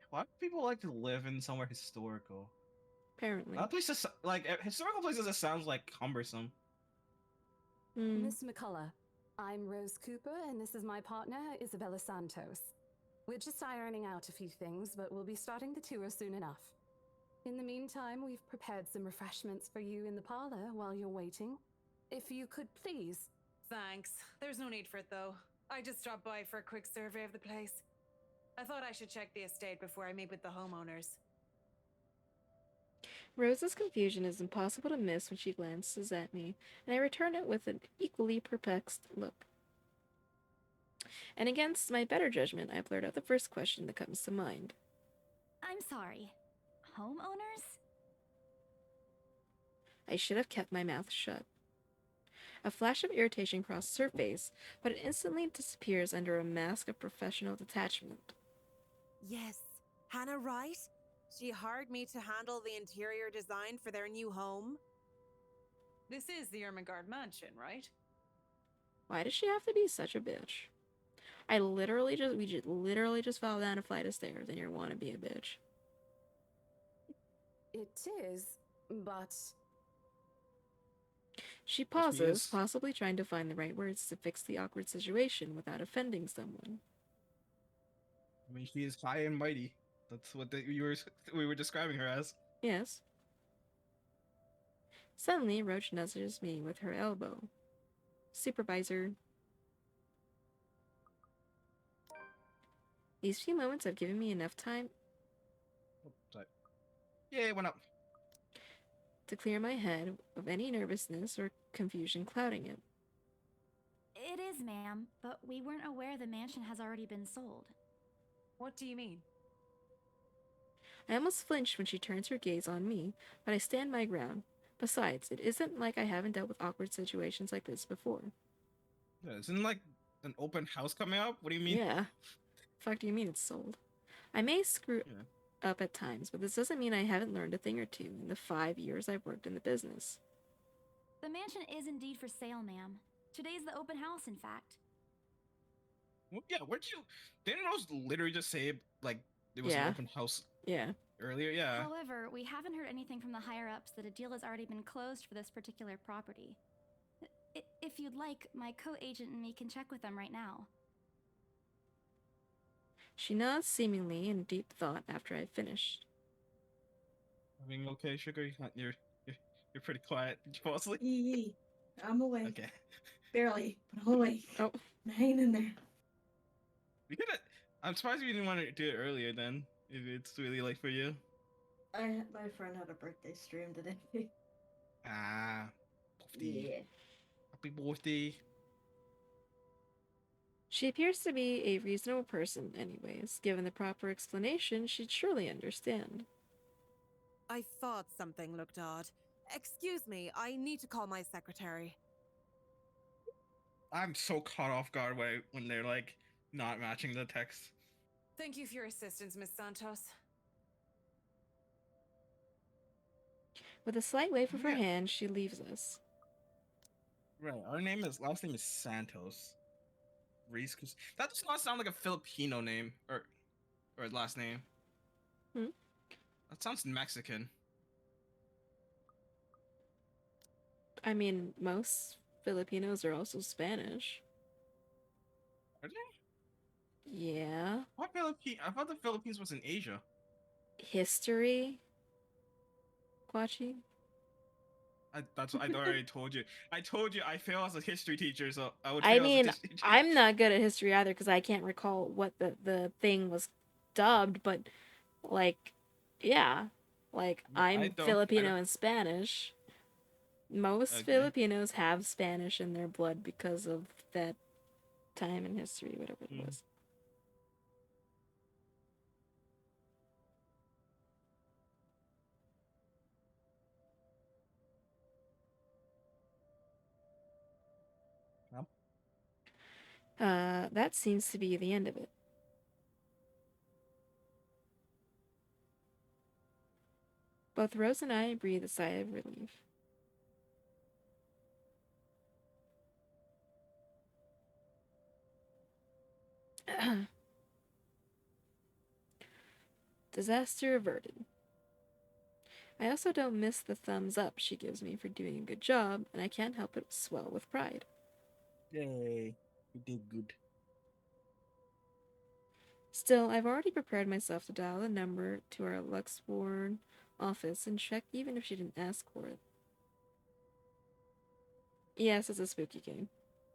[SPEAKER 2] Why do people like to live in somewhere historical?
[SPEAKER 1] Apparently.
[SPEAKER 2] That place is like historical places. That sounds like cumbersome.
[SPEAKER 8] Miss McCullough, I'm Rose Cooper, and this is my partner, Isabella Santos. We're just ironing out a few things, but we'll be starting the tour soon enough. In the meantime, we've prepared some refreshments for you in the parlor while you're waiting. If you could please.
[SPEAKER 9] Thanks. There's no need for it, though. I just dropped by for a quick survey of the place. I thought I should check the estate before I meet with the homeowners.
[SPEAKER 1] Rose's confusion is impossible to miss when she glances at me, and I return it with an equally perplexed look. And against my better judgment, I blurt out the first question that comes to mind.
[SPEAKER 5] I'm sorry. Homeowners?
[SPEAKER 1] I should have kept my mouth shut. A flash of irritation crosses her face, but it instantly disappears under a mask of professional detachment.
[SPEAKER 10] Yes. Hannah Wright? She hired me to handle the interior design for their new home.
[SPEAKER 9] This is the Ermengarde mansion, right?
[SPEAKER 1] Why does she have to be such a bitch? We literally just fell down a flight of stairs and you want to be a bitch.
[SPEAKER 8] It is, but...
[SPEAKER 1] She pauses, possibly trying to find the right words to fix the awkward situation without offending someone.
[SPEAKER 2] I mean, she is high and mighty. That's what we were describing her as.
[SPEAKER 1] Yes. Suddenly, Roach nudges me with her elbow. Supervisor. These few moments have given me enough time
[SPEAKER 2] Yeah, it went up.
[SPEAKER 1] to clear my head of any nervousness or confusion clouding it.
[SPEAKER 5] It is, ma'am, but we weren't aware the mansion has already been sold.
[SPEAKER 9] What do you mean?
[SPEAKER 1] I almost flinch when she turns her gaze on me, but I stand my ground. Besides, it isn't like I haven't dealt with awkward situations like this before.
[SPEAKER 2] Yeah, isn't like an open house coming up? What do you mean?
[SPEAKER 1] Yeah. Fuck do you mean it's sold? I may screw up at times, but this doesn't mean I haven't learned a thing or two in the 5 years I've worked in the business.
[SPEAKER 5] The mansion is indeed for sale, ma'am. Today's the open house, in fact.
[SPEAKER 2] Well, yeah, didn't Rose literally just say, like, there was an
[SPEAKER 1] Yeah.
[SPEAKER 2] open house
[SPEAKER 1] Yeah.
[SPEAKER 2] earlier. Yeah.
[SPEAKER 5] However, we haven't heard anything from the higher ups that a deal has already been closed for this particular property. If you'd like, my co-agent and me can check with them right now.
[SPEAKER 1] She nods seemingly in deep thought after I've finished.
[SPEAKER 2] Everything okay, sugar? You're pretty quiet. Did you fall asleep?
[SPEAKER 3] Yee. I'm awake.
[SPEAKER 2] Okay.
[SPEAKER 3] Barely, but I'm awake.
[SPEAKER 1] Oh.
[SPEAKER 3] I'm hanging in there.
[SPEAKER 2] We could. I'm surprised you didn't want to do it earlier. Then, if it's really late for you.
[SPEAKER 3] My friend had a birthday stream today.
[SPEAKER 2] Ah. Birthday.
[SPEAKER 3] Yeah.
[SPEAKER 2] Happy birthday.
[SPEAKER 1] She appears to be a reasonable person anyways. Given the proper explanation, she'd surely understand.
[SPEAKER 10] I thought something looked odd. Excuse me, I need to call my secretary.
[SPEAKER 2] I'm so caught off guard when they're like not matching the text.
[SPEAKER 9] Thank you for your assistance, Miss Santos.
[SPEAKER 1] With a slight wave of her
[SPEAKER 2] Yeah.
[SPEAKER 1] hand, she leaves us.
[SPEAKER 2] Right. Our last name is Santos. Reese. That does not sound like a Filipino name or last name.
[SPEAKER 1] Hmm?
[SPEAKER 2] That sounds Mexican.
[SPEAKER 1] I mean, most Filipinos are also Spanish.
[SPEAKER 2] Are they?
[SPEAKER 1] Yeah.
[SPEAKER 2] I thought the Philippines was in Asia.
[SPEAKER 1] History? Quatchi?
[SPEAKER 2] That's what I already told you. I told you I fail as a history teacher, so I would.
[SPEAKER 1] I
[SPEAKER 2] Fail
[SPEAKER 1] mean,
[SPEAKER 2] as a history teacher.
[SPEAKER 1] I'm not good at history either because I can't recall what the thing was dubbed, but like, yeah. Like,
[SPEAKER 2] Yeah, I
[SPEAKER 1] I'm
[SPEAKER 2] don't-
[SPEAKER 1] Filipino and Spanish. Most
[SPEAKER 2] Okay.
[SPEAKER 1] Filipinos have Spanish in their blood because of that time in history, whatever it was. That seems to be the end of it. Both Rose and I breathe a sigh of relief. Disaster averted. I also don't miss the thumbs up she gives me for doing a good job, and I can't help but swell with pride.
[SPEAKER 2] Yay, you did good.
[SPEAKER 1] Still, I've already prepared myself to dial the number to our Luxborn office and check even if she didn't ask for it. Yes, it's a spooky game,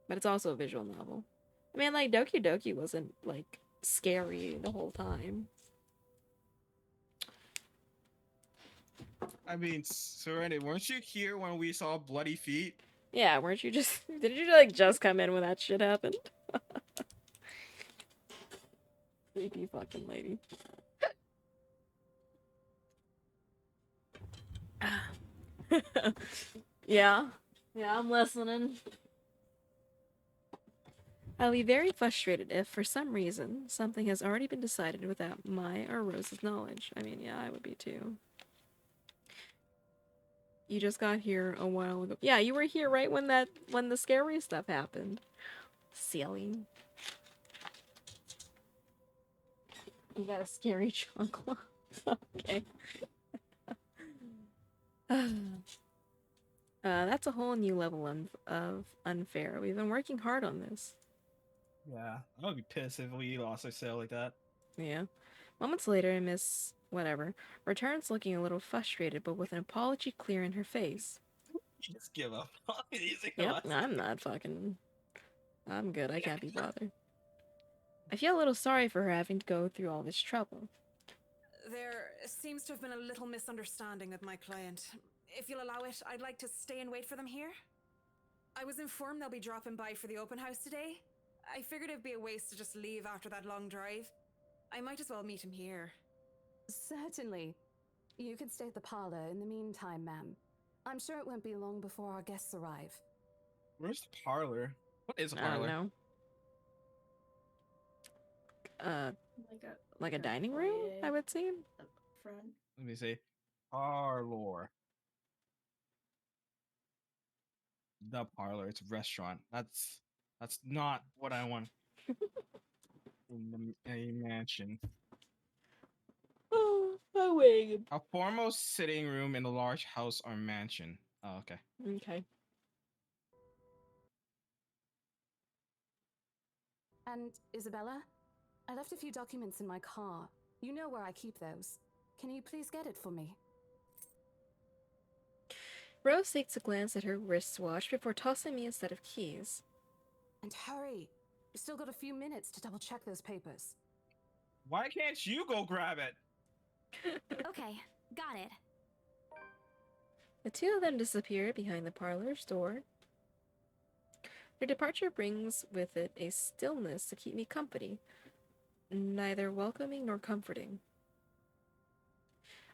[SPEAKER 1] but it's also a visual novel. I mean, like, Doki Doki wasn't, like, scary the whole time.
[SPEAKER 2] I mean, Serenity, weren't you here when we saw bloody feet?
[SPEAKER 1] Yeah, weren't you just... Did you, like, just come in when that shit happened? Creepy fucking lady. Yeah. Yeah, I'm listening. I'll be very frustrated if, for some reason, something has already been decided without my or Rose's knowledge. I mean, yeah, I would be too. You just got here a while ago. Yeah, you were here right when the scary stuff happened. Silly. You got a scary chocolate. Okay. That's a whole new level of unfair. We've been working hard on this.
[SPEAKER 2] Yeah, I would be pissed if we lost our sale like that.
[SPEAKER 1] Yeah. Moments later, Miss whatever returns looking a little frustrated, but with an apology clear in her face.
[SPEAKER 2] You just give up.
[SPEAKER 1] Yep, I'm not fucking... I'm good, I can't be bothered. I feel a little sorry for her having to go through all this trouble.
[SPEAKER 9] There seems to have been a little misunderstanding with my client. If you'll allow it, I'd like to stay and wait for them here. I was informed they'll be dropping by for the open house today. I figured it'd be a waste to just leave after that long drive. I might as well meet him here.
[SPEAKER 8] Certainly. You could stay at the parlor in the meantime, ma'am. I'm sure it won't be long before our guests arrive.
[SPEAKER 2] Where's the parlor? What is a
[SPEAKER 1] I don't
[SPEAKER 2] parlor?
[SPEAKER 1] know. Like a dining room, I would say.
[SPEAKER 3] Front.
[SPEAKER 2] Let me see. Parlor. The parlor. It's a restaurant. That's not what I want. In a mansion.
[SPEAKER 1] Oh, wait.
[SPEAKER 2] A formal sitting room in a large house or mansion. Oh, okay.
[SPEAKER 1] Okay.
[SPEAKER 8] And Isabella, I left a few documents in my car. You know where I keep those. Can you please get it for me?
[SPEAKER 1] Rose takes a glance at her wristwatch before tossing me a set of keys.
[SPEAKER 8] And hurry! You still got a few minutes to double check those papers.
[SPEAKER 2] Why can't you go grab it?
[SPEAKER 5] Okay, got it.
[SPEAKER 1] The two of them disappear behind the parlor's door. Their departure brings with it a stillness to keep me company, neither welcoming nor comforting.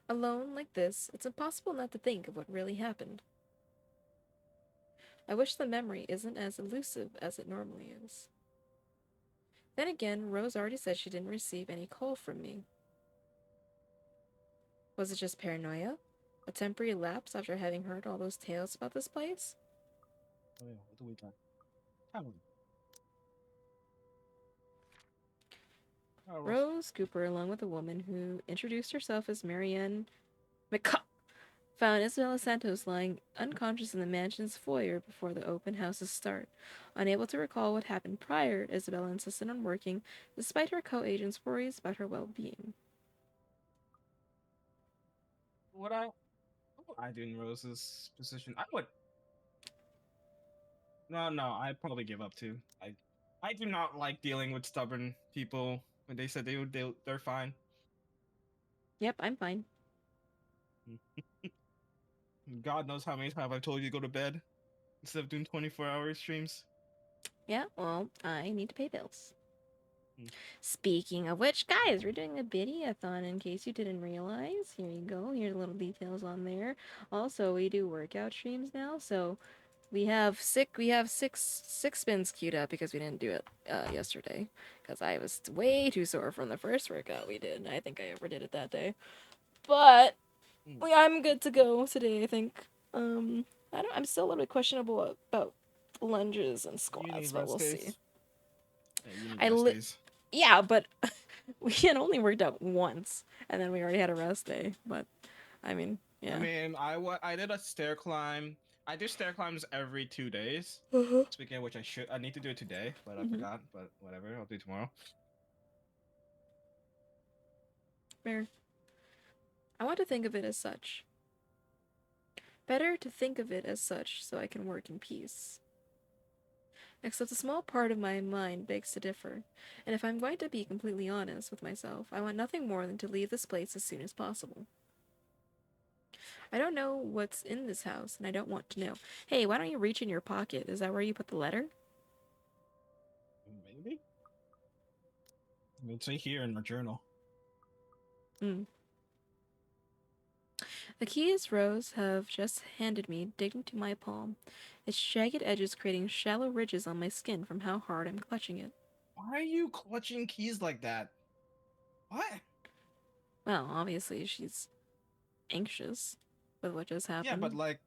[SPEAKER 1] Alone like this, it's impossible not to think of what really happened. I wish the memory isn't as elusive as it normally is. Then again, Rose already said she didn't receive any call from me. Was it just paranoia? A temporary lapse after having heard all those tales about this place?
[SPEAKER 2] Oh yeah, what do we got? Tell me. Oh,
[SPEAKER 1] Rose Cooper, along with a woman who introduced herself as Marianne McCall, found Isabella Santos lying unconscious in the mansion's foyer before the open house's start. Unable to recall what happened prior, Isabella insisted on working, despite her co-agent's worries about her well-being.
[SPEAKER 2] what I do in Rose's position? I would. No, I'd probably give up too. I do not like dealing with stubborn people when they said they're fine.
[SPEAKER 1] Yep, I'm fine.
[SPEAKER 2] God knows how many times I've told you to go to bed instead of doing 24-hour streams.
[SPEAKER 1] Yeah, well, I need to pay bills.
[SPEAKER 2] Hmm.
[SPEAKER 1] Speaking of which, guys, we're doing a biddy-a-thon in case you didn't realize. Here you go. Here's the little details on there. Also, we do workout streams now, so we have six spins queued up because we didn't do it yesterday because I was way too sore from the first workout we did. I think I overdid it that day, but I'm good to go today. I think. I'm still a little bit questionable about lunges and
[SPEAKER 2] You
[SPEAKER 1] squats,
[SPEAKER 2] need
[SPEAKER 1] but
[SPEAKER 2] rest
[SPEAKER 1] we'll see.
[SPEAKER 2] days. Yeah, you need
[SPEAKER 1] I
[SPEAKER 2] rest
[SPEAKER 1] li-
[SPEAKER 2] days.
[SPEAKER 1] Yeah, but we had only worked out once, and then we already had a rest day. But I mean, yeah.
[SPEAKER 2] I mean, I did a stair climb. I do stair climbs every 2 days. Speaking of which, I need to do it today, but I forgot. But whatever, I'll do it tomorrow.
[SPEAKER 1] Fair. I want to think of it as such. Better to think of it as such so I can work in peace. Except a small part of my mind begs to differ, and if I'm going to be completely honest with myself, I want nothing more than to leave this place as soon as possible. I don't know what's in this house, and I don't want to know. Hey, why don't you reach in your pocket? Is that where you put the letter?
[SPEAKER 2] Maybe. I mean, it's right here in my journal.
[SPEAKER 1] Hmm. The keys Rose have just handed me dig into my palm, its jagged edges creating shallow ridges on my skin from how hard I'm clutching it.
[SPEAKER 2] Why are you clutching keys like that? What?
[SPEAKER 1] Well, obviously she's anxious with what just happened.
[SPEAKER 2] Yeah, but like,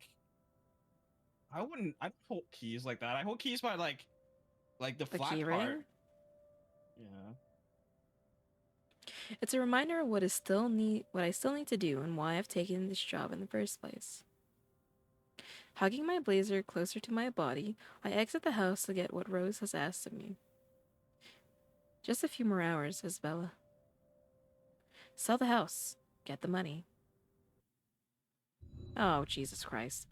[SPEAKER 2] I don't hold keys like that. I hold keys by like the flat
[SPEAKER 1] key
[SPEAKER 2] part.
[SPEAKER 1] ring?
[SPEAKER 2] Yeah.
[SPEAKER 1] It's a reminder of what I still need to do and why I've taken this job in the first place. Hugging my blazer closer to my body, I exit the house to get what Rose has asked of me. Just a few more hours, Isabella. Sell the house. Get the money. Oh, Jesus Christ.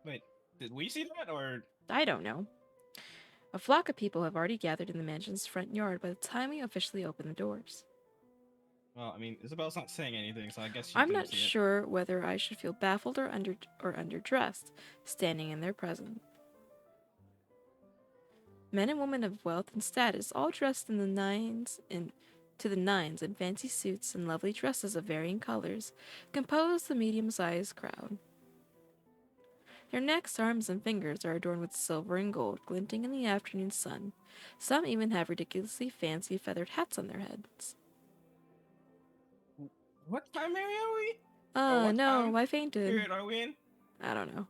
[SPEAKER 2] Wait, did we see that or?
[SPEAKER 1] I don't know. A flock of people have already gathered in the mansion's front yard by the time we officially open the doors.
[SPEAKER 2] Well, I mean, Isabel's not saying anything, so I guess she
[SPEAKER 1] I'm
[SPEAKER 2] didn't
[SPEAKER 1] not
[SPEAKER 2] see
[SPEAKER 1] sure whether I should feel baffled or underdressed, standing in their presence. Men and women of wealth and status, all dressed to the nines in fancy suits and lovely dresses of varying colors, compose the medium-sized crowd. Their necks, arms, and fingers are adorned with silver and gold, glinting in the afternoon sun. Some even have ridiculously fancy feathered hats on their heads.
[SPEAKER 2] it. What time area are we? What
[SPEAKER 1] No,
[SPEAKER 2] time
[SPEAKER 1] I fainted.
[SPEAKER 2] period are we in?
[SPEAKER 1] I don't know.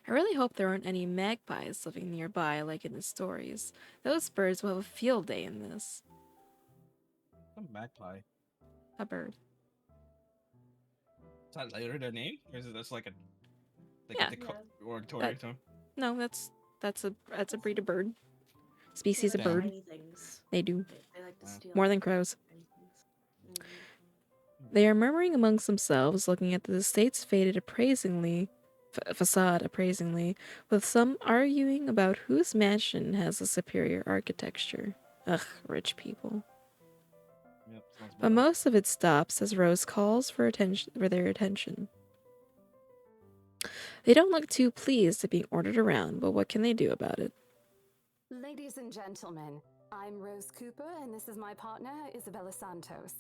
[SPEAKER 1] I really hope there aren't any magpies living nearby like in the stories. Those birds will have a field day in this.
[SPEAKER 2] Some magpie.
[SPEAKER 1] A bird.
[SPEAKER 2] Is that later their name? Or is it just like a
[SPEAKER 1] Yeah.
[SPEAKER 2] derogatory term?
[SPEAKER 1] No, that's a breed of bird. Species
[SPEAKER 3] They
[SPEAKER 1] of
[SPEAKER 3] like
[SPEAKER 1] bird.
[SPEAKER 3] tiny things.
[SPEAKER 1] They do.
[SPEAKER 3] They like to steal
[SPEAKER 1] More than crows.
[SPEAKER 3] tiny things.
[SPEAKER 1] They are murmuring amongst themselves, looking at the estate's faded facade appraisingly, with some arguing about whose mansion has the superior architecture. Ugh, rich people.
[SPEAKER 2] Yep, sounds
[SPEAKER 1] But
[SPEAKER 2] about right.
[SPEAKER 1] most of it stops as Rose calls for their attention. They don't look too pleased at being ordered around, but what can they do about it?
[SPEAKER 8] Ladies and gentlemen, I'm Rose Cooper, and this is my partner, Isabella Santos.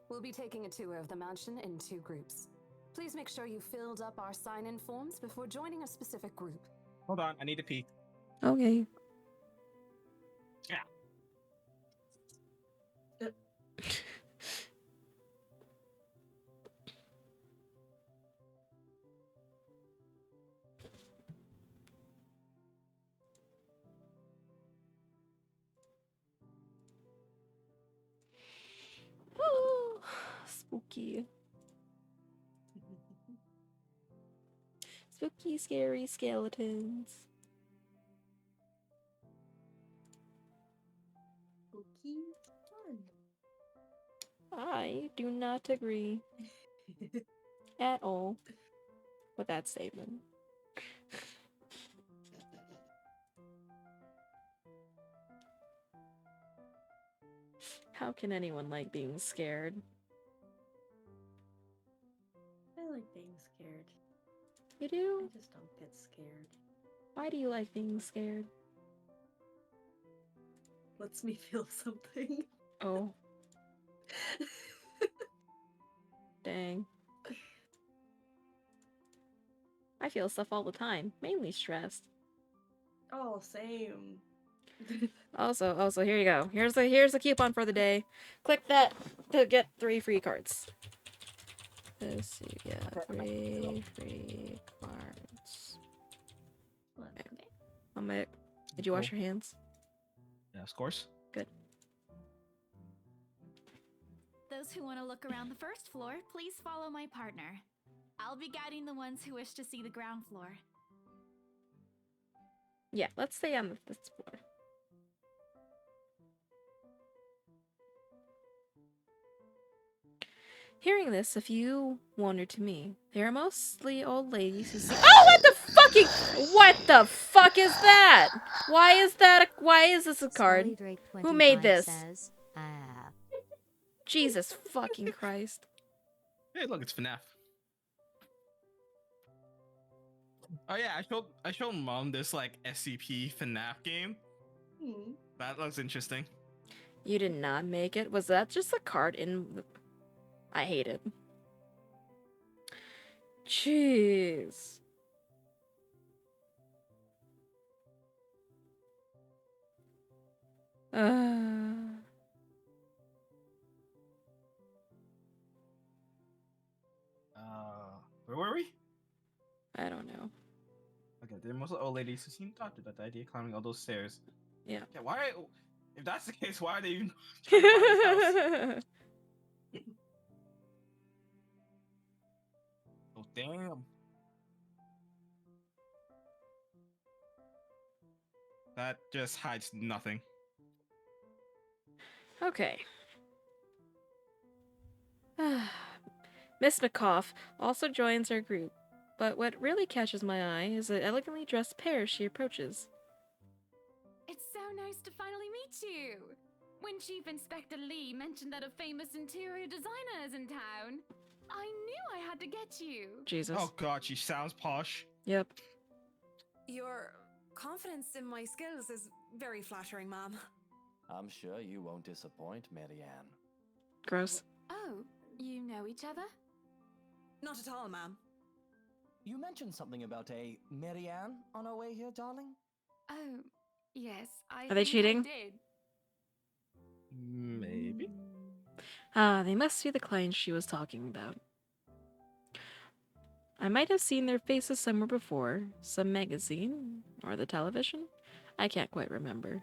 [SPEAKER 8] We'll be taking a tour of the mansion in 2 groups. Please make sure you filled up our sign-in forms before joining a specific group.
[SPEAKER 2] Hold on, I need to pee.
[SPEAKER 1] Okay.
[SPEAKER 2] Yeah.
[SPEAKER 1] Spooky. Spooky, scary skeletons.
[SPEAKER 3] Spooky fun.
[SPEAKER 1] I do not agree at all with that statement. How can anyone like being scared?
[SPEAKER 3] I like being scared.
[SPEAKER 1] You do?
[SPEAKER 3] I just don't get scared.
[SPEAKER 1] Why do you like being scared?
[SPEAKER 3] Lets me feel something.
[SPEAKER 1] Oh. Dang. I feel stuff all the time, mainly stressed.
[SPEAKER 3] Oh, same.
[SPEAKER 1] Also, here you go. Here's the coupon for the day. Click that to get 3 free cards. This you get 3 free cards. Okay. Did you wash your hands?
[SPEAKER 2] Yeah, of course.
[SPEAKER 1] Good.
[SPEAKER 5] Those who want to look around the first floor, please follow my partner. I'll be guiding the ones who wish to see the ground floor.
[SPEAKER 1] Yeah, let's stay on this floor. Hearing this, a few wonder to me. They are mostly old ladies who see— Oh, what the fuck is that? Why is this a card? Who made this?
[SPEAKER 11] Says,
[SPEAKER 1] Jesus fucking Christ.
[SPEAKER 2] Hey, look, it's FNAF. Oh yeah, I showed mom this like SCP FNAF game. That looks interesting.
[SPEAKER 1] You did not make it? Was that just a card in the— I hate it. Jeez.
[SPEAKER 2] Where were we?
[SPEAKER 1] I don't know.
[SPEAKER 2] Okay, they're mostly old ladies who seem daunted at the idea of climbing all those stairs.
[SPEAKER 1] Yeah.
[SPEAKER 2] Yeah, why? If that's the case, why are they even trying to buy this house? Oh, damn. That just hides nothing.
[SPEAKER 1] Okay. Miss McCoff also joins our group, but what really catches my eye is the elegantly dressed pair she approaches.
[SPEAKER 5] It's so nice to finally meet you! When Chief Inspector Lee mentioned that a famous interior designer is in town, I knew I had to get you!
[SPEAKER 1] Jesus.
[SPEAKER 2] Oh god, she sounds posh.
[SPEAKER 1] Yep.
[SPEAKER 9] Your confidence in my skills is very flattering, ma'am.
[SPEAKER 7] I'm sure you won't disappoint, Marianne.
[SPEAKER 1] Gross.
[SPEAKER 5] Oh, you know each other?
[SPEAKER 9] Not at all, ma'am.
[SPEAKER 12] You mentioned something about a Marianne on our way here, darling?
[SPEAKER 5] Oh, yes,
[SPEAKER 1] Are they cheating?
[SPEAKER 5] did.
[SPEAKER 2] Maybe.
[SPEAKER 1] Ah, they must be the clients she was talking about. I might have seen their faces somewhere before. Some magazine? Or the television? I can't quite remember.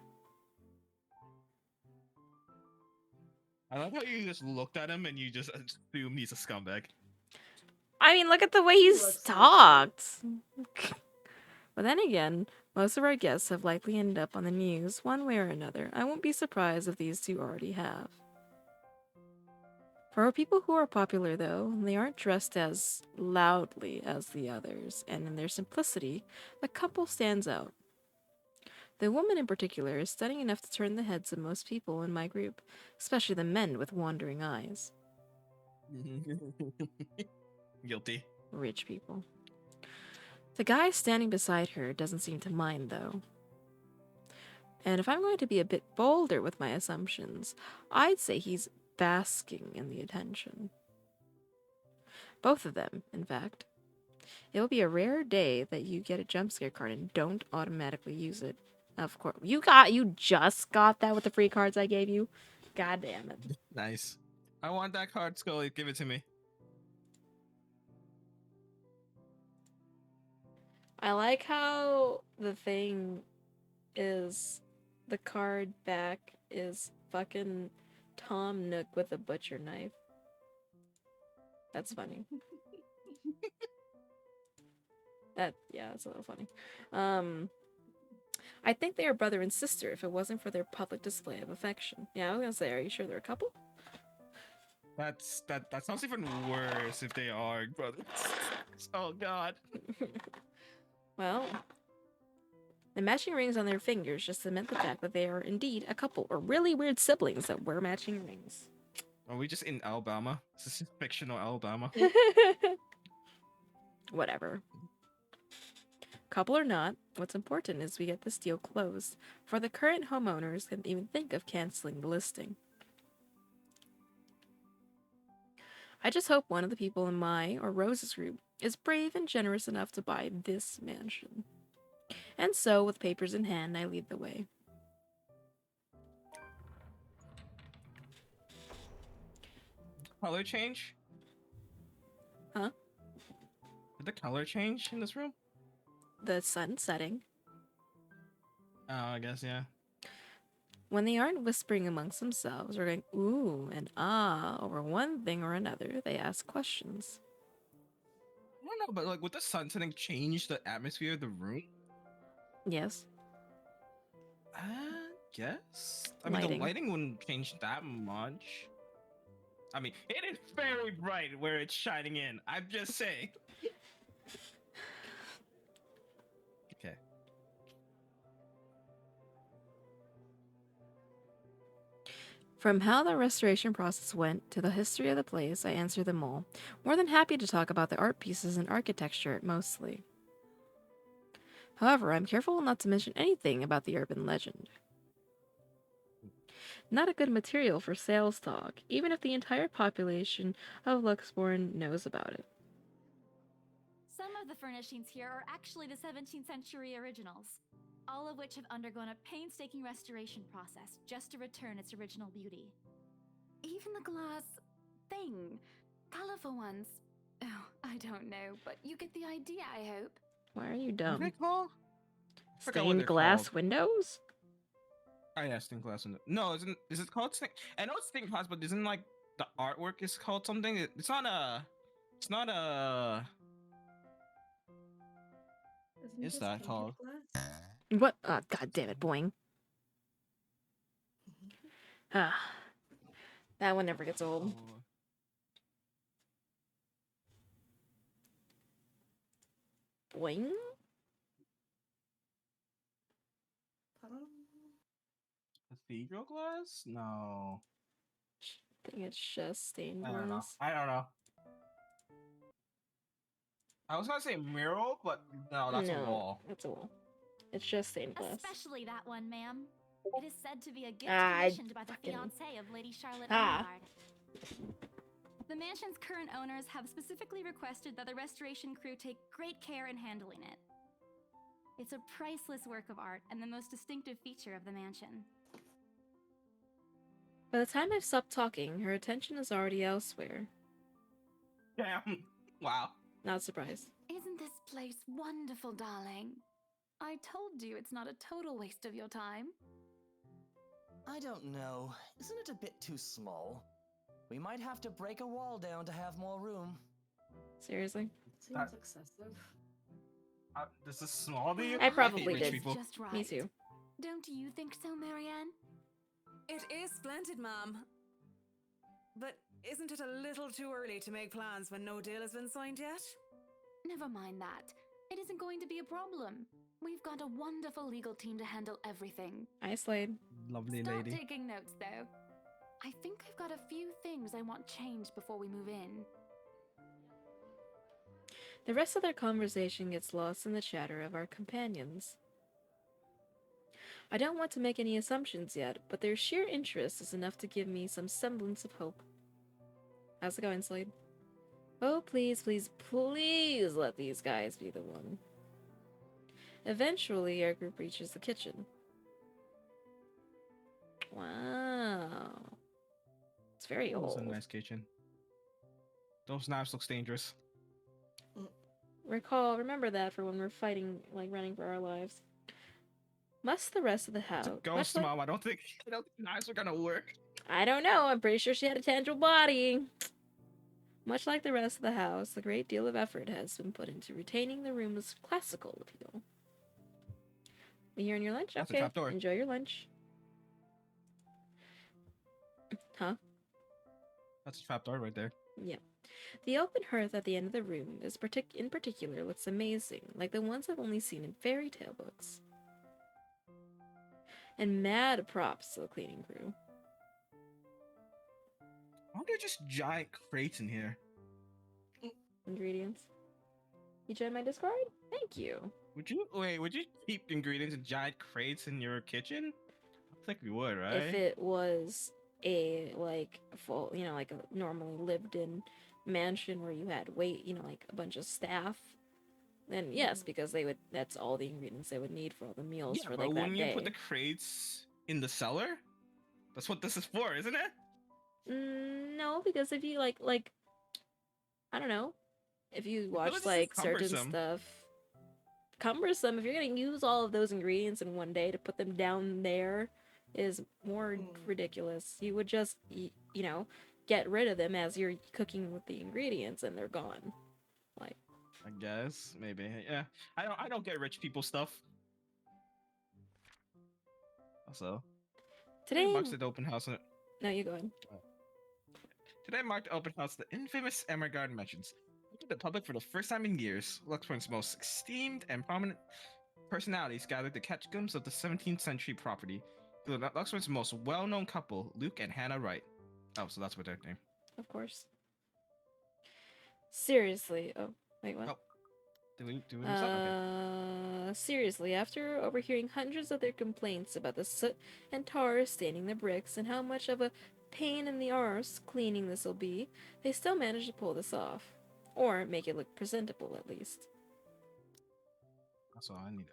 [SPEAKER 2] I love how you just looked at him and you just assumed he's a scumbag.
[SPEAKER 1] I mean, look at the way
[SPEAKER 3] He
[SPEAKER 1] he's
[SPEAKER 3] looks like
[SPEAKER 1] talked. But then again, most of our guests have likely ended up on the news one way or another. I won't be surprised if these two already have. For our people who are popular, though, they aren't dressed as loudly as the others, and in their simplicity, the couple stands out. The woman in particular is stunning enough to turn the heads of most people in my group, especially the men with wandering eyes.
[SPEAKER 2] Guilty.
[SPEAKER 1] Rich people. The guy standing beside her doesn't seem to mind, though. And if I'm going to be a bit bolder with my assumptions, I'd say he's basking in the attention. Both of them, in fact. It will be a rare day that you get a jump scare card and don't automatically use it. Of course. You just got that with the free cards I gave you? God damn it.
[SPEAKER 2] Nice. I want that card, Scully. Give it to me.
[SPEAKER 1] I like how the thing is the card back is fucking Tom Nook with a butcher knife. That's funny. That's a little funny. I think they are brother and sister if it wasn't for their public display of affection. Yeah, I was gonna say, are you sure they're a couple?
[SPEAKER 2] That sounds even worse if they are brothers. Oh god.
[SPEAKER 1] Well, the matching rings on their fingers just cement the fact that they are indeed a couple, or really weird siblings that wear matching rings.
[SPEAKER 2] Are we just in Alabama? This is fictional Alabama.
[SPEAKER 1] Whatever. Couple or not, what's important is we get this deal closed, for the current homeowners can even think of canceling the listing. I just hope one of the people in my or Rose's group is brave and generous enough to buy this mansion. And so, with papers in hand, I lead the way.
[SPEAKER 2] Color change?
[SPEAKER 1] Huh?
[SPEAKER 2] Did the color change in this room?
[SPEAKER 1] The sun setting.
[SPEAKER 2] Oh, I guess, yeah.
[SPEAKER 1] When they aren't whispering amongst themselves or going ooh and ah over one thing or another, they ask questions.
[SPEAKER 2] I don't know, but like, would the sun setting change the atmosphere of the room?
[SPEAKER 1] Yes.
[SPEAKER 2] Guess. I mean, the lighting wouldn't change that much. I mean, it is very bright where it's shining in. I'm just saying. Okay.
[SPEAKER 1] From how the restoration process went to the history of the place, I answer them all, more than happy to talk about the art pieces and architecture mostly. However, I'm careful not to mention anything about the urban legend. Not a good material for sales talk, even if the entire population of Luxborn knows about it.
[SPEAKER 5] Some of the furnishings here are actually the 17th century originals, all of which have undergone a painstaking restoration process just to return its original beauty. Even the glass thing, colorful ones. Oh, I don't know, but you get the idea, I hope.
[SPEAKER 1] Why are you
[SPEAKER 2] What are
[SPEAKER 1] dumb?
[SPEAKER 2] they called? Forgot what
[SPEAKER 1] Stained
[SPEAKER 2] they're
[SPEAKER 1] glass
[SPEAKER 2] called.
[SPEAKER 1] windows?
[SPEAKER 2] Oh yeah, stained glass window. No, is it called stained? I know it's stained glass, but isn't like the artwork is called something? It's not a. It's not a.
[SPEAKER 3] Isn't
[SPEAKER 2] Is
[SPEAKER 3] this
[SPEAKER 2] that
[SPEAKER 3] painted
[SPEAKER 2] called?
[SPEAKER 3] glass?
[SPEAKER 1] What? God damn it, boing. Ah, that one never gets old. Boing?
[SPEAKER 2] Cathedral glass? No.
[SPEAKER 1] I think it's just stained
[SPEAKER 2] I don't know.
[SPEAKER 1] glass.
[SPEAKER 2] I don't know. I was gonna say mural, but no, that's a wall.
[SPEAKER 1] That's a wall. It's just stained glass.
[SPEAKER 5] Especially that one, ma'am. It is said to be a gift
[SPEAKER 1] I
[SPEAKER 5] commissioned by the fiancé of Lady Charlotte
[SPEAKER 1] Ah.
[SPEAKER 5] Engelard. The mansion's current owners have specifically requested that the restoration crew take great care in handling it. It's a priceless work of art and the most distinctive feature of the mansion.
[SPEAKER 1] By the time I've stopped talking, her attention is already elsewhere.
[SPEAKER 2] Damn. Wow.
[SPEAKER 1] Not surprised.
[SPEAKER 5] Isn't this place wonderful, darling? I told you it's not a total waste of your time.
[SPEAKER 12] I don't know. Isn't it a bit too small? We might have to break a wall down to have more room.
[SPEAKER 1] Seriously?
[SPEAKER 3] Seems
[SPEAKER 2] That-
[SPEAKER 3] excessive.
[SPEAKER 2] This is small to you?
[SPEAKER 1] I
[SPEAKER 2] hate
[SPEAKER 1] probably
[SPEAKER 2] rich
[SPEAKER 1] did.
[SPEAKER 2] people.
[SPEAKER 5] Just right.
[SPEAKER 1] Me too.
[SPEAKER 5] Don't you think so, Marianne?
[SPEAKER 9] It is splendid, ma'am. But isn't it a little too early to make plans when no deal has been signed yet?
[SPEAKER 5] Never mind that. It isn't going to be a problem. We've got a wonderful legal team to handle everything.
[SPEAKER 1] I Slade.
[SPEAKER 2] Lovely
[SPEAKER 5] Stop
[SPEAKER 2] lady.
[SPEAKER 5] taking notes, though. I think I've got a few things I want changed before we move in.
[SPEAKER 1] The rest of their conversation gets lost in the chatter of our companions. I don't want to make any assumptions yet, but their sheer interest is enough to give me some semblance of hope. How's it going, Slade? Oh, please, please, please let these guys be the one. Eventually, our group reaches the kitchen. Wow. It's very
[SPEAKER 2] It's
[SPEAKER 1] old.
[SPEAKER 2] a nice kitchen. Those knives look dangerous.
[SPEAKER 1] Remember that for when we're fighting, like running for our lives. Must the rest of the house...
[SPEAKER 2] It's a ghost, Mom. I don't think knives are gonna work.
[SPEAKER 1] I don't know. I'm pretty sure she had a tangible body. Much like the rest of the house, a great deal of effort has been put into retaining the room's classical appeal. You on your lunch?
[SPEAKER 2] That's a
[SPEAKER 1] Okay,
[SPEAKER 2] trapdoor.
[SPEAKER 1] enjoy your lunch. Huh?
[SPEAKER 2] That's a trapdoor right there.
[SPEAKER 1] Yeah. The open hearth at the end of the room is in particular looks amazing, like the ones I've only seen in fairy tale books. And mad props to the cleaning crew.
[SPEAKER 2] Why are there just giant crates in here?
[SPEAKER 1] Ingredients. You joined my Discord? Thank you.
[SPEAKER 2] Would you keep ingredients in giant crates in your kitchen? I think we would, right?
[SPEAKER 1] If it was a like full, like a normally lived in mansion where you had like a bunch of staff, then yes, because that's all the ingredients they would need for all the meals
[SPEAKER 2] Yeah,
[SPEAKER 1] for
[SPEAKER 2] but
[SPEAKER 1] like that
[SPEAKER 2] wouldn't you
[SPEAKER 1] day.
[SPEAKER 2] put the crates in the cellar? That's what this is for, isn't it?
[SPEAKER 1] No, because if you like I don't know, if you
[SPEAKER 2] feel
[SPEAKER 1] watch
[SPEAKER 2] this is
[SPEAKER 1] like certain
[SPEAKER 2] cumbersome.
[SPEAKER 1] stuff, cumbersome. If you're gonna use all of those ingredients in one day to put them down there, is more ridiculous. You would just get rid of them as you're cooking with the ingredients, and they're gone. Like,
[SPEAKER 2] I guess maybe. Yeah, I don't get rich people stuff. Also,
[SPEAKER 1] today,
[SPEAKER 2] marks the open house.
[SPEAKER 1] no, you go ahead.
[SPEAKER 2] Today marked the open house. The infamous Emergard mentions to the public for the first time in years. Luxpoint's most esteemed and prominent personalities gathered to catch glimpse of the 17th century property. Luxpoint's most well-known couple, Luke and Hannah Wright. Oh, so that's what their name.
[SPEAKER 1] Of course. Seriously. Oh, wait, what?
[SPEAKER 2] Oh. Do we lose that? Okay.
[SPEAKER 1] Seriously, after overhearing hundreds of their complaints about the soot and tar staining the bricks and how much of a pain in the arse cleaning this will be, they still managed to pull this off. Or make it look presentable, at least.
[SPEAKER 2] That's all I needed.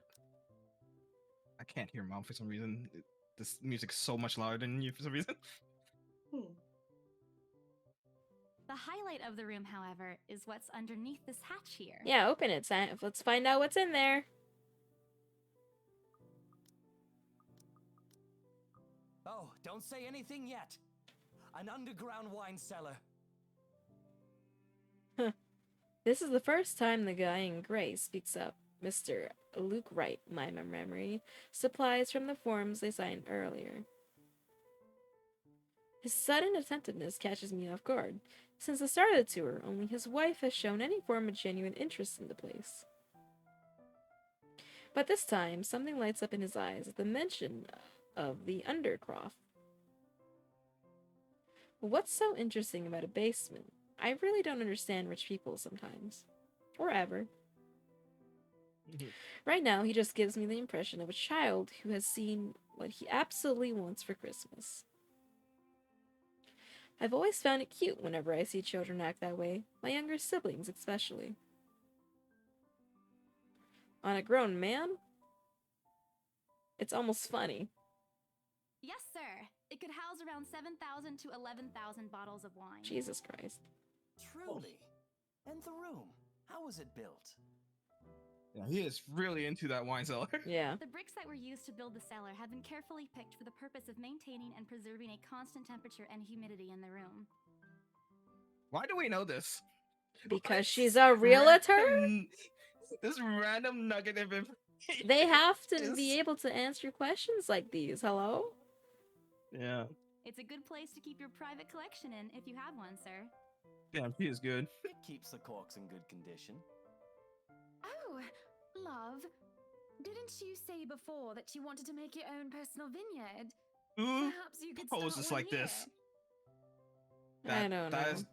[SPEAKER 2] I can't hear Mom for some reason. This music's so much louder than you for some reason.
[SPEAKER 5] The highlight of the room, however, is what's underneath this hatch here.
[SPEAKER 1] Yeah, open it, Sam. Let's find out what's in there.
[SPEAKER 12] Oh, don't say anything yet. An underground wine cellar.
[SPEAKER 1] This is the first time the guy in gray speaks up. Mr. Luke Wright, my memory, supplies from the forms they signed earlier. His sudden attentiveness catches me off guard. Since the start of the tour, only his wife has shown any form of genuine interest in the place. But this time, something lights up in his eyes at the mention of the Undercroft. What's so interesting about a basement? I really don't understand rich people sometimes. Or ever. Right now, he just gives me the impression of a child who has seen what he absolutely wants for Christmas. I've always found it cute whenever I see children act that way, my younger siblings especially. On a grown man? It's almost funny.
[SPEAKER 5] Yes, sir. It could house around 7,000 to 11,000 bottles of wine.
[SPEAKER 1] Jesus Christ.
[SPEAKER 12] Truly. And the room, how was it built?
[SPEAKER 2] Yeah, he is really into that wine cellar.
[SPEAKER 1] Yeah.
[SPEAKER 5] The bricks that were used to build the cellar have been carefully picked for the purpose of maintaining and preserving a constant temperature and humidity in the room.
[SPEAKER 2] Why do we know this?
[SPEAKER 1] Because
[SPEAKER 2] Why
[SPEAKER 1] she's
[SPEAKER 2] this
[SPEAKER 1] a realtor?
[SPEAKER 2] This random nugget of information.
[SPEAKER 1] They have to
[SPEAKER 2] is-
[SPEAKER 1] be able to answer questions like these. Hello?
[SPEAKER 2] Yeah.
[SPEAKER 5] It's a good place to keep your private collection in if you have one, sir.
[SPEAKER 2] Damn, he is good.
[SPEAKER 12] It keeps the corks in good condition.
[SPEAKER 5] Oh, love. Didn't you say before that you wanted to make your own personal vineyard?
[SPEAKER 2] Who
[SPEAKER 5] Perhaps you could start
[SPEAKER 2] poses
[SPEAKER 5] one
[SPEAKER 2] like
[SPEAKER 5] here.
[SPEAKER 2] this?
[SPEAKER 1] I don't
[SPEAKER 2] That
[SPEAKER 1] know.
[SPEAKER 2] is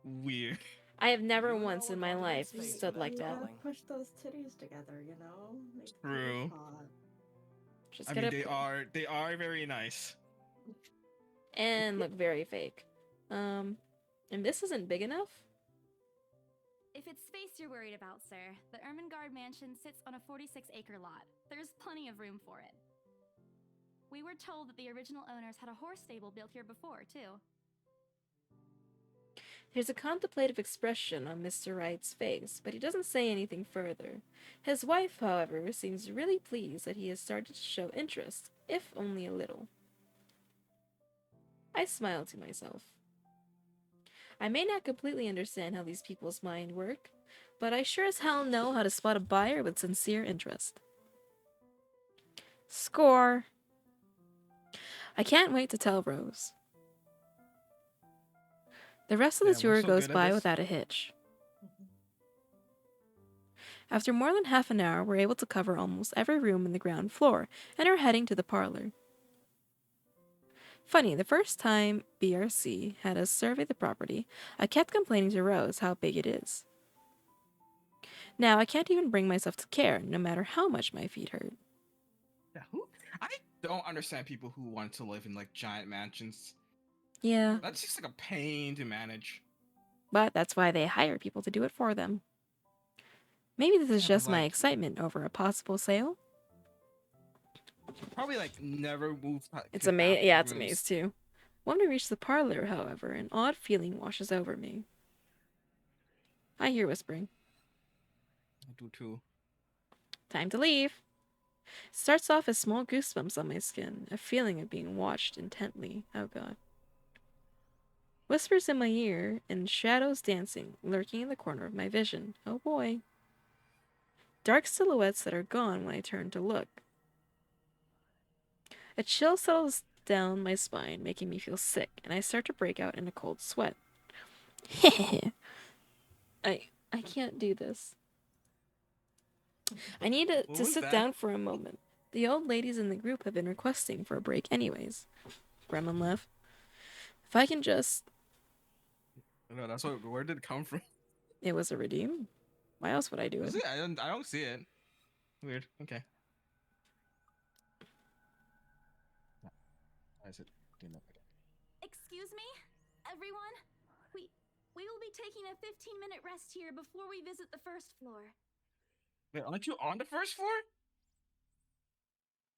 [SPEAKER 2] weird.
[SPEAKER 1] I have never
[SPEAKER 12] You know
[SPEAKER 1] once in
[SPEAKER 12] what
[SPEAKER 1] my
[SPEAKER 12] I'll
[SPEAKER 1] life
[SPEAKER 12] face
[SPEAKER 1] stood
[SPEAKER 12] for
[SPEAKER 1] like
[SPEAKER 12] that,
[SPEAKER 1] that.
[SPEAKER 3] Gotta
[SPEAKER 12] darling.
[SPEAKER 3] push those titties together, you know? Make it
[SPEAKER 2] True.
[SPEAKER 3] hot.
[SPEAKER 1] Just
[SPEAKER 2] I
[SPEAKER 1] get
[SPEAKER 2] mean,
[SPEAKER 1] up
[SPEAKER 2] they are very nice.
[SPEAKER 1] and look very fake. And this isn't big enough?
[SPEAKER 5] If it's space you're worried about, sir, the Ermengarde mansion sits on a 46-acre lot. There's plenty of room for it. We were told that the original owners had a horse stable built here before, too.
[SPEAKER 1] There's a contemplative expression on Mr. Wright's face, but he doesn't say anything further. His wife, however, seems really pleased that he has started to show interest, if only a little. I smile to myself. I may not completely understand how these people's minds work, but I sure as hell know how to spot a buyer with sincere interest. Score! I can't wait to tell Rose. The rest of the
[SPEAKER 2] Yeah, we're
[SPEAKER 1] tour
[SPEAKER 2] so
[SPEAKER 1] goes
[SPEAKER 2] good at
[SPEAKER 1] by
[SPEAKER 2] this.
[SPEAKER 1] without a hitch. After more than half an hour, we're able to cover almost every room in the ground floor and are heading to the parlor. Funny, the first time BRC had us survey the property, I kept complaining to Rose how big it is. Now I can't even bring myself to care, no matter how much my feet hurt.
[SPEAKER 2] Yeah, I don't understand people who want to live in like giant mansions.
[SPEAKER 1] Yeah,
[SPEAKER 2] That's just like a pain to manage.
[SPEAKER 1] but that's why they hire people to do it for them. Maybe this is
[SPEAKER 2] Yeah, but,
[SPEAKER 1] just my
[SPEAKER 2] like,
[SPEAKER 1] excitement over a possible sale.
[SPEAKER 2] probably like never move.
[SPEAKER 1] It's a maze. Yeah, it's a maze too. When we reach the parlor, however, an odd feeling washes over me. I hear whispering.
[SPEAKER 2] I do too.
[SPEAKER 1] Time to leave. Starts off as small goosebumps on my skin, a feeling of being watched intently. Oh god. Whispers in my ear, and shadows dancing, lurking in the corner of my vision. Oh boy. Dark silhouettes that are gone when I turn to look. A chill settles down my spine, making me feel sick, and I start to break out in a cold sweat. I can't do this. I need
[SPEAKER 2] What
[SPEAKER 1] to
[SPEAKER 2] was
[SPEAKER 1] sit
[SPEAKER 2] that?
[SPEAKER 1] down for a moment. The old ladies in the group have been requesting for a break anyways. Gremlin laugh. If I can just...
[SPEAKER 2] No, that's what. Where did it come from?
[SPEAKER 1] It was a redeem. Why else would I do
[SPEAKER 2] Was
[SPEAKER 1] it?
[SPEAKER 2] it? I don't see it. Weird. Okay. Why is it doing that again?
[SPEAKER 5] Excuse me, everyone? We will be taking a 15-minute rest here before we visit the first floor.
[SPEAKER 2] Wait, aren't you on the first floor?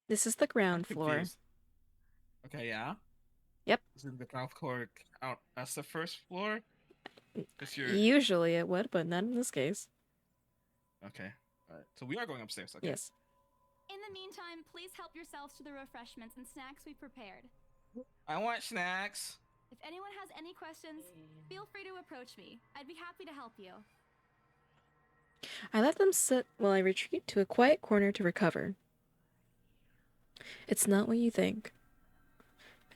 [SPEAKER 1] This is the ground
[SPEAKER 2] I'm
[SPEAKER 1] floor.
[SPEAKER 2] confused. Okay, yeah.
[SPEAKER 1] Yep.
[SPEAKER 2] Is it the ground floor out? That's the first floor. It's your
[SPEAKER 1] Usually it would, but not in this case.
[SPEAKER 2] okay. All right. So we are going upstairs. Okay.
[SPEAKER 1] Yes.
[SPEAKER 5] In the meantime, please help yourselves to the refreshments and snacks we prepared.
[SPEAKER 2] I want snacks.
[SPEAKER 5] If anyone has any questions, feel free to approach me. I'd be happy to help you.
[SPEAKER 1] I let them sit while I retreat to a quiet corner to recover. It's not what you think.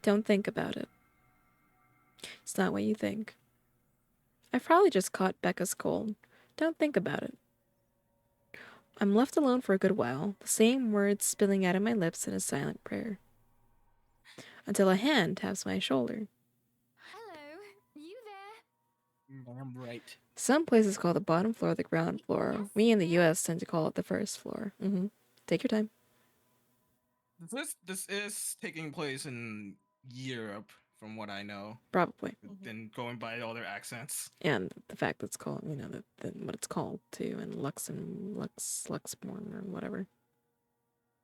[SPEAKER 1] Don't think about it. It's not what you think. I've probably just caught Becca's cold. Don't think about it. I'm left alone for a good while, the same words spilling out of my lips in a silent prayer. Until a hand taps my shoulder.
[SPEAKER 5] Hello, you there?
[SPEAKER 2] I'm right.
[SPEAKER 1] Some places call the bottom floor the ground floor. We in the US tend to call it the first floor. Take your time.
[SPEAKER 2] This is taking place in Europe, from what I know.
[SPEAKER 1] Probably.
[SPEAKER 2] Then going by all their accents.
[SPEAKER 1] And the fact that it's called, what it's called too, and Luxmorn or whatever.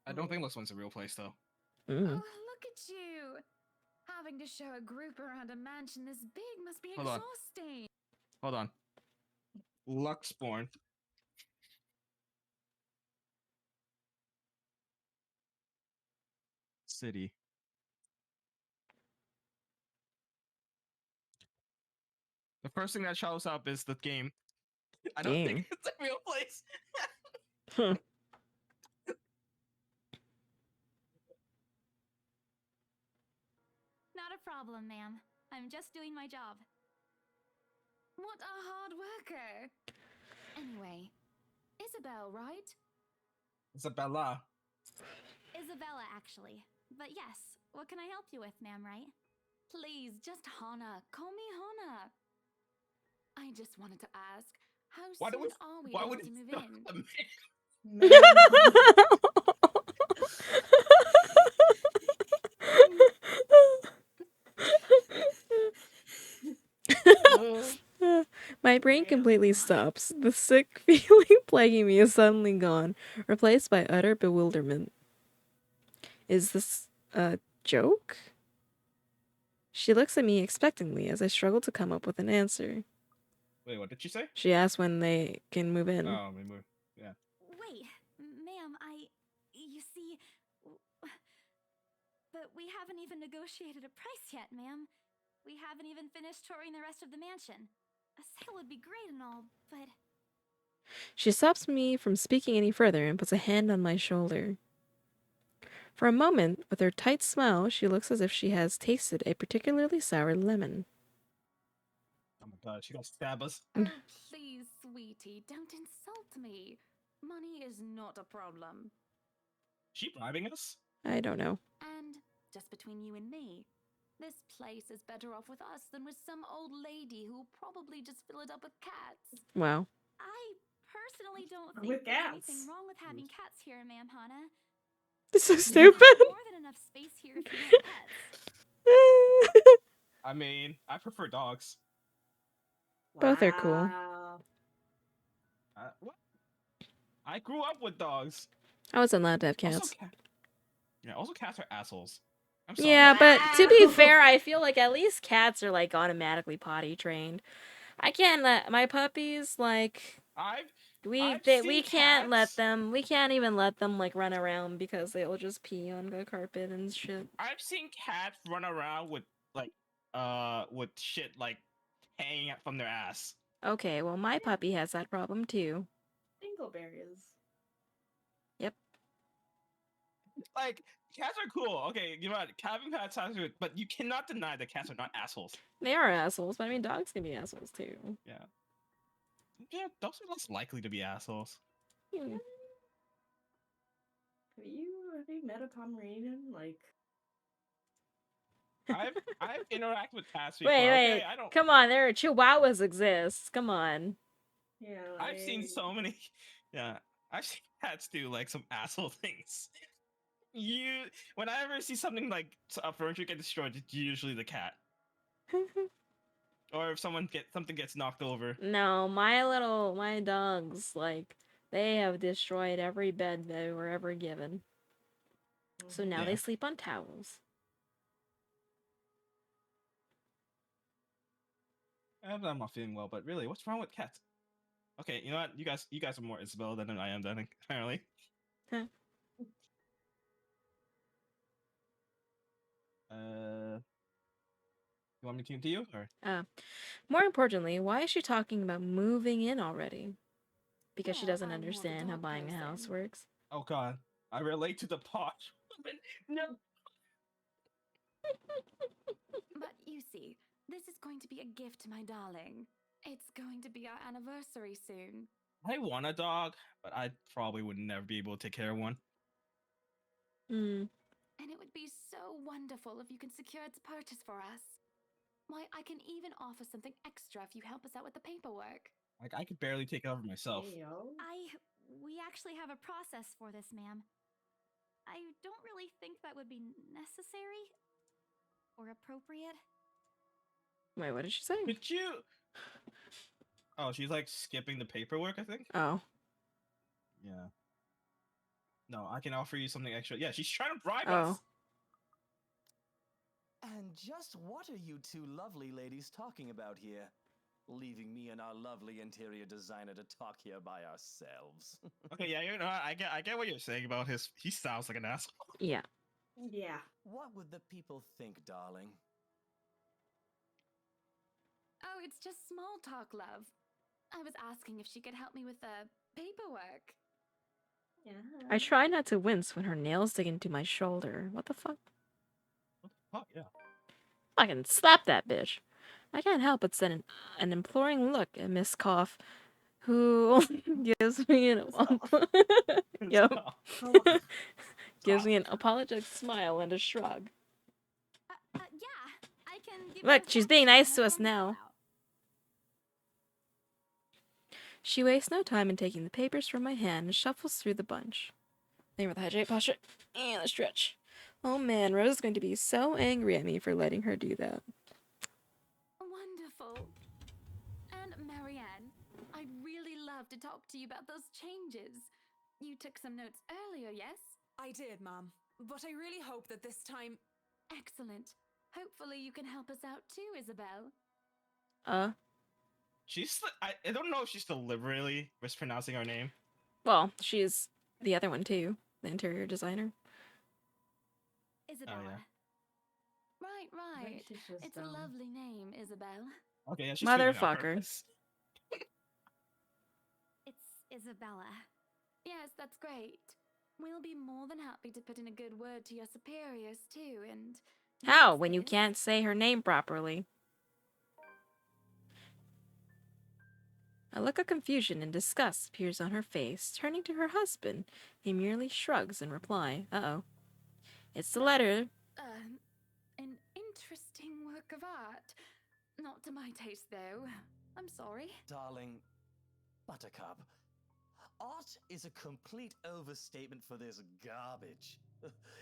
[SPEAKER 2] I don't think this one's a real place though.
[SPEAKER 5] Oh, look at you! Having to show a group around a mansion this big must be
[SPEAKER 2] Hold on.
[SPEAKER 5] exhausting.
[SPEAKER 2] Hold on. Luxborn. city. The first thing that shows up is the game. I don't think
[SPEAKER 1] Game.
[SPEAKER 2] it's a real place.
[SPEAKER 1] Huh.
[SPEAKER 5] Not a problem, ma'am. I'm just doing my job. What a hard worker. Anyway, Isabel, right?
[SPEAKER 2] Isabella.
[SPEAKER 5] Isabella, actually. But yes, what can I help you with, ma'am, right? Please, just Hana. Call me Hana. I just wanted to ask, how
[SPEAKER 2] Why do
[SPEAKER 5] soon
[SPEAKER 2] we?
[SPEAKER 5] are we
[SPEAKER 2] Why
[SPEAKER 5] able
[SPEAKER 2] would
[SPEAKER 5] to
[SPEAKER 2] it
[SPEAKER 5] move
[SPEAKER 2] stop
[SPEAKER 5] in?
[SPEAKER 2] the man?
[SPEAKER 1] My brain
[SPEAKER 3] Ma'am.
[SPEAKER 1] completely stops. The sick feeling plaguing me is suddenly gone, replaced by utter bewilderment. Is this a joke? She looks at me expectantly as I struggle to come up with an answer.
[SPEAKER 2] Wait, what did she say?
[SPEAKER 1] She asks when they can move in.
[SPEAKER 2] Oh, we moved. Yeah.
[SPEAKER 5] Wait, ma'am, you see, but we haven't even negotiated a price yet, ma'am. We haven't even finished touring the rest of the mansion. A sale would be great and all, but...
[SPEAKER 1] She stops me from speaking any further and puts a hand on my shoulder. For a moment, with her tight smile, she looks as if she has tasted a particularly sour lemon.
[SPEAKER 2] Oh my god, she gonna stab us.
[SPEAKER 8] Oh, please, sweetie, don't insult me. Money is not a problem.
[SPEAKER 2] She bribing us?
[SPEAKER 1] I don't know.
[SPEAKER 8] And just between you and me, this place is better off with us than with some old lady who'll probably just fill it up with cats.
[SPEAKER 1] Wow.
[SPEAKER 5] I personally don't
[SPEAKER 3] With
[SPEAKER 5] think there's
[SPEAKER 3] cats.
[SPEAKER 5] anything wrong with having cats here, ma'am, Hana.
[SPEAKER 1] This is so
[SPEAKER 5] There's
[SPEAKER 1] stupid.
[SPEAKER 5] more than enough space here if you want pets.
[SPEAKER 2] I mean, I prefer dogs.
[SPEAKER 1] Both are cool.
[SPEAKER 3] Wow.
[SPEAKER 2] What? I grew up with dogs.
[SPEAKER 1] I wasn't allowed to have
[SPEAKER 2] Also,
[SPEAKER 1] cats.
[SPEAKER 2] also cats are assholes. I'm sorry.
[SPEAKER 1] Yeah, but to be
[SPEAKER 3] Wow.
[SPEAKER 1] fair, I feel like at least cats are like automatically potty trained. I can't let my puppies like
[SPEAKER 2] I've
[SPEAKER 1] we
[SPEAKER 2] seen
[SPEAKER 1] can't let
[SPEAKER 2] cats.
[SPEAKER 1] them. We can't even let them like run around because they'll just pee on the carpet and shit.
[SPEAKER 2] I've seen cats run around with with shit like hanging out from their ass.
[SPEAKER 1] Okay, well my puppy has that problem too.
[SPEAKER 3] Dingleberries.
[SPEAKER 1] Yep.
[SPEAKER 2] Like cats are cool. Okay, you know what? Having pets sounds good, but you cannot deny that cats are not assholes.
[SPEAKER 1] They are assholes, but I mean dogs can be assholes too.
[SPEAKER 2] Yeah. Yeah, dogs are less likely to be assholes.
[SPEAKER 1] Hmm.
[SPEAKER 3] Have you met a Pomeranian? Like,
[SPEAKER 2] I've interacted with cats before.
[SPEAKER 1] Wait,
[SPEAKER 2] Okay, I don't.
[SPEAKER 1] come on, there are chihuahuas exist. Come on.
[SPEAKER 3] yeah,
[SPEAKER 2] I've seen
[SPEAKER 3] like,
[SPEAKER 2] so many. Yeah, I've seen cats do like some asshole things. When I ever see something like a furniture get destroyed, it's usually the cat. Or if something gets knocked over.
[SPEAKER 1] No, my dogs, like, they have destroyed every bed they were ever given. So now they
[SPEAKER 2] Yeah.
[SPEAKER 1] sleep on towels.
[SPEAKER 2] I'm not feeling well, but really, what's wrong with cats? Okay, you know what? You guys are more Isabel than I am, then apparently.
[SPEAKER 1] Huh.
[SPEAKER 2] You want me to continue or?
[SPEAKER 1] More importantly, why is she talking about moving in already? Because she
[SPEAKER 8] Well,
[SPEAKER 1] doesn't
[SPEAKER 8] I'm more of a
[SPEAKER 1] understand how
[SPEAKER 8] dog
[SPEAKER 1] buying a house
[SPEAKER 8] person.
[SPEAKER 1] works.
[SPEAKER 2] Oh God, I relate to the posh woman. No.
[SPEAKER 8] But you see, this is going to be a gift to my darling. It's going to be our anniversary soon.
[SPEAKER 2] I want a dog, but I probably would never be able to take care of one.
[SPEAKER 1] Hmm.
[SPEAKER 8] And it would be so wonderful if you can secure its purchase for us. Why, I can even offer something extra if you help us out with the paperwork.
[SPEAKER 2] Like I could barely take care of myself.
[SPEAKER 3] hey, yo.
[SPEAKER 5] We actually have a process for this, ma'am. I don't really think that would be necessary or appropriate.
[SPEAKER 1] Wait, what did she say?
[SPEAKER 2] Could you? Oh, she's like skipping the paperwork, I think.
[SPEAKER 1] Oh.
[SPEAKER 2] Yeah. No, I can offer you something extra. Yeah, she's trying to bribe
[SPEAKER 1] Oh.
[SPEAKER 2] us.
[SPEAKER 12] And just what are you two lovely ladies talking about here? Leaving me and our lovely interior designer to talk here by ourselves.
[SPEAKER 2] Okay, yeah, you know, I get what you're saying about his. He sounds like an asshole.
[SPEAKER 1] Yeah.
[SPEAKER 3] Yeah.
[SPEAKER 12] What would the people think, darling?
[SPEAKER 5] Oh, it's just small talk, love. I was asking if she could help me with the paperwork.
[SPEAKER 3] Yeah.
[SPEAKER 1] I try not to wince when her nails dig into my shoulder. What the fuck?
[SPEAKER 2] Oh yeah.
[SPEAKER 1] I can slap that bitch. I can't help but send an imploring look at Miss Cough, who gives me an yep.
[SPEAKER 3] Oh,
[SPEAKER 1] Gives me an apologetic smile and a shrug.
[SPEAKER 5] Yeah, I can give
[SPEAKER 1] Look,
[SPEAKER 5] you a
[SPEAKER 1] she's being nice to
[SPEAKER 5] caption
[SPEAKER 1] us
[SPEAKER 5] and a
[SPEAKER 1] now.
[SPEAKER 5] call-out.
[SPEAKER 1] She wastes no time in taking the papers from my hand and shuffles through the bunch. Then with the hydrate posture and a stretch. Oh man, Rose is going to be so angry at me for letting her do that.
[SPEAKER 5] Wonderful. And Marianne, I'd really love to talk to you about those changes. You took some notes earlier, yes?
[SPEAKER 9] I did, Mom. But I really hope that this time.
[SPEAKER 5] Excellent. Hopefully you can help us out too, Isabel.
[SPEAKER 2] I don't know if she's deliberately mispronouncing our name.
[SPEAKER 1] Well, she's the other one too, the interior designer.
[SPEAKER 5] Isabella.
[SPEAKER 2] yeah.
[SPEAKER 5] Right,
[SPEAKER 3] I think
[SPEAKER 5] right.
[SPEAKER 3] she's just
[SPEAKER 5] It's a
[SPEAKER 3] dumb.
[SPEAKER 5] lovely name, Isabel.
[SPEAKER 2] Okay, yeah, she's doing it on
[SPEAKER 1] Motherfucker.
[SPEAKER 2] purpose.
[SPEAKER 5] It's Isabella. Yes, that's great. We'll be more than happy to put in a good word to your superiors too, and...
[SPEAKER 1] How,
[SPEAKER 5] notice
[SPEAKER 1] when you
[SPEAKER 5] this.
[SPEAKER 1] can't say her name properly? A look of confusion and disgust appears on her face. Turning to her husband, he merely shrugs in reply. Uh-oh. It's the letter.
[SPEAKER 5] An interesting work of art. Not to my taste, though. I'm sorry.
[SPEAKER 12] Darling, Buttercup, art is a complete overstatement for this garbage.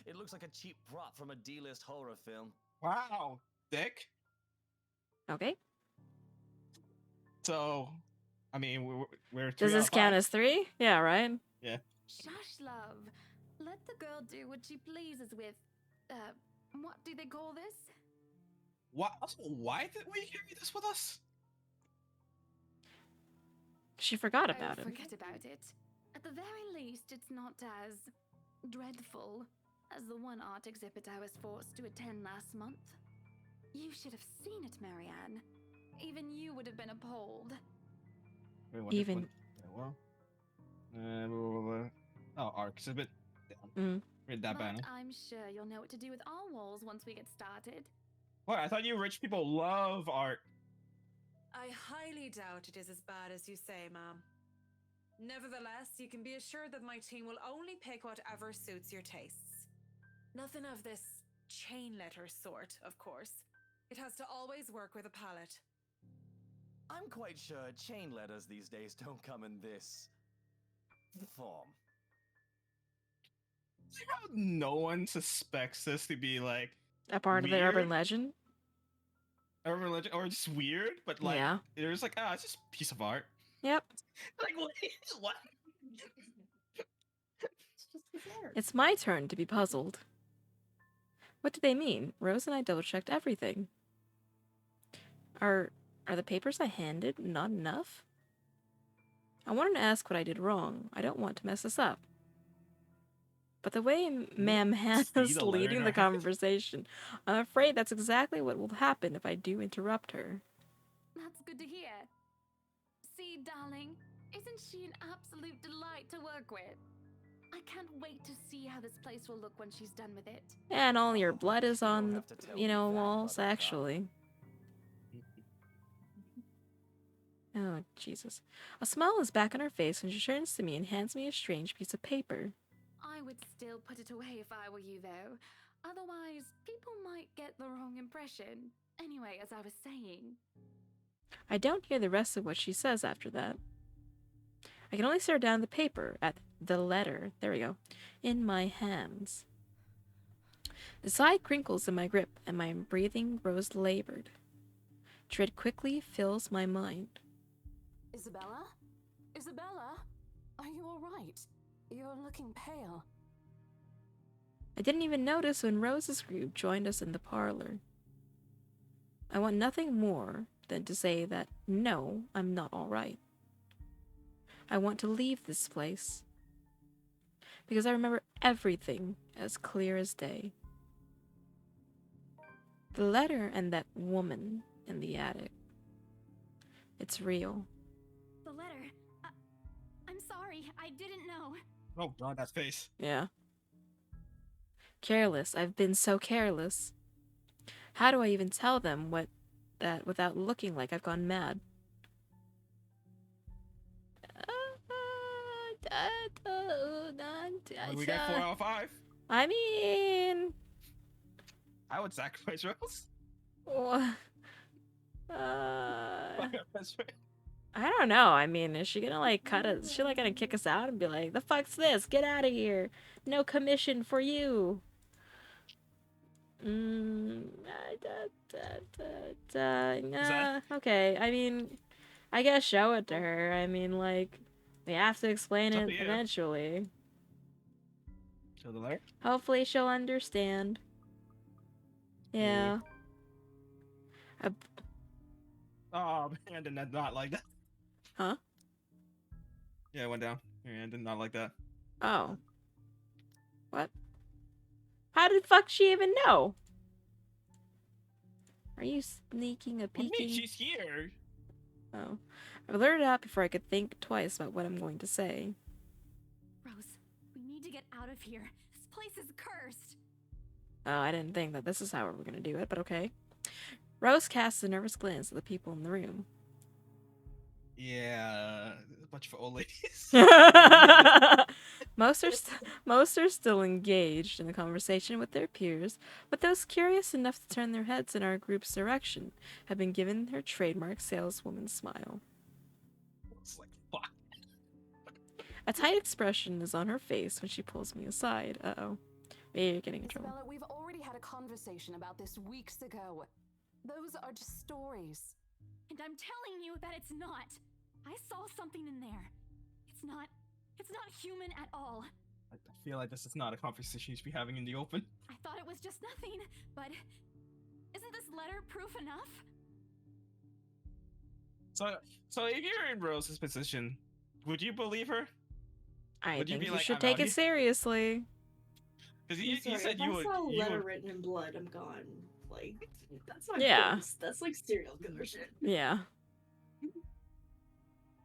[SPEAKER 12] It looks like a cheap prop from a D-list horror film.
[SPEAKER 2] Wow, Dick.
[SPEAKER 1] Okay.
[SPEAKER 2] So, I mean, we're 3
[SPEAKER 1] Does
[SPEAKER 2] out
[SPEAKER 1] this
[SPEAKER 2] of
[SPEAKER 1] count
[SPEAKER 2] 5.
[SPEAKER 1] as 3? Yeah, right?
[SPEAKER 2] Yeah.
[SPEAKER 5] Shush, love. Let the girl do what she pleases with, what do they call this?
[SPEAKER 2] What? Also, why did we carry this with us?
[SPEAKER 1] She forgot about it.
[SPEAKER 5] Forget about it. At the very least, it's not as dreadful as the one art exhibit I was forced to attend last month. You should have seen it, Marianne. Even you would have been appalled.
[SPEAKER 2] Wait, what?
[SPEAKER 1] Even-
[SPEAKER 2] Well, oh, our exhibit. Read that
[SPEAKER 5] But
[SPEAKER 2] banner.
[SPEAKER 5] I'm sure you'll know what to do with our walls once we get started.
[SPEAKER 2] What? I thought you rich people love art.
[SPEAKER 9] I highly doubt it is as bad as you say, Ma'am. Nevertheless, you can be assured that my team will only pick whatever suits your tastes. Nothing of this chain letter sort, of course. It has to always work with a palette.
[SPEAKER 12] I'm quite sure chain letters these days don't come in this form.
[SPEAKER 2] See how no one suspects this to be like
[SPEAKER 1] A part of the
[SPEAKER 2] weird?
[SPEAKER 1] urban legend?
[SPEAKER 2] Urban legend, or just weird, but like
[SPEAKER 1] Yeah.
[SPEAKER 2] there's like, it's just a piece of art.
[SPEAKER 1] Yep.
[SPEAKER 2] Like what?
[SPEAKER 3] It's just his art.
[SPEAKER 1] It's my turn to be puzzled. What do they mean? Rose and I double-checked everything. Are the papers I handed not enough? I wanted to ask what I did wrong. I don't want to mess this up. But the way Ma'am Hannah's
[SPEAKER 2] see the letter in
[SPEAKER 1] leading
[SPEAKER 2] her
[SPEAKER 1] the
[SPEAKER 2] hand?
[SPEAKER 1] conversation, I'm afraid that's exactly what will happen if I do interrupt her.
[SPEAKER 5] That's good to hear. See, darling, isn't she an absolute delight to work with? I can't wait to see how this place will look when she's done with it.
[SPEAKER 1] And all your blood is
[SPEAKER 12] You don't
[SPEAKER 1] on
[SPEAKER 12] have
[SPEAKER 1] the,
[SPEAKER 12] to tell me that,
[SPEAKER 1] walls,
[SPEAKER 12] Buttercup.
[SPEAKER 1] actually. Oh, Jesus. A smile is back on her face when she turns to me and hands me a strange piece of paper.
[SPEAKER 5] I would still put it away if I were you, though. Otherwise, people might get the wrong impression. Anyway, as I was saying...
[SPEAKER 1] I don't hear the rest of what she says after that. I can only stare down the paper at the letter, there we go, in my hands. The side crinkles in my grip and my breathing grows labored. Dread quickly fills my mind.
[SPEAKER 8] Isabella? Isabella? Are you alright? You're looking pale.
[SPEAKER 1] I didn't even notice when Rose's group joined us in the parlor. I want nothing more than to say that, no, I'm not alright. I want to leave this place. Because I remember everything as clear as day. The letter and that woman in the attic. It's real.
[SPEAKER 5] The letter. I'm sorry, I didn't know.
[SPEAKER 2] Oh god, that face.
[SPEAKER 1] Yeah. Careless. I've been so careless. How do I even tell them what that without looking like I've gone mad?
[SPEAKER 2] We got 4 out of 5.
[SPEAKER 1] I mean,
[SPEAKER 2] I would sacrifice Rose.
[SPEAKER 1] uh,
[SPEAKER 2] That's right.
[SPEAKER 1] I don't know. I mean, is she gonna like cut us? Is she like gonna kick us out and be like, "The fuck's this? Get out of here! No commission for you." Okay. I mean, I guess show it to her. I mean, like, we have to explain
[SPEAKER 2] It's up
[SPEAKER 1] it
[SPEAKER 2] to you.
[SPEAKER 1] eventually.
[SPEAKER 2] Show the letter.
[SPEAKER 1] Hopefully, she'll understand. Yeah.
[SPEAKER 2] Oh, man, did not like that.
[SPEAKER 1] Huh?
[SPEAKER 2] Yeah, it went down. Man, did not like that.
[SPEAKER 1] Oh. What? How did fuck she even know? Are you sneaking a
[SPEAKER 2] What do you
[SPEAKER 1] peeking?
[SPEAKER 2] mean she's here?
[SPEAKER 1] Oh. I blurted out before I could think twice about what I'm going to say.
[SPEAKER 5] Rose, we need to get out of here. This place is cursed.
[SPEAKER 1] Oh, I didn't think that this is how we were going to do it, but okay. Rose casts a nervous glance at the people in the room.
[SPEAKER 2] Yeah, a bunch of old ladies.
[SPEAKER 1] Most are still engaged in the conversation with their peers, but those curious enough to turn their heads in our group's direction have been given their trademark saleswoman smile.
[SPEAKER 2] It's like, fuck.
[SPEAKER 1] A tight expression is on her face when she pulls me aside. Uh-oh. Maybe you're getting in trouble.
[SPEAKER 8] Isabella, we've already had a conversation about this weeks ago. Those are just stories.
[SPEAKER 5] And I'm telling you that it's not. I saw something in there. It's not human at all.
[SPEAKER 2] I feel like this is not a conversation you should be having in the open.
[SPEAKER 5] I thought it was just nothing, but isn't this letter proof enough?
[SPEAKER 2] So if you're in Rose's position, would you believe her?
[SPEAKER 1] I
[SPEAKER 2] Would you
[SPEAKER 1] think
[SPEAKER 2] be
[SPEAKER 1] you
[SPEAKER 2] like,
[SPEAKER 1] should
[SPEAKER 2] "I'm
[SPEAKER 1] take
[SPEAKER 2] out
[SPEAKER 1] it
[SPEAKER 2] here"?
[SPEAKER 1] seriously.
[SPEAKER 2] Because
[SPEAKER 3] I'm
[SPEAKER 2] you
[SPEAKER 3] sorry,
[SPEAKER 2] said
[SPEAKER 3] if
[SPEAKER 2] you
[SPEAKER 3] I
[SPEAKER 2] would.
[SPEAKER 3] saw a
[SPEAKER 2] You
[SPEAKER 3] letter
[SPEAKER 2] would.
[SPEAKER 3] written in blood, I'm gone. Like, that's not
[SPEAKER 1] Yeah.
[SPEAKER 3] ghost. That's like serial killer shit.
[SPEAKER 1] Yeah.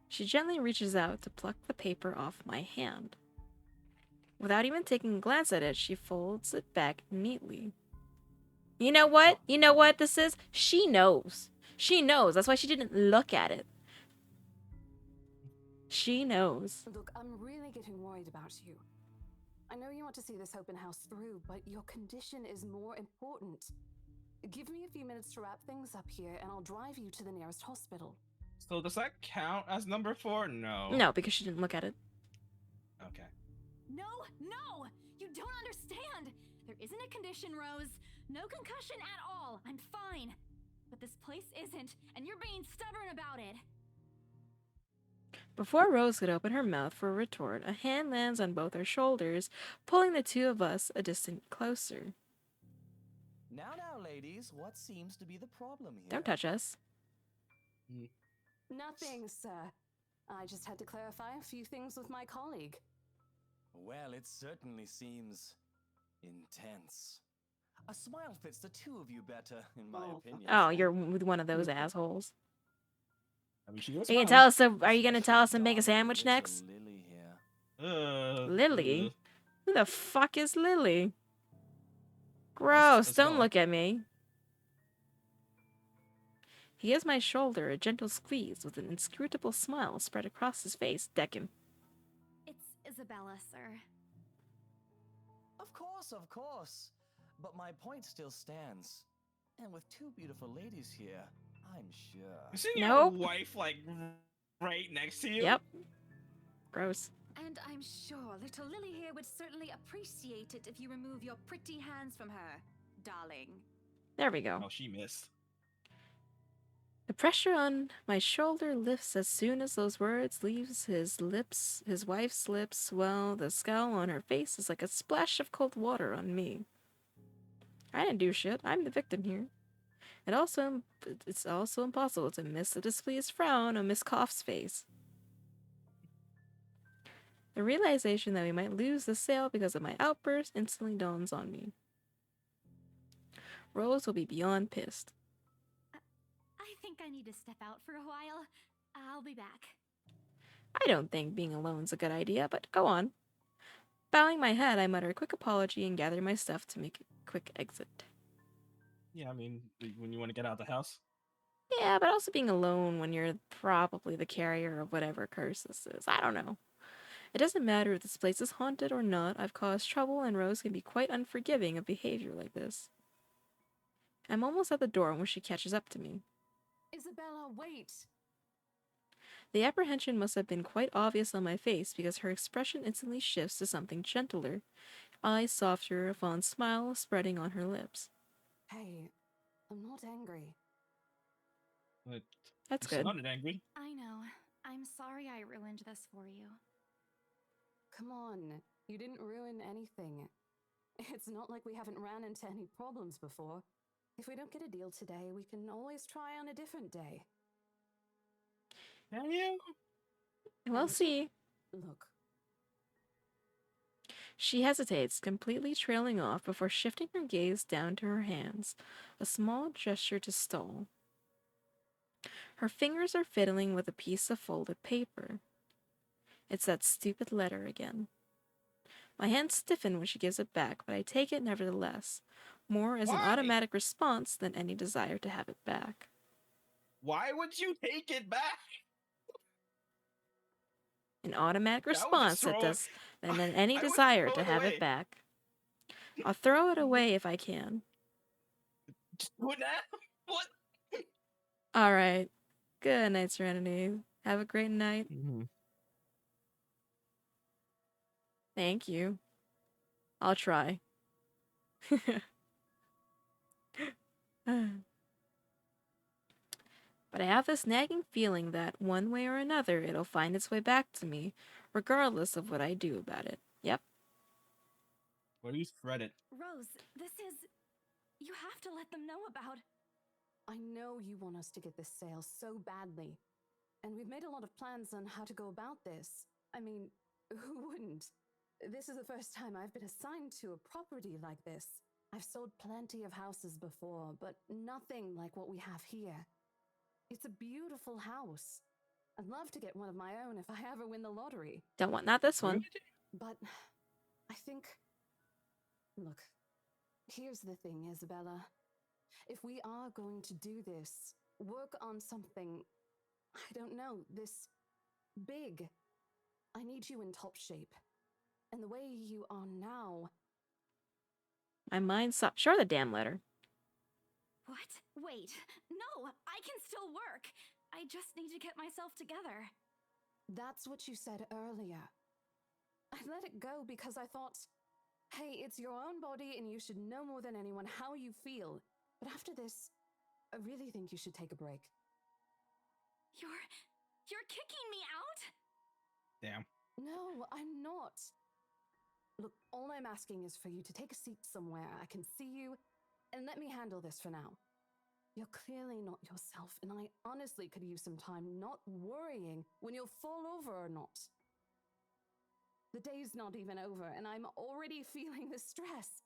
[SPEAKER 1] She gently reaches out to pluck the paper off my hand. Without even taking a glance at it, she folds it back neatly. You know what? You know what this is? She knows. She knows. That's why she didn't look at it. She knows.
[SPEAKER 8] Look, I'm really getting worried about you. I know you want to see this open house through, but your condition is more important. Give me a few minutes to wrap things up here, and I'll drive you to the nearest hospital.
[SPEAKER 2] So does that count as number 4? No.
[SPEAKER 1] No, because she didn't look at it.
[SPEAKER 2] Okay.
[SPEAKER 5] No! You don't understand! There isn't a condition, Rose. No concussion at all. I'm fine. But this place isn't, and you're being stubborn about it.
[SPEAKER 1] Before Rose could open her mouth for a retort, a hand lands on both her shoulders, pulling the two of us a distant closer.
[SPEAKER 12] Now, ladies, what seems to be the problem here?
[SPEAKER 1] Don't touch us.
[SPEAKER 8] Nothing, sir. I just had to clarify a few things with my colleague.
[SPEAKER 12] Well, it certainly seems intense. A smile fits the two of you better, in my opinion.
[SPEAKER 1] Oh, you're with one of those assholes.
[SPEAKER 2] I mean, she is
[SPEAKER 1] Are you
[SPEAKER 2] fine.
[SPEAKER 1] gonna tell us? Are you gonna tell us to make a sandwich
[SPEAKER 12] Little
[SPEAKER 1] next?
[SPEAKER 12] Lily here.
[SPEAKER 1] Lily? Who the fuck is Lily? Gross!
[SPEAKER 2] let's
[SPEAKER 1] Don't
[SPEAKER 2] go.
[SPEAKER 1] look at me. He gives my shoulder a gentle squeeze with an inscrutable smile spread across his face. Deck him.
[SPEAKER 5] It's Isabella, sir.
[SPEAKER 12] Of course. But my point still stands. And with two beautiful ladies here, I'm sure.
[SPEAKER 2] You see
[SPEAKER 1] Nope.
[SPEAKER 2] your wife like right next to you?
[SPEAKER 1] Yep. Gross.
[SPEAKER 6] And I'm sure little Lily here would certainly appreciate it if you remove your pretty hands from her, darling.
[SPEAKER 1] There we go.
[SPEAKER 2] Oh, she missed.
[SPEAKER 1] The pressure on my shoulder lifts as soon as those words leaves his wife's lips, while the scowl on her face is like a splash of cold water on me. I didn't do shit. I'm the victim here. It's also impossible to miss a displeased frown on Miss Cough's face. The realization that we might lose the sale because of my outburst instantly dawns on me. Rose will be beyond pissed.
[SPEAKER 5] I think I need to step out for a while. I'll be back.
[SPEAKER 1] I don't think being alone's a good idea, but go on. Bowing my head, I mutter a quick apology and gather my stuff to make a quick exit.
[SPEAKER 2] Yeah, I mean, when you want to get out of the house.
[SPEAKER 1] Yeah, but also being alone when you're probably the carrier of whatever curse this is. I don't know. It doesn't matter if this place is haunted or not. I've caused trouble, and Rose can be quite unforgiving of behavior like this. I'm almost at the door when she catches up to me.
[SPEAKER 8] Isabella, wait!
[SPEAKER 1] The apprehension must have been quite obvious on my face because her expression instantly shifts to something gentler, eyes softer, a fond smile spreading on her lips.
[SPEAKER 8] Hey, I'm not angry.
[SPEAKER 2] But
[SPEAKER 1] That's
[SPEAKER 2] you
[SPEAKER 1] good.
[SPEAKER 2] sounded angry.
[SPEAKER 5] I know. I'm sorry I ruined this for you.
[SPEAKER 8] Come on, you didn't ruin anything. It's not like we haven't ran into any problems before. If we don't get a deal today, we can always try on a different day.
[SPEAKER 2] Can you?
[SPEAKER 1] We'll see.
[SPEAKER 8] Look,
[SPEAKER 1] She hesitates, completely trailing off before shifting her gaze down to her hands, a small gesture to stall. Her fingers are fiddling with a piece of folded paper. It's that stupid letter again. My hands stiffen when she gives it back, but I take it nevertheless, more as an
[SPEAKER 2] Why?
[SPEAKER 1] automatic response than any desire to have it back.
[SPEAKER 2] Why would you take it back?
[SPEAKER 1] An automatic
[SPEAKER 2] I would just
[SPEAKER 1] response that
[SPEAKER 2] throw it.
[SPEAKER 1] does than any
[SPEAKER 2] I would
[SPEAKER 1] desire
[SPEAKER 2] throw
[SPEAKER 1] to
[SPEAKER 2] it
[SPEAKER 1] have
[SPEAKER 2] away.
[SPEAKER 1] it back. I'll throw it away if I can.
[SPEAKER 2] Just do it now. What?
[SPEAKER 1] Alright. Good night, Serenity. Have a great night. Thank you. I'll try. But I have this nagging feeling that, one way or another, it'll find its way back to me, regardless of what I do about it. Yep.
[SPEAKER 2] What do you thread it?
[SPEAKER 5] Rose, this is... You have to let them know about...
[SPEAKER 8] I know you want us to get this sale so badly. And we've made a lot of plans on how to go about this. I mean, who wouldn't? This is the first time I've been assigned to a property like this. I've sold plenty of houses before, but nothing like what we have here. It's a beautiful house. I'd love to get one of my own if I ever win the lottery.
[SPEAKER 1] Don't want not this one.
[SPEAKER 8] But I think... Look, here's the thing, Isabella. If we are going to do this, work on something, I don't know, this big, I need you in top shape. And the way you are now...
[SPEAKER 1] My mind stopped. Show her the damn letter.
[SPEAKER 5] What? Wait. No, I can still work. I just need to get myself together.
[SPEAKER 8] That's what you said earlier. I let it go because I thought, hey, it's your own body and you should know more than anyone how you feel. But after this, I really think you should take a break.
[SPEAKER 5] You're kicking me out?
[SPEAKER 2] Damn.
[SPEAKER 8] No, I'm not. Look, all I'm asking is for you to take a seat somewhere I can see you, and let me handle this for now. You're clearly not yourself, and I honestly could use some time not worrying when you'll fall over or not. The day's not even over, and I'm already feeling the stress.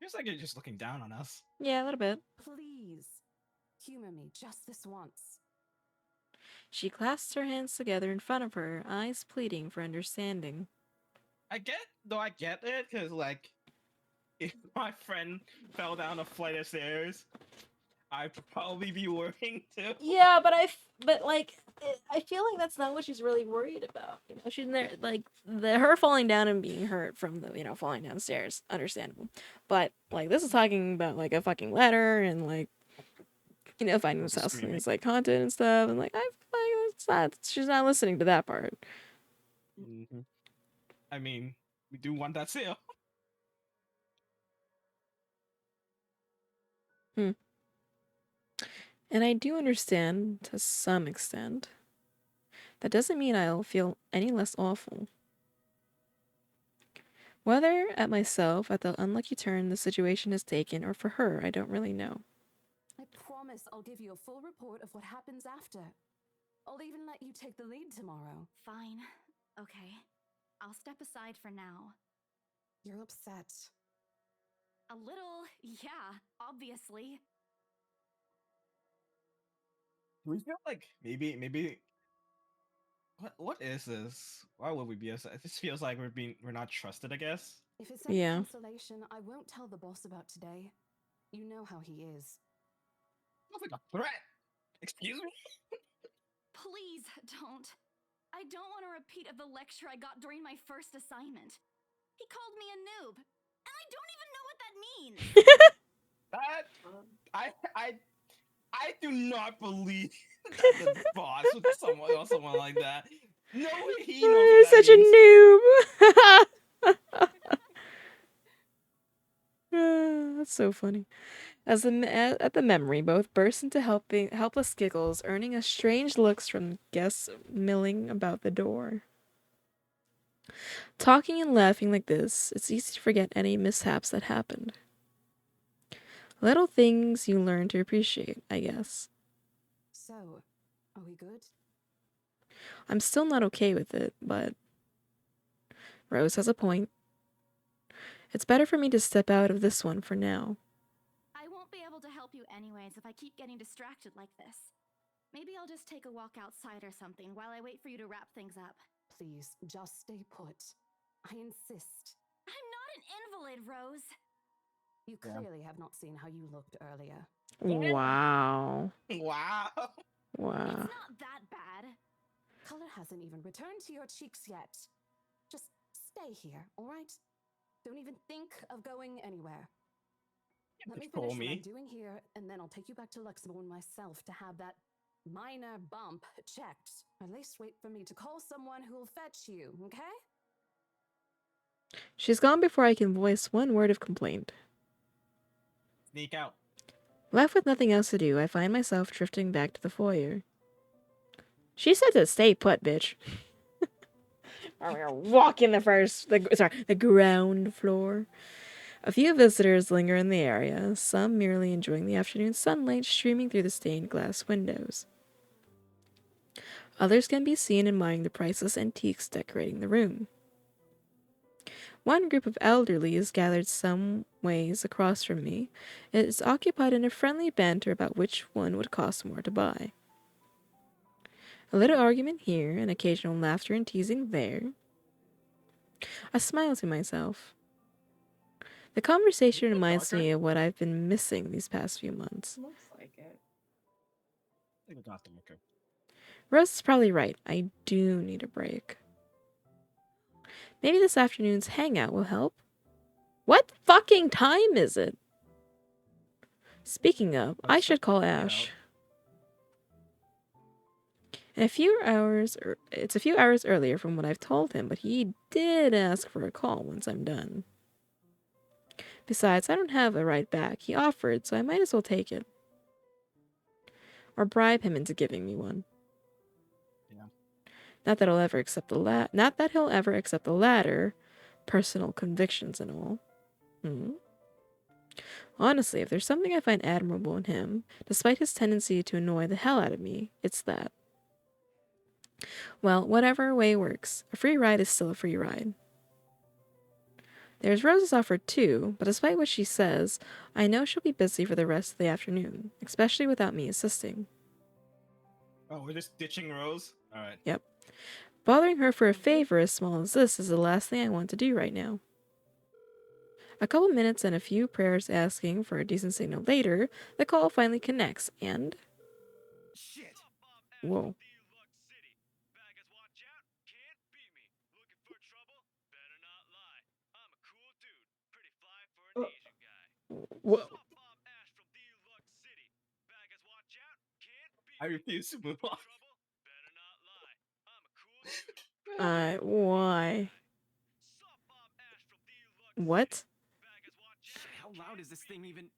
[SPEAKER 2] Feels like you're just looking down on us.
[SPEAKER 1] Yeah, a little bit.
[SPEAKER 8] Please, humor me just this once.
[SPEAKER 1] She clasps her hands together in front of her, eyes pleading for understanding.
[SPEAKER 2] I get it, because, like, if my friend fell down a flight of stairs, I'd probably be worrying too.
[SPEAKER 1] Yeah, but I feel like that's not what she's really worried about. You know, she's there, like, her falling down and being hurt from the, falling downstairs. Understandable. But, like, this is talking about, like, a fucking letter and, like, finding this house and it's, like, haunted and stuff. And, like, she's not listening to that part.
[SPEAKER 2] Mm-hmm. I mean, we do want that sale.
[SPEAKER 1] And I do understand to some extent. That doesn't mean I'll feel any less awful. Whether at myself, at the unlucky turn the situation has taken, or for her, I don't really know.
[SPEAKER 8] I promise I'll give you a full report of what happens after. I'll even let you take the lead tomorrow.
[SPEAKER 5] Fine. Okay. I'll step aside for now.
[SPEAKER 8] You're upset.
[SPEAKER 5] A little, yeah, obviously.
[SPEAKER 2] Do we feel like maybe what is this? Why would we be upset? It just feels like we're not trusted, I guess.
[SPEAKER 8] If it's any
[SPEAKER 1] Yeah.
[SPEAKER 8] consolation, I won't tell the boss about today. You know how he is.
[SPEAKER 2] Sounds like a threat. Excuse me?
[SPEAKER 5] Please don't. I don't want a repeat of the lecture I got during my first assignment. He called me a noob, and I don't even know what that means.
[SPEAKER 2] That I do not believe that the boss would someone like that. No, he knows
[SPEAKER 1] You're
[SPEAKER 2] what that
[SPEAKER 1] such a
[SPEAKER 2] means.
[SPEAKER 1] noob. That's so funny. At the memory, both burst into helpless giggles, earning us strange looks from guests milling about the door. Talking and laughing like this, it's easy to forget any mishaps that happened. Little things you learn to appreciate, I guess.
[SPEAKER 8] So, are we good?
[SPEAKER 1] I'm still not okay with it, but Rose has a point. It's better for me to step out of this one for now.
[SPEAKER 5] I won't be able to help you anyways if I keep getting distracted like this. Maybe I'll just take a walk outside or something while I wait for you to wrap things up.
[SPEAKER 8] Please, just stay put. I insist.
[SPEAKER 5] I'm not an invalid, Rose.
[SPEAKER 8] You clearly have not seen how you looked earlier.
[SPEAKER 1] Wow.
[SPEAKER 2] Wow.
[SPEAKER 1] Wow.
[SPEAKER 5] It's not that bad.
[SPEAKER 8] Color hasn't even returned to your cheeks yet. Just stay here, all right? Don't even think of going anywhere. Let me
[SPEAKER 2] Control
[SPEAKER 8] finish what I'm
[SPEAKER 2] me.
[SPEAKER 8] doing here, and then I'll take you back to Luxembourg myself to have that minor bump checked. At least wait for me to call someone who'll fetch you, okay?
[SPEAKER 1] She's gone before I can voice one word of complaint.
[SPEAKER 2] Sneak out.
[SPEAKER 1] Left with nothing else to do, I find myself drifting back to the foyer. She said to stay put, bitch. We're walking the ground floor. A few visitors linger in the area, some merely enjoying the afternoon sunlight streaming through the stained glass windows. Others can be seen admiring the priceless antiques decorating the room. One group of elderly is gathered some ways across from me. It is occupied in a friendly banter about which one would cost more to buy. A little argument here, and occasional laughter and teasing there. I smile to myself. The conversation reminds me of what I've been missing these past few months.
[SPEAKER 3] Looks like it.
[SPEAKER 2] I think I got them, okay.
[SPEAKER 1] Rose is probably right. I do need a break. Maybe this afternoon's hangout will help. What fucking time is it? Speaking of, I should call Ash. In a few hours, it's a few hours earlier from what I've told him, but he did ask for a call once I'm done. Besides, I don't have a ride back. He offered, so I might as well take it. Or bribe him into giving me one.
[SPEAKER 2] Yeah.
[SPEAKER 1] Not that he'll ever accept the latter, personal convictions and all. Honestly, if there's something I find admirable in him, despite his tendency to annoy the hell out of me, it's that. Well, whatever way works, a free ride is still a free ride. There's Rose's offer too, but despite what she says, I know she'll be busy for the rest of the afternoon, especially without me assisting.
[SPEAKER 2] Oh, we're just ditching Rose? Alright.
[SPEAKER 1] Yep. Bothering her for a favor as small as this is the last thing I want to do right now. A couple minutes and a few prayers asking for a decent signal later, the call finally connects, and...
[SPEAKER 7] Shit!
[SPEAKER 1] Whoa. Whoa.
[SPEAKER 2] I refuse to move on.
[SPEAKER 1] Why? What?
[SPEAKER 11] How loud is this thing even?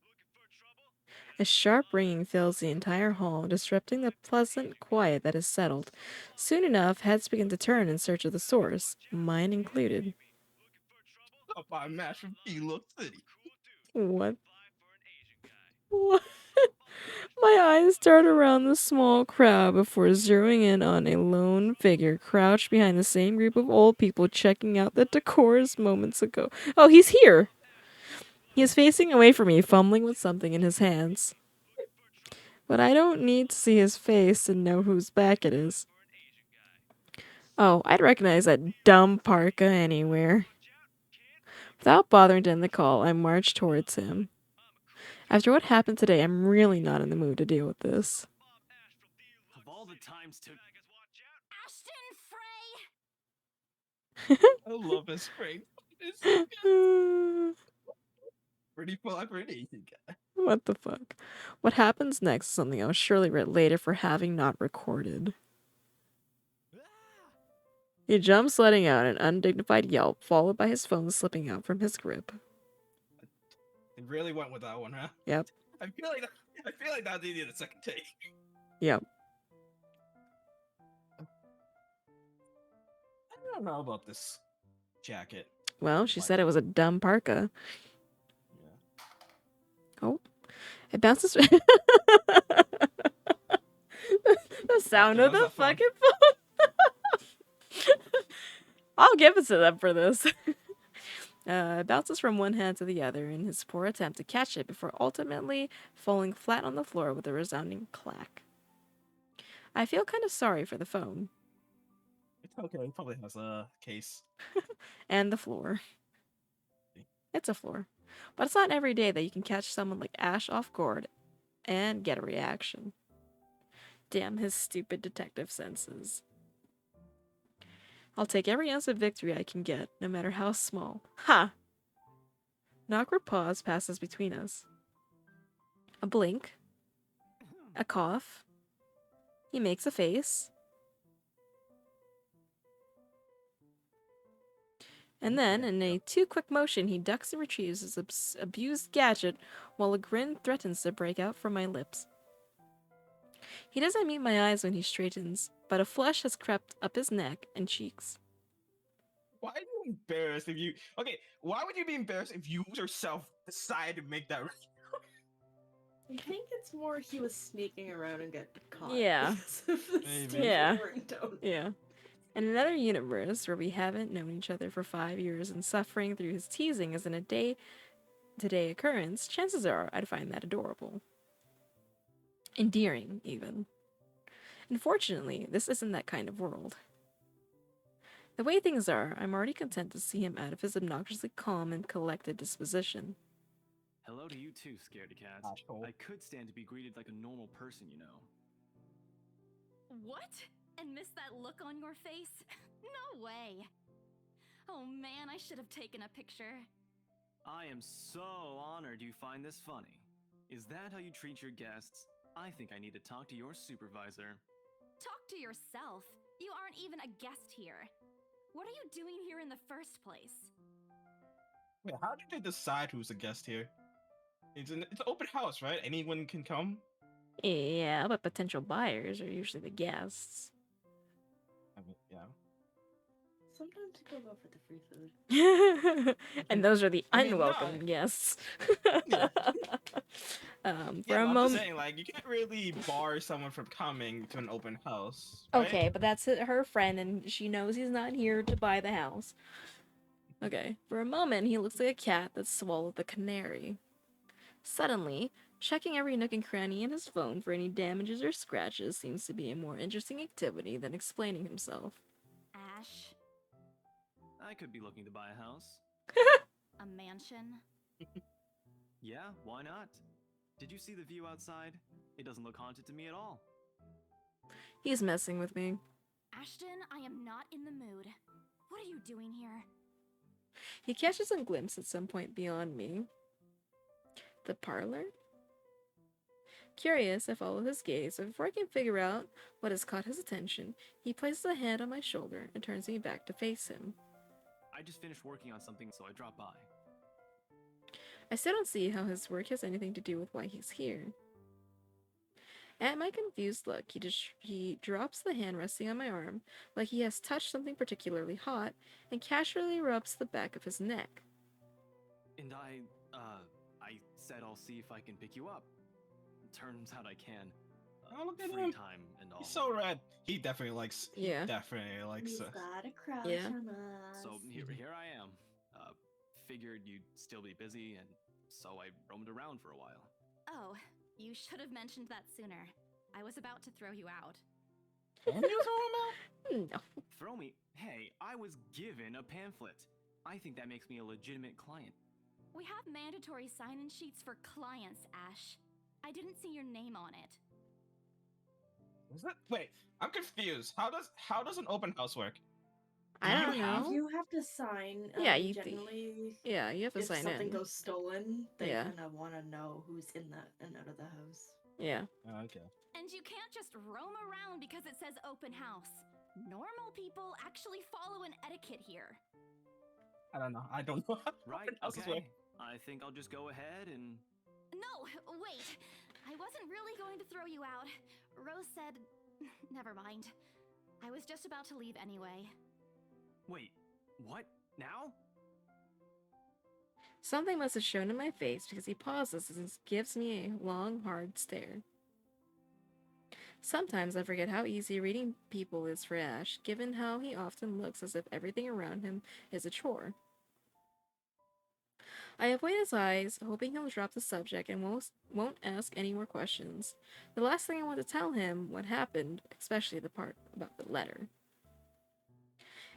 [SPEAKER 1] A sharp ringing fills the entire hall, disrupting the pleasant quiet that has settled. Soon enough, heads begin to turn in search of the source, mine included.
[SPEAKER 2] Stop by Mash from Look City.
[SPEAKER 1] What? What? My eyes dart around the small crowd before zeroing in on a lone figure crouched behind the same group of old people checking out the decorous moments ago. Oh, he's here! He is facing away from me, fumbling with something in his hands. But I don't need to see his face and know whose back it is. Oh, I'd recognize that dumb parka anywhere. Without bothering to end the call, I marched towards him. After what happened today, I'm really not in the mood to deal with this.
[SPEAKER 11] Of all the times to.
[SPEAKER 5] Ashton Frey!
[SPEAKER 2] I love his spring. It's pretty fun for an Asian guy.
[SPEAKER 1] What the fuck? What happens next is something I'll surely read later for having not recorded. He jumps, letting out an undignified yelp, followed by his phone slipping out from his grip.
[SPEAKER 2] It really went with that one, huh?
[SPEAKER 1] Yep.
[SPEAKER 2] I feel like that needed a second take.
[SPEAKER 1] Yep.
[SPEAKER 2] I don't know about this jacket.
[SPEAKER 1] Well, she said it was a dumb parka.
[SPEAKER 2] Yeah.
[SPEAKER 1] Oh. It bounces. The sound of the fucking phone. I'll give it to them for this. It bounces from one hand to the other in his poor attempt to catch it before ultimately falling flat on the floor with a resounding clack. I feel kind of sorry for the phone.
[SPEAKER 2] It's okay. He probably has a case.
[SPEAKER 1] And the floor. It's a floor. But it's not every day that you can catch someone like Ash off guard and get a reaction. Damn his stupid detective senses. I'll take every ounce of victory I can get, no matter how small. Ha! An awkward pause passes between us. A blink. A cough. He makes a face. And then, in a too-quick motion, he ducks and retrieves his abused gadget while a grin threatens to break out from my lips. He doesn't meet my eyes when he straightens, but a flush has crept up his neck and cheeks.
[SPEAKER 2] Why are you embarrassed if you... Okay, why would you be embarrassed if you yourself decide to make that...
[SPEAKER 3] I think it's more he was sneaking around and get caught.
[SPEAKER 1] Yeah.
[SPEAKER 3] because of the
[SPEAKER 2] Maybe.
[SPEAKER 3] stupid
[SPEAKER 1] Yeah.
[SPEAKER 3] ringtone.
[SPEAKER 1] Yeah. In another universe where we haven't known each other for 5 years and suffering through his teasing isn't a day-to-day occurrence, chances are I'd find that adorable. Endearing, even. Unfortunately, this isn't that kind of world. The way things are, I'm already content to see him out of his obnoxiously calm and collected disposition.
[SPEAKER 11] Hello to you too, scaredy cat.
[SPEAKER 2] Asshole.
[SPEAKER 11] I could stand to be greeted like a normal person, you know.
[SPEAKER 5] What? And miss that look on your face? No way. Oh man, I should have taken a picture.
[SPEAKER 11] I am so honored you find this funny. Is that how you treat your guests? I think I need to talk to your supervisor.
[SPEAKER 5] Talk to yourself. You aren't even a guest here. What are you doing here in the first place?
[SPEAKER 2] Wait, how did they decide who's a guest here? It's an open house, right? Anyone can come?
[SPEAKER 1] Yeah, but potential buyers are usually the guests.
[SPEAKER 2] I mean, yeah.
[SPEAKER 3] Sometimes people go for the free food.
[SPEAKER 1] And those are the
[SPEAKER 2] I mean,
[SPEAKER 1] unwelcome
[SPEAKER 2] no.
[SPEAKER 1] guests.
[SPEAKER 2] Yeah.
[SPEAKER 1] For
[SPEAKER 2] Yeah,
[SPEAKER 1] a
[SPEAKER 2] I'm just
[SPEAKER 1] moment.
[SPEAKER 2] saying, like, you can't really bar someone from coming to an open house. Right?
[SPEAKER 1] Okay, but that's her friend, and she knows he's not here to buy the house. Okay, for a moment, he looks like a cat that swallowed the canary. Suddenly, checking every nook and cranny in his phone for any damages or scratches seems to be a more interesting activity than explaining himself.
[SPEAKER 5] Ash,
[SPEAKER 11] I could be looking to buy a house.
[SPEAKER 5] a mansion.
[SPEAKER 11] Yeah, why not? Did you see the view outside? It doesn't look haunted to me at all.
[SPEAKER 1] He's messing with me.
[SPEAKER 5] Ashton, I am not in the mood. What are you doing here?
[SPEAKER 1] He catches a glimpse at some point beyond me. The parlor? Curious, I follow his gaze, but before I can figure out what has caught his attention, he places a hand on my shoulder and turns me back to face him.
[SPEAKER 11] I just finished working on something, so I dropped by.
[SPEAKER 1] I still don't see how his work has anything to do with why he's here. At my confused look, he drops the hand resting on my arm, like he has touched something particularly hot, and casually rubs the back of his neck.
[SPEAKER 11] And I said I'll see if I can pick you up. Turns out I can.
[SPEAKER 2] Oh, look at
[SPEAKER 11] Free
[SPEAKER 2] him.
[SPEAKER 11] time and all.
[SPEAKER 2] He's so rad. He definitely likes.
[SPEAKER 1] Yeah.
[SPEAKER 2] Definitely likes.
[SPEAKER 3] He's got a crush
[SPEAKER 1] Yeah.
[SPEAKER 3] on us.
[SPEAKER 11] So here I am. Figured you'd still be busy and so I roamed around for a while.
[SPEAKER 5] Oh, you should have mentioned that sooner. I was about to throw you out.
[SPEAKER 2] Can you throw him out?
[SPEAKER 1] No.
[SPEAKER 11] Throw me? Hey, I was given a pamphlet. I think that makes me a legitimate client.
[SPEAKER 5] We have mandatory sign-in sheets for clients, Ash. I didn't see your name on it.
[SPEAKER 2] Is that? Wait, I'm confused. How does an open house work?
[SPEAKER 1] I
[SPEAKER 2] Do you
[SPEAKER 1] don't
[SPEAKER 2] have-
[SPEAKER 1] know.
[SPEAKER 3] You have to sign.
[SPEAKER 1] Yeah, you
[SPEAKER 3] generally.
[SPEAKER 1] Yeah, you have to
[SPEAKER 3] If
[SPEAKER 1] sign
[SPEAKER 3] something
[SPEAKER 1] in.
[SPEAKER 3] goes stolen, they
[SPEAKER 1] Yeah.
[SPEAKER 3] kind of want to know who's in that and out of the house.
[SPEAKER 1] Yeah.
[SPEAKER 2] Oh, okay.
[SPEAKER 5] And you can't just roam around because it says open house. Normal people actually follow an etiquette here.
[SPEAKER 2] I don't know. I don't know. How
[SPEAKER 11] Right,
[SPEAKER 2] open houses
[SPEAKER 11] okay.
[SPEAKER 2] work.
[SPEAKER 11] I think I'll just go ahead and...
[SPEAKER 5] No, wait. I wasn't really going to throw you out. Rose said... Never mind. I was just about to leave anyway.
[SPEAKER 11] Wait, what? Now?
[SPEAKER 1] Something must have shown in my face because he pauses and gives me a long, hard stare. Sometimes I forget how easy reading people is for Ash, given how he often looks as if everything around him is a chore. I avoid his eyes, hoping he'll drop the subject and won't ask any more questions. The last thing I want to tell him what happened, especially the part about the letter.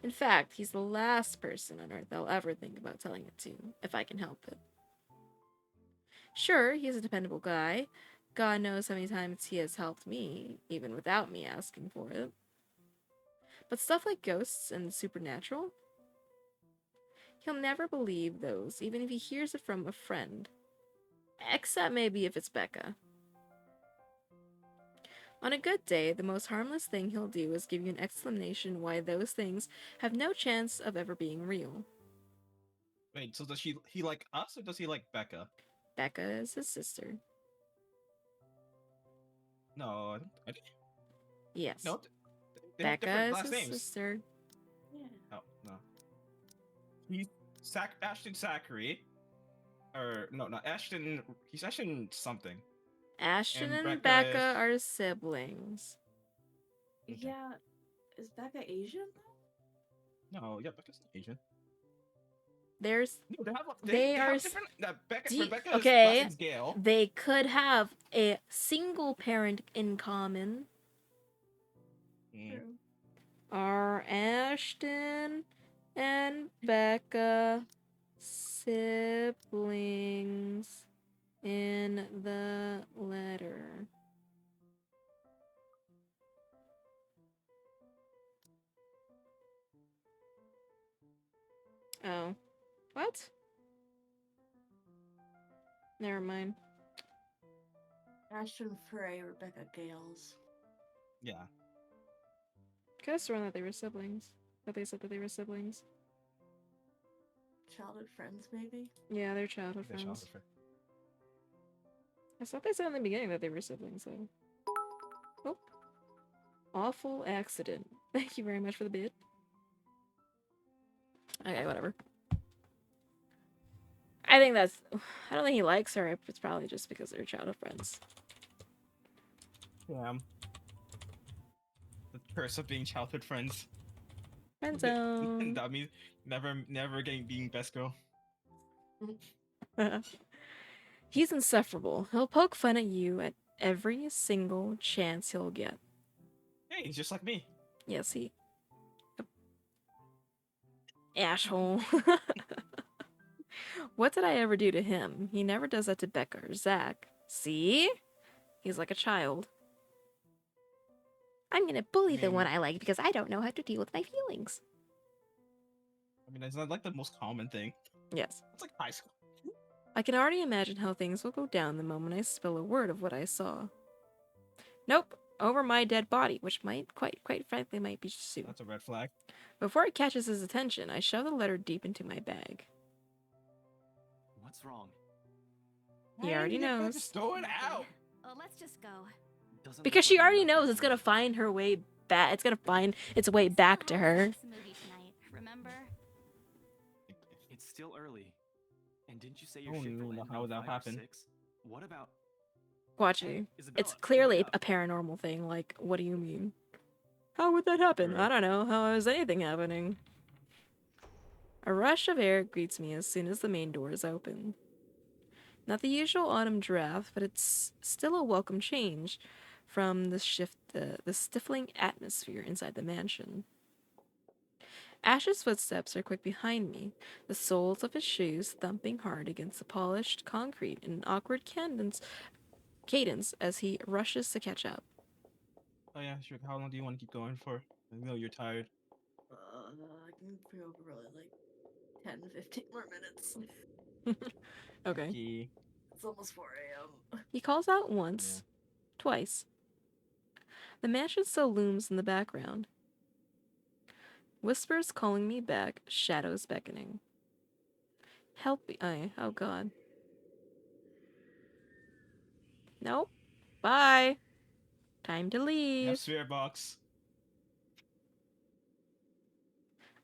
[SPEAKER 1] In fact, he's the last person on Earth I'll ever think about telling it to, if I can help it. Sure, he's a dependable guy. God knows how many times he has helped me, even without me asking for it. But stuff like ghosts and the supernatural? He'll never believe those, even if he hears it from a friend. Except maybe if it's Becca. On a good day, the most harmless thing he'll do is give you an explanation why those things have no chance of ever being real.
[SPEAKER 2] Wait, so does he like us or does he like Becca?
[SPEAKER 1] Becca is his sister.
[SPEAKER 2] No, I think
[SPEAKER 1] Yes.
[SPEAKER 2] no. They have
[SPEAKER 1] Becca
[SPEAKER 2] different
[SPEAKER 1] is
[SPEAKER 2] last
[SPEAKER 1] his
[SPEAKER 2] names.
[SPEAKER 1] sister.
[SPEAKER 3] Yeah.
[SPEAKER 2] Oh no. He's Ashton Zachary, or no, not Ashton. He's Ashton something.
[SPEAKER 1] Ashton
[SPEAKER 2] And
[SPEAKER 1] and
[SPEAKER 2] Becca
[SPEAKER 1] Becca
[SPEAKER 2] is-
[SPEAKER 1] are siblings.
[SPEAKER 2] Okay.
[SPEAKER 3] Yeah. Is Becca Asian though?
[SPEAKER 2] No, yeah, Becca's not Asian.
[SPEAKER 1] There's
[SPEAKER 2] No, they have
[SPEAKER 1] They are
[SPEAKER 2] have different. Becca, Rebecca's last
[SPEAKER 1] okay.
[SPEAKER 2] name's Gail.
[SPEAKER 1] They could have a single parent in common.
[SPEAKER 2] Mm.
[SPEAKER 3] True.
[SPEAKER 1] Are Ashton and Becca siblings in the letter? Oh. What? Never mind.
[SPEAKER 3] Ashton Frey, Rebecca Gales.
[SPEAKER 2] Yeah.
[SPEAKER 1] Could have sworn that they were siblings. That they said that they were siblings.
[SPEAKER 3] Childhood friends, maybe?
[SPEAKER 1] Yeah, they're childhood
[SPEAKER 2] They're
[SPEAKER 1] friends.
[SPEAKER 2] childhood friends.
[SPEAKER 1] I thought they said in the beginning that they were siblings, though. Oh. Awful accident. Thank you very much for the bid. Okay, whatever. I think that's... I don't think he likes her. It's probably just because they're childhood friends.
[SPEAKER 2] Yeah. The curse of being childhood friends.
[SPEAKER 1] Friend zone.
[SPEAKER 2] That means never being best girl.
[SPEAKER 1] He's insufferable. He'll poke fun at you at every single chance he'll get.
[SPEAKER 2] Hey, he's just like me.
[SPEAKER 1] Yes, he... Asshole. What did I ever do to him? He never does that to Becca or Zach. See? He's like a child. I'm gonna bully the one I like because I don't know how to deal with my feelings.
[SPEAKER 2] I mean, it's not like the most common thing.
[SPEAKER 1] Yes.
[SPEAKER 2] It's like high school.
[SPEAKER 1] I can already imagine how things will go down the moment I spill a word of what I saw. Nope. Over my dead body, which might, quite frankly, might be soon.
[SPEAKER 2] That's a red flag.
[SPEAKER 1] Before it catches his attention, I shove the letter deep into my bag.
[SPEAKER 11] What's wrong?
[SPEAKER 1] He already knows.
[SPEAKER 2] Just throw it out.
[SPEAKER 5] Oh, let's just go.
[SPEAKER 11] Doesn't
[SPEAKER 1] Because
[SPEAKER 11] look
[SPEAKER 1] she
[SPEAKER 11] like
[SPEAKER 1] already
[SPEAKER 11] nothing
[SPEAKER 1] knows it's gonna find her way back. It's gonna find its way back to her.
[SPEAKER 5] This movie tonight, remember?
[SPEAKER 11] It's still early. And didn't you say your
[SPEAKER 2] don't
[SPEAKER 11] shift will
[SPEAKER 2] even know
[SPEAKER 11] end
[SPEAKER 2] how
[SPEAKER 11] around
[SPEAKER 2] that
[SPEAKER 11] 5 or
[SPEAKER 2] happened.
[SPEAKER 11] 6? What about...
[SPEAKER 1] Quatchi.
[SPEAKER 11] Isabella,
[SPEAKER 1] It's
[SPEAKER 11] wake
[SPEAKER 1] clearly
[SPEAKER 11] up.
[SPEAKER 1] a paranormal thing. Like, what do you mean? How would that happen? I don't know. How is anything happening? A rush of air greets me as soon as the main door is open. Not the usual autumn draft, but it's still a welcome change from the stifling atmosphere inside the mansion. Ash's footsteps are quick behind me, the soles of his shoes thumping hard against the polished concrete in an awkward cadence as he rushes to catch up.
[SPEAKER 2] Oh yeah, sure. How long do you want to keep going for? I know you're tired.
[SPEAKER 3] I can go probably like 10, 15 more minutes.
[SPEAKER 1] Okay.
[SPEAKER 2] Key.
[SPEAKER 3] It's almost 4 a.m.
[SPEAKER 1] He calls out once, twice. The mansion still looms in the background. Whispers calling me back, shadows beckoning. Help me. Oh god. Nope. Bye. Time to
[SPEAKER 2] You have
[SPEAKER 1] leave.
[SPEAKER 2] spirit box.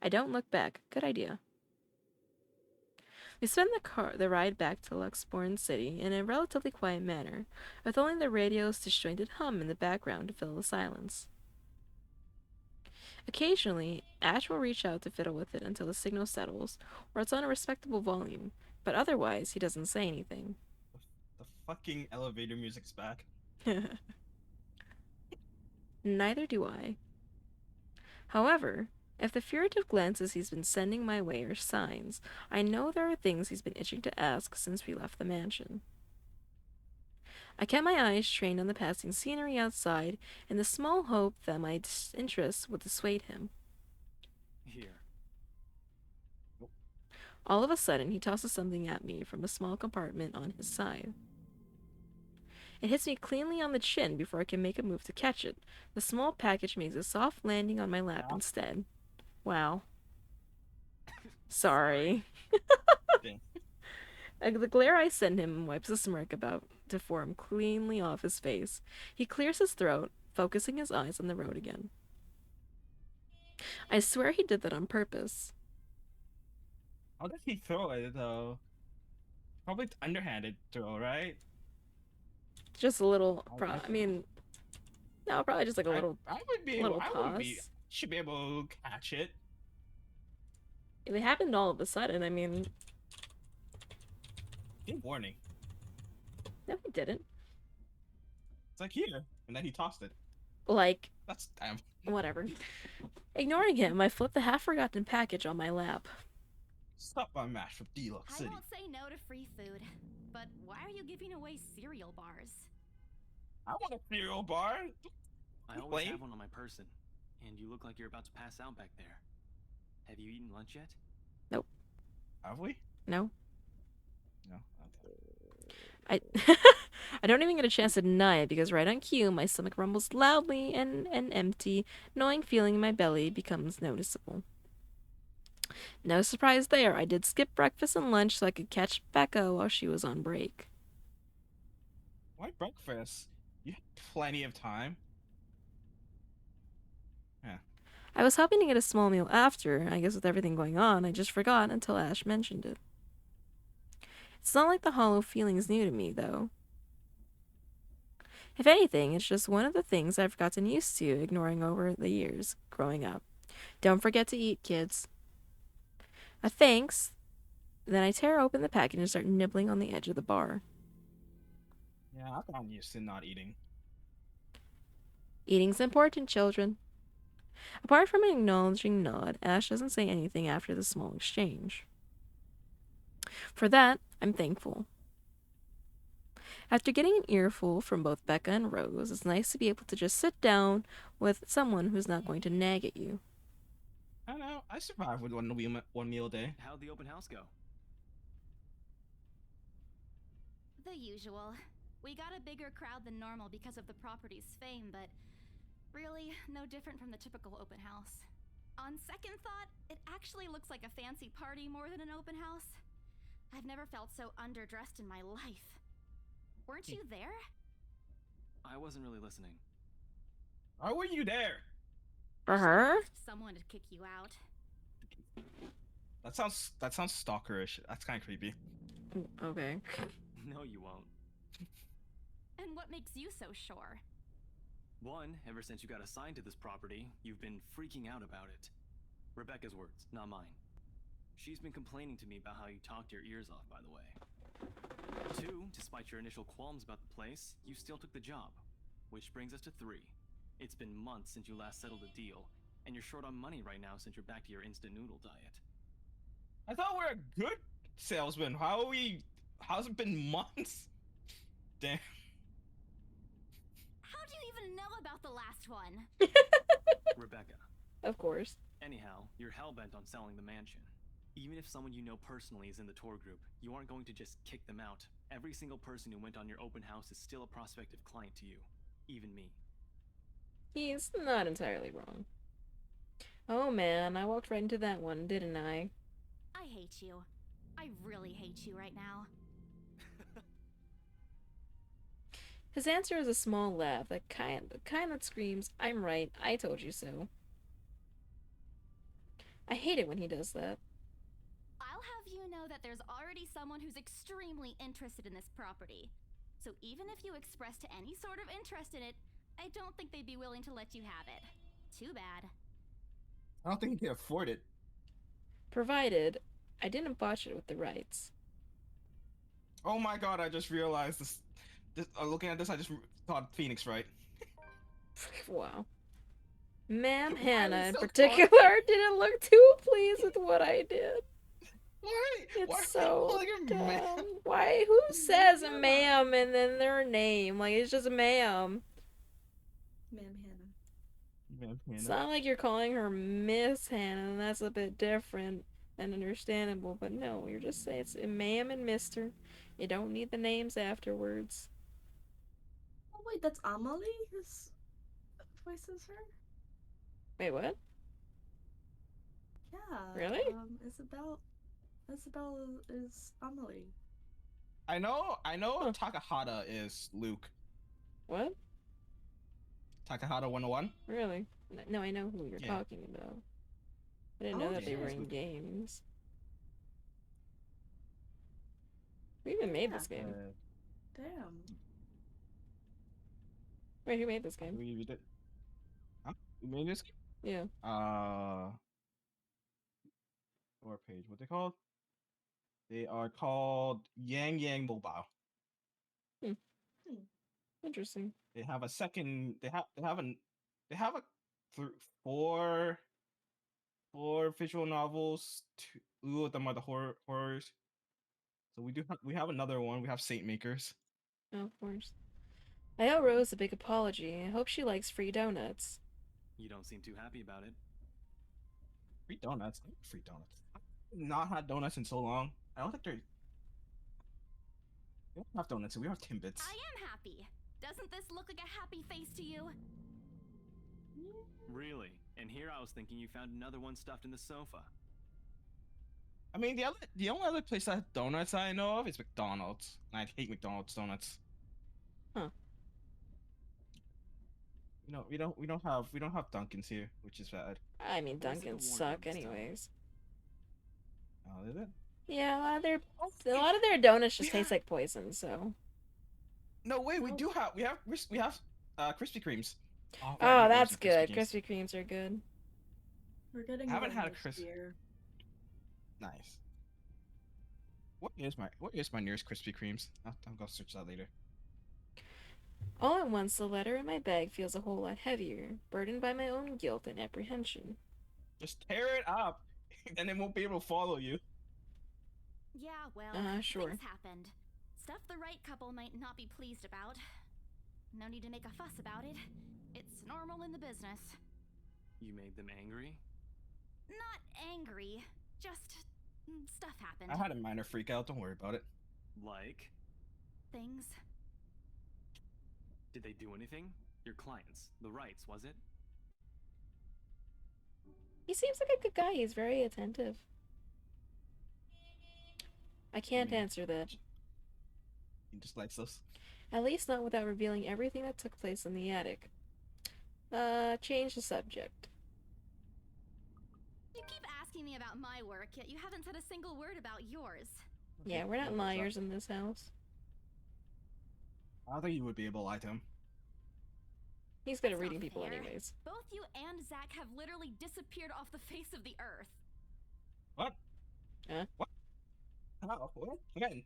[SPEAKER 1] I don't look back. Good idea. We spend the ride back to Luxborn City in a relatively quiet manner, with only the radio's disjointed hum in the background to fill the silence. Occasionally, Ash will reach out to fiddle with it until the signal settles, or it's on a respectable volume, but otherwise he doesn't say anything.
[SPEAKER 2] The fucking elevator music's back.
[SPEAKER 1] Neither do I. However, if the furtive glances he's been sending my way are signs, I know there are things he's been itching to ask since we left the mansion. I kept my eyes trained on the passing scenery outside in the small hope that my interest would dissuade him.
[SPEAKER 11] Here.
[SPEAKER 1] All of a sudden, he tosses something at me from a small compartment on his side. It hits me cleanly on the chin before I can make a move to catch it. The small package makes a soft landing on my lap instead. Wow. Sorry. The glare I send him wipes a smirk about to form cleanly off his face. He clears his throat, focusing his eyes on the road again. I swear he did that on purpose.
[SPEAKER 2] How did he throw it though? Probably underhanded throw, right?
[SPEAKER 1] Just a little. I mean, no, probably just like a little.
[SPEAKER 2] I would be
[SPEAKER 1] little
[SPEAKER 2] able.
[SPEAKER 1] toss.
[SPEAKER 2] Should be able to catch it.
[SPEAKER 1] If it happened all of a sudden, I mean.
[SPEAKER 2] Give warning.
[SPEAKER 1] No, he didn't.
[SPEAKER 2] It's like here, and then he tossed it.
[SPEAKER 1] Like.
[SPEAKER 2] That's damn.
[SPEAKER 1] Whatever. Ignoring him, I flip the half-forgotten package on my lap.
[SPEAKER 2] Stop by Mash from Deluxe City.
[SPEAKER 5] I won't say no to free food, but why are you giving away cereal bars?
[SPEAKER 2] I want a cereal bar.
[SPEAKER 11] I always have one on my person, and you look like you're about to pass out back there. Have you eaten lunch yet?
[SPEAKER 1] Nope.
[SPEAKER 2] Have we?
[SPEAKER 1] No.
[SPEAKER 2] No.
[SPEAKER 1] I I don't even get a chance to deny it because right on cue, my stomach rumbles loudly and empty, gnawing feeling in my belly becomes noticeable. No surprise there. I did skip breakfast and lunch so I could catch Becca while she was on break.
[SPEAKER 2] Why breakfast? You had plenty of time. Yeah.
[SPEAKER 1] I was hoping to get a small meal after. I guess with everything going on, I just forgot until Ash mentioned it. It's not like the hollow feeling's new to me, though. If anything, it's just one of the things I've gotten used to ignoring over the years growing up. Don't forget to eat, kids. A thanks. Then I tear open the package and start nibbling on the edge of the bar.
[SPEAKER 2] Yeah, I've gotten used to not eating.
[SPEAKER 1] Eating's important, children. Apart from an acknowledging nod, Ash doesn't say anything after the small exchange. For that, I'm thankful. After getting an earful from both Becca and Rose, it's nice to be able to just sit down with someone who's not going to nag at you.
[SPEAKER 2] I don't know. I survived with one meal a day.
[SPEAKER 11] How'd the open house go?
[SPEAKER 5] The usual. We got a bigger crowd than normal because of the property's fame, but really no different from the typical open house. On second thought, it actually looks like a fancy party more than an open house. I've never felt so underdressed in my life. Weren't you there?
[SPEAKER 11] I wasn't really listening.
[SPEAKER 2] Why were you there?
[SPEAKER 1] For her?
[SPEAKER 5] Someone to kick you out.
[SPEAKER 2] That sounds stalkerish. That's kind of creepy.
[SPEAKER 1] Okay.
[SPEAKER 11] No, you won't.
[SPEAKER 5] And what makes you so sure?
[SPEAKER 11] One, ever since you got assigned to this property, you've been freaking out about it. Rebecca's words, not mine. She's been complaining to me about how you talked your ears off, by the way. 2, despite your initial qualms about the place, you still took the job. Which brings us to 3. It's been months since you last settled a deal, and you're short on money right now since you're back to your instant noodle diet.
[SPEAKER 2] I thought we were a good salesman. How are we? How's it been months? Damn.
[SPEAKER 5] How do you even know about the last one?
[SPEAKER 11] Rebecca.
[SPEAKER 1] Of course.
[SPEAKER 11] Anyhow, you're hellbent on selling the mansion. Even if someone you know personally is in the tour group, you aren't going to just kick them out. Every single person who went on your open house is still a prospective client to you. Even me.
[SPEAKER 1] He's not entirely wrong. Oh man, I walked right into that one, didn't I?
[SPEAKER 5] I hate you. I really hate you right now.
[SPEAKER 1] His answer is a small laugh, the kind that screams, "I'm right, I told you so." I hate it when he does that.
[SPEAKER 5] I'll have you know that there's already someone who's extremely interested in this property. So even if you expressed any sort of interest in it, I don't think they'd be willing to let you have it. Too bad.
[SPEAKER 2] I don't think he can afford it.
[SPEAKER 1] Provided I didn't botch it with the rights.
[SPEAKER 2] Oh my god! I just realized this. Looking at this, I just thought Phoenix right.
[SPEAKER 1] Wow. Ma'am
[SPEAKER 2] Why
[SPEAKER 1] Hannah
[SPEAKER 2] are you
[SPEAKER 1] in
[SPEAKER 2] so
[SPEAKER 1] particular
[SPEAKER 2] confident?
[SPEAKER 1] didn't look too pleased with what I did.
[SPEAKER 2] Why? Why
[SPEAKER 1] It's
[SPEAKER 2] are you
[SPEAKER 1] so
[SPEAKER 2] calling her ma'am?
[SPEAKER 1] dumb. Why? Who says ma'am and then their name? Like, it's just ma'am.
[SPEAKER 3] Ma'am Hannah.
[SPEAKER 2] Ma'am
[SPEAKER 1] It's
[SPEAKER 2] Hannah.
[SPEAKER 1] not like you're calling her Miss Hannah, and that's a bit different and understandable, but no, you're just saying it's ma'am and mister. You don't need the names afterwards.
[SPEAKER 3] Oh wait, that's Amelie whose voice is her?
[SPEAKER 1] Wait, what?
[SPEAKER 3] Yeah.
[SPEAKER 1] Really?
[SPEAKER 3] Isabel is Amelie.
[SPEAKER 2] I know.
[SPEAKER 1] Huh.
[SPEAKER 2] Takahata is Luke.
[SPEAKER 1] What?
[SPEAKER 2] Takahata 101.
[SPEAKER 1] Really? No, I know who you're
[SPEAKER 2] Yeah.
[SPEAKER 1] talking about. I didn't know
[SPEAKER 3] Oh,
[SPEAKER 1] that they were
[SPEAKER 3] shit.
[SPEAKER 1] in games. We even made
[SPEAKER 3] Yeah.
[SPEAKER 1] this game.
[SPEAKER 3] Damn.
[SPEAKER 1] Wait, who made this game?
[SPEAKER 2] We did. Huh? We made this.
[SPEAKER 1] Yeah.
[SPEAKER 2] Or page. What they called? They are called Yang Yang Mobile.
[SPEAKER 1] Hmm.
[SPEAKER 3] Hmm.
[SPEAKER 1] Interesting.
[SPEAKER 2] They have a second. They have a four visual novels. Two of them are the horrors. So we have another one. We have Saint Makers.
[SPEAKER 1] Oh, of course. I owe Rose a big apology. I hope she likes free donuts.
[SPEAKER 11] You don't seem too happy about it.
[SPEAKER 2] Free donuts. I want free donuts. I've not had donuts in so long. I don't think they're. We don't have donuts. We have Timbits.
[SPEAKER 5] I am happy. Doesn't this look like a happy face to you?
[SPEAKER 11] Really? And here I was thinking you found another one stuffed in the sofa.
[SPEAKER 2] I mean, the only other place that has donuts I know of is McDonald's. And I hate McDonald's donuts.
[SPEAKER 1] Huh.
[SPEAKER 2] You know, we don't have Dunkin's here, which is bad.
[SPEAKER 1] I mean,
[SPEAKER 11] Where's the
[SPEAKER 1] Dunkin'
[SPEAKER 11] warning
[SPEAKER 1] suck
[SPEAKER 11] on this time?
[SPEAKER 1] anyways.
[SPEAKER 2] Oh, is it?
[SPEAKER 1] Yeah,
[SPEAKER 2] Oh,
[SPEAKER 1] a lot of their donuts just
[SPEAKER 2] we
[SPEAKER 1] taste
[SPEAKER 2] have-
[SPEAKER 1] like poison, so.
[SPEAKER 2] No, wait, we have Krispy Kremes. Oh,
[SPEAKER 1] Oh, that's good. Krispy Kremes are good.
[SPEAKER 3] We're getting
[SPEAKER 2] I haven't
[SPEAKER 3] more
[SPEAKER 2] had a
[SPEAKER 3] next
[SPEAKER 2] crisp-
[SPEAKER 3] year.
[SPEAKER 2] Nice. What is my nearest Krispy Kremes? I'll go search that later.
[SPEAKER 1] All at once, the letter in my bag feels a whole lot heavier, burdened by my own guilt and apprehension.
[SPEAKER 2] Just tear it up, and it won't be able to follow you.
[SPEAKER 5] Yeah, well,
[SPEAKER 1] Sure.
[SPEAKER 5] things happened. Stuff the right couple might not be pleased about. No need to make a fuss about it. It's normal in the business.
[SPEAKER 11] You made them angry?
[SPEAKER 5] Not angry, just stuff happened.
[SPEAKER 2] I had a minor freak out. Don't worry about it.
[SPEAKER 11] Like?
[SPEAKER 5] Things.
[SPEAKER 11] Did they do anything? Your clients. The rights, was it?
[SPEAKER 1] He seems like a good guy. He's very attentive. I can't answer that.
[SPEAKER 2] He just likes us.
[SPEAKER 1] At least not without revealing everything that took place in the attic. Change the subject.
[SPEAKER 5] You keep asking me about my work, yet you haven't said a single word about yours.
[SPEAKER 1] Yeah, we're not liars in this house.
[SPEAKER 2] I don't think you would be able to lie to him.
[SPEAKER 1] He's good at
[SPEAKER 5] That's
[SPEAKER 1] reading
[SPEAKER 5] not
[SPEAKER 1] people
[SPEAKER 5] fair.
[SPEAKER 1] anyways.
[SPEAKER 5] Both you and Zach have literally disappeared off the face of the earth.
[SPEAKER 2] What?
[SPEAKER 1] Huh?
[SPEAKER 2] What? How? What? Again?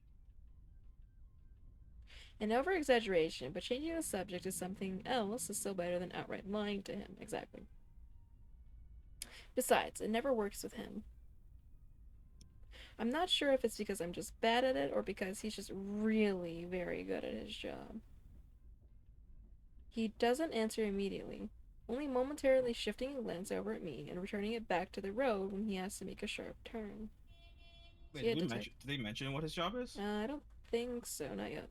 [SPEAKER 1] An over-exaggeration, but changing the subject to something else is still better than outright lying to him. Exactly. Besides, it never works with him. I'm not sure if it's because I'm just bad at it or because he's just really very good at his job. He doesn't answer immediately, only momentarily shifting a glance over at me and returning it back to the road when he has to make a sharp turn.
[SPEAKER 2] Wait, did they mention what his job is?
[SPEAKER 1] I don't think so, not yet.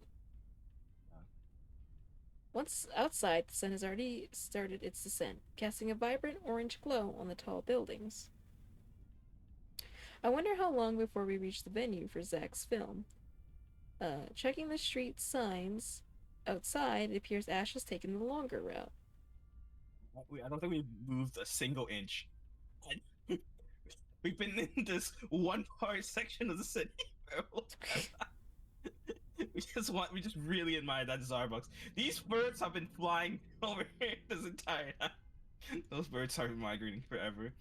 [SPEAKER 1] Once outside, the sun has already started its descent, casting a vibrant orange glow on the tall buildings. I wonder how long before we reach the venue for Zach's film. Checking the street signs outside, it appears Ash has taken the longer route.
[SPEAKER 2] I don't think we moved a single inch. We've been in this one part section of the city. We just really admire that Starbucks. These birds have been flying over here this entire time. Those birds have been migrating forever.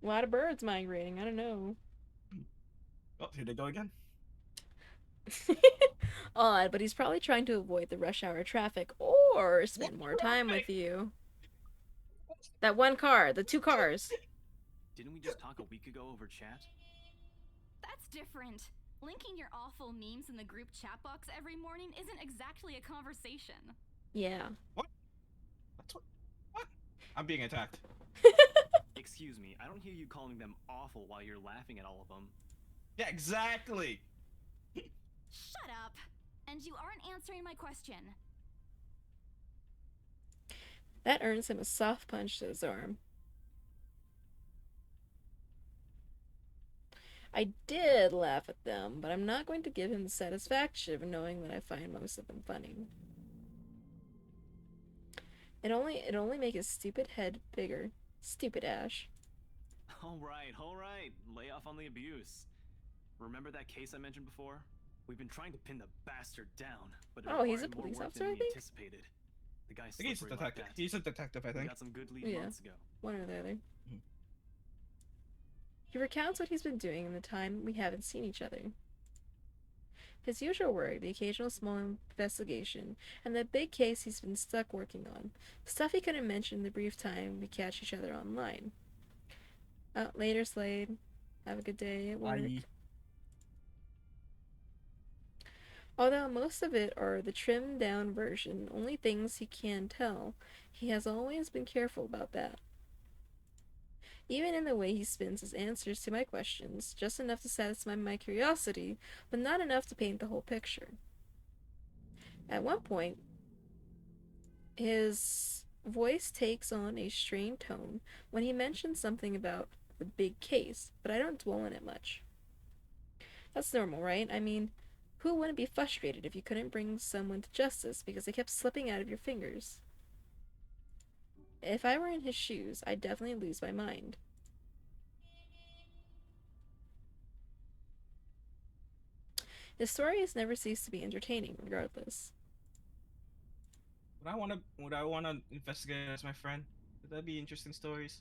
[SPEAKER 1] A lot of birds migrating, I don't know.
[SPEAKER 2] Oh, here they go again.
[SPEAKER 1] Odd, but he's probably trying to avoid the rush hour traffic or spend more time with you. That one car, the two cars.
[SPEAKER 11] Didn't we just talk a week ago over chat?
[SPEAKER 5] That's different. Linking your awful memes in the group chat box every morning isn't exactly a conversation.
[SPEAKER 1] Yeah.
[SPEAKER 2] What? What? I'm being attacked.
[SPEAKER 11] Excuse me, I don't hear you calling them awful while you're laughing at all of them.
[SPEAKER 2] Yeah, exactly.
[SPEAKER 5] Shut up! And you aren't answering my question.
[SPEAKER 1] That earns him a soft punch to his arm. I did laugh at them, but I'm not going to give him the satisfaction of knowing that I find most of them funny. It only make his stupid head bigger. Stupid Ash.
[SPEAKER 11] Alright. Lay off on the abuse. Remember that case I mentioned before? We've been trying to pin the bastard down, but it
[SPEAKER 1] he's a
[SPEAKER 11] required more
[SPEAKER 1] police
[SPEAKER 11] work
[SPEAKER 1] officer,
[SPEAKER 11] than
[SPEAKER 1] I
[SPEAKER 11] we
[SPEAKER 1] think?
[SPEAKER 11] anticipated. The guy's
[SPEAKER 2] He's a
[SPEAKER 11] slippery like
[SPEAKER 2] detective.
[SPEAKER 11] that.
[SPEAKER 2] He's a detective, I think.
[SPEAKER 11] We got some good leads months ago.
[SPEAKER 1] One or the other. He recounts what he's been doing in the time we haven't seen each other. His usual work, the occasional small investigation, and that big case he's been stuck working on. Stuff he couldn't mention in the brief time we catch each other online. Later, Slade. Have a good day at work.
[SPEAKER 2] Bye.
[SPEAKER 1] Although most of it are the trimmed down version, only things he can tell, he has always been careful about that. Even in the way he spins his answers to my questions, just enough to satisfy my curiosity, but not enough to paint the whole picture. At one point, his voice takes on a strained tone when he mentions something about the big case, but I don't dwell on it much. That's normal, right? I mean, who wouldn't be frustrated if you couldn't bring someone to justice because they kept slipping out of your fingers? If I were in his shoes, I'd definitely lose my mind. His stories never cease to be entertaining, regardless.
[SPEAKER 2] Would I wanna investigate as my friend? Would that be interesting stories?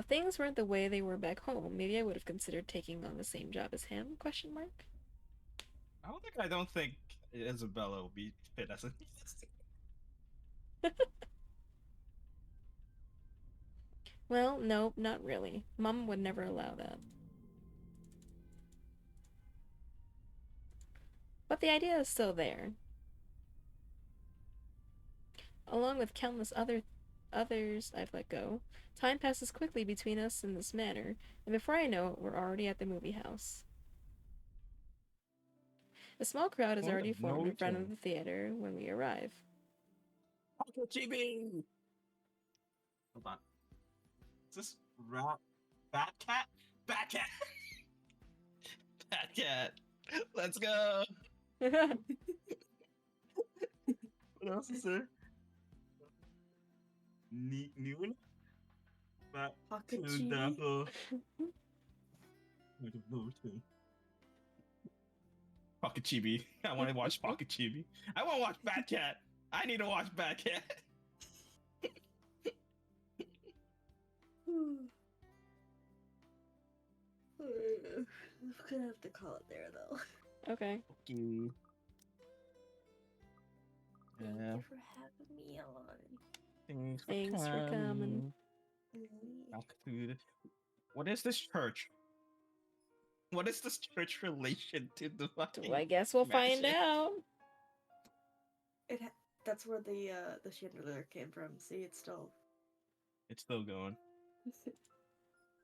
[SPEAKER 1] Things weren't the way they were back home. Maybe I would have considered taking on the same job as him? Question mark.
[SPEAKER 2] I don't think Isabella will be fit as a.
[SPEAKER 1] Well, nope, not really. Mom would never allow that. But the idea is still there. Along with countless others I've let go, time passes quickly between us in this manner, and before I know it, we're already at the movie house. A small crowd has already formed in front of the theater when we arrive.
[SPEAKER 2] Quatchi! Hold on. Is this Bat Cat? Bat Cat! Bat Cat! Let's go! What else is there? Noon?
[SPEAKER 3] Quatchi.
[SPEAKER 2] Pocket Chibi. I want to watch Pocket Chibi. I want to watch Bat Cat. I need to watch Bat Cat.
[SPEAKER 3] I'm gonna have to call it there though.
[SPEAKER 1] Okay.
[SPEAKER 2] Okay.
[SPEAKER 3] Thank
[SPEAKER 2] Yeah.
[SPEAKER 3] you for having me on.
[SPEAKER 2] Thanks
[SPEAKER 1] for coming.
[SPEAKER 2] Back to the... What is this church? What is this church relation to the fucking
[SPEAKER 1] So I guess we'll find
[SPEAKER 2] mansion?
[SPEAKER 1] out.
[SPEAKER 3] That's where the chandelier came from. See, it's still.
[SPEAKER 2] It's still going.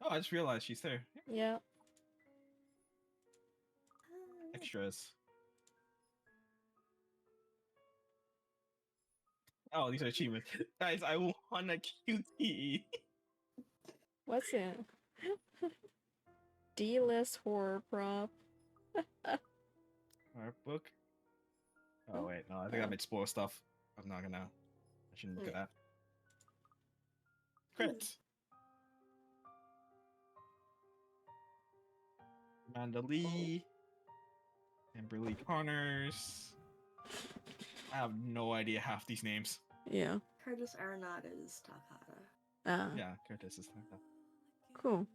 [SPEAKER 2] Oh, I just realized she's there.
[SPEAKER 1] Yeah.
[SPEAKER 2] Extras. Oh, these are achievements. Guys, I won a QTE.
[SPEAKER 1] What's it? D-list horror prop.
[SPEAKER 2] Art book. Oh wait, no, I think that might spoil stuff. I'm not gonna. I shouldn't look at that. Credits. Amanda Lee. Amberly Connors. I have no idea half these names.
[SPEAKER 1] Yeah.
[SPEAKER 3] Curtis Aronat is Takata.
[SPEAKER 2] Yeah, Curtis is like that.
[SPEAKER 1] Cool.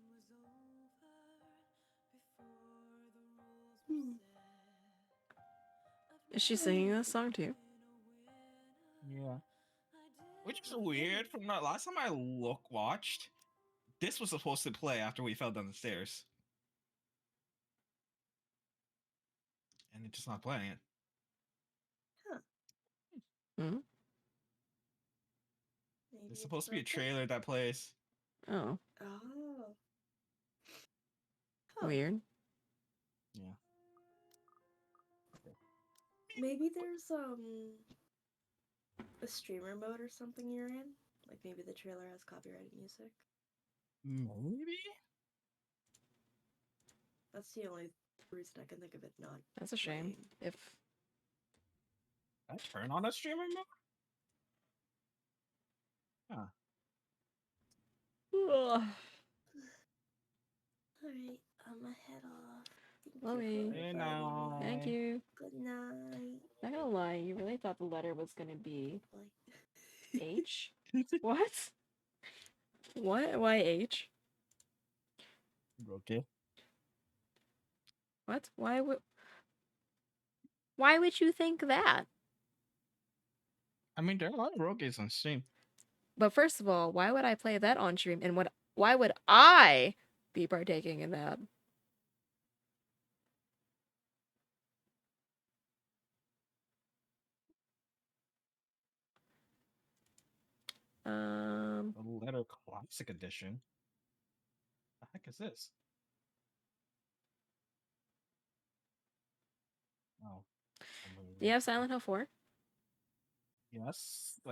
[SPEAKER 1] Is she singing this song too?
[SPEAKER 2] Yeah. Which is weird. From the last time I watched, this was supposed to play after we fell down the stairs, and it's just not playing it.
[SPEAKER 1] Hmm?
[SPEAKER 2] There's supposed to be a trailer that plays.
[SPEAKER 1] Oh.
[SPEAKER 3] Oh.
[SPEAKER 1] Weird.
[SPEAKER 2] Yeah.
[SPEAKER 3] Maybe there's a streamer mode or something you're in. Like maybe the trailer has copyrighted music.
[SPEAKER 2] Maybe.
[SPEAKER 3] That's the only reason I can think of it not.
[SPEAKER 1] That's a shame. If
[SPEAKER 2] I turn on a streamer mode. Huh.
[SPEAKER 1] Ugh.
[SPEAKER 3] Alright, I'm gonna head off.
[SPEAKER 1] Chloe. Thank you.
[SPEAKER 3] Good night.
[SPEAKER 1] Not gonna lie, you really thought the letter was gonna be H? What? What? Why H?
[SPEAKER 2] Okay.
[SPEAKER 1] What? Why would you think that?
[SPEAKER 2] I mean, there are a lot of rogue games on stream.
[SPEAKER 1] But first of all, why would I play that on stream? And why would I be partaking in that?
[SPEAKER 2] A letter classic edition. The heck is this? Oh.
[SPEAKER 1] Do you have Silent Hill 4?
[SPEAKER 2] Yes.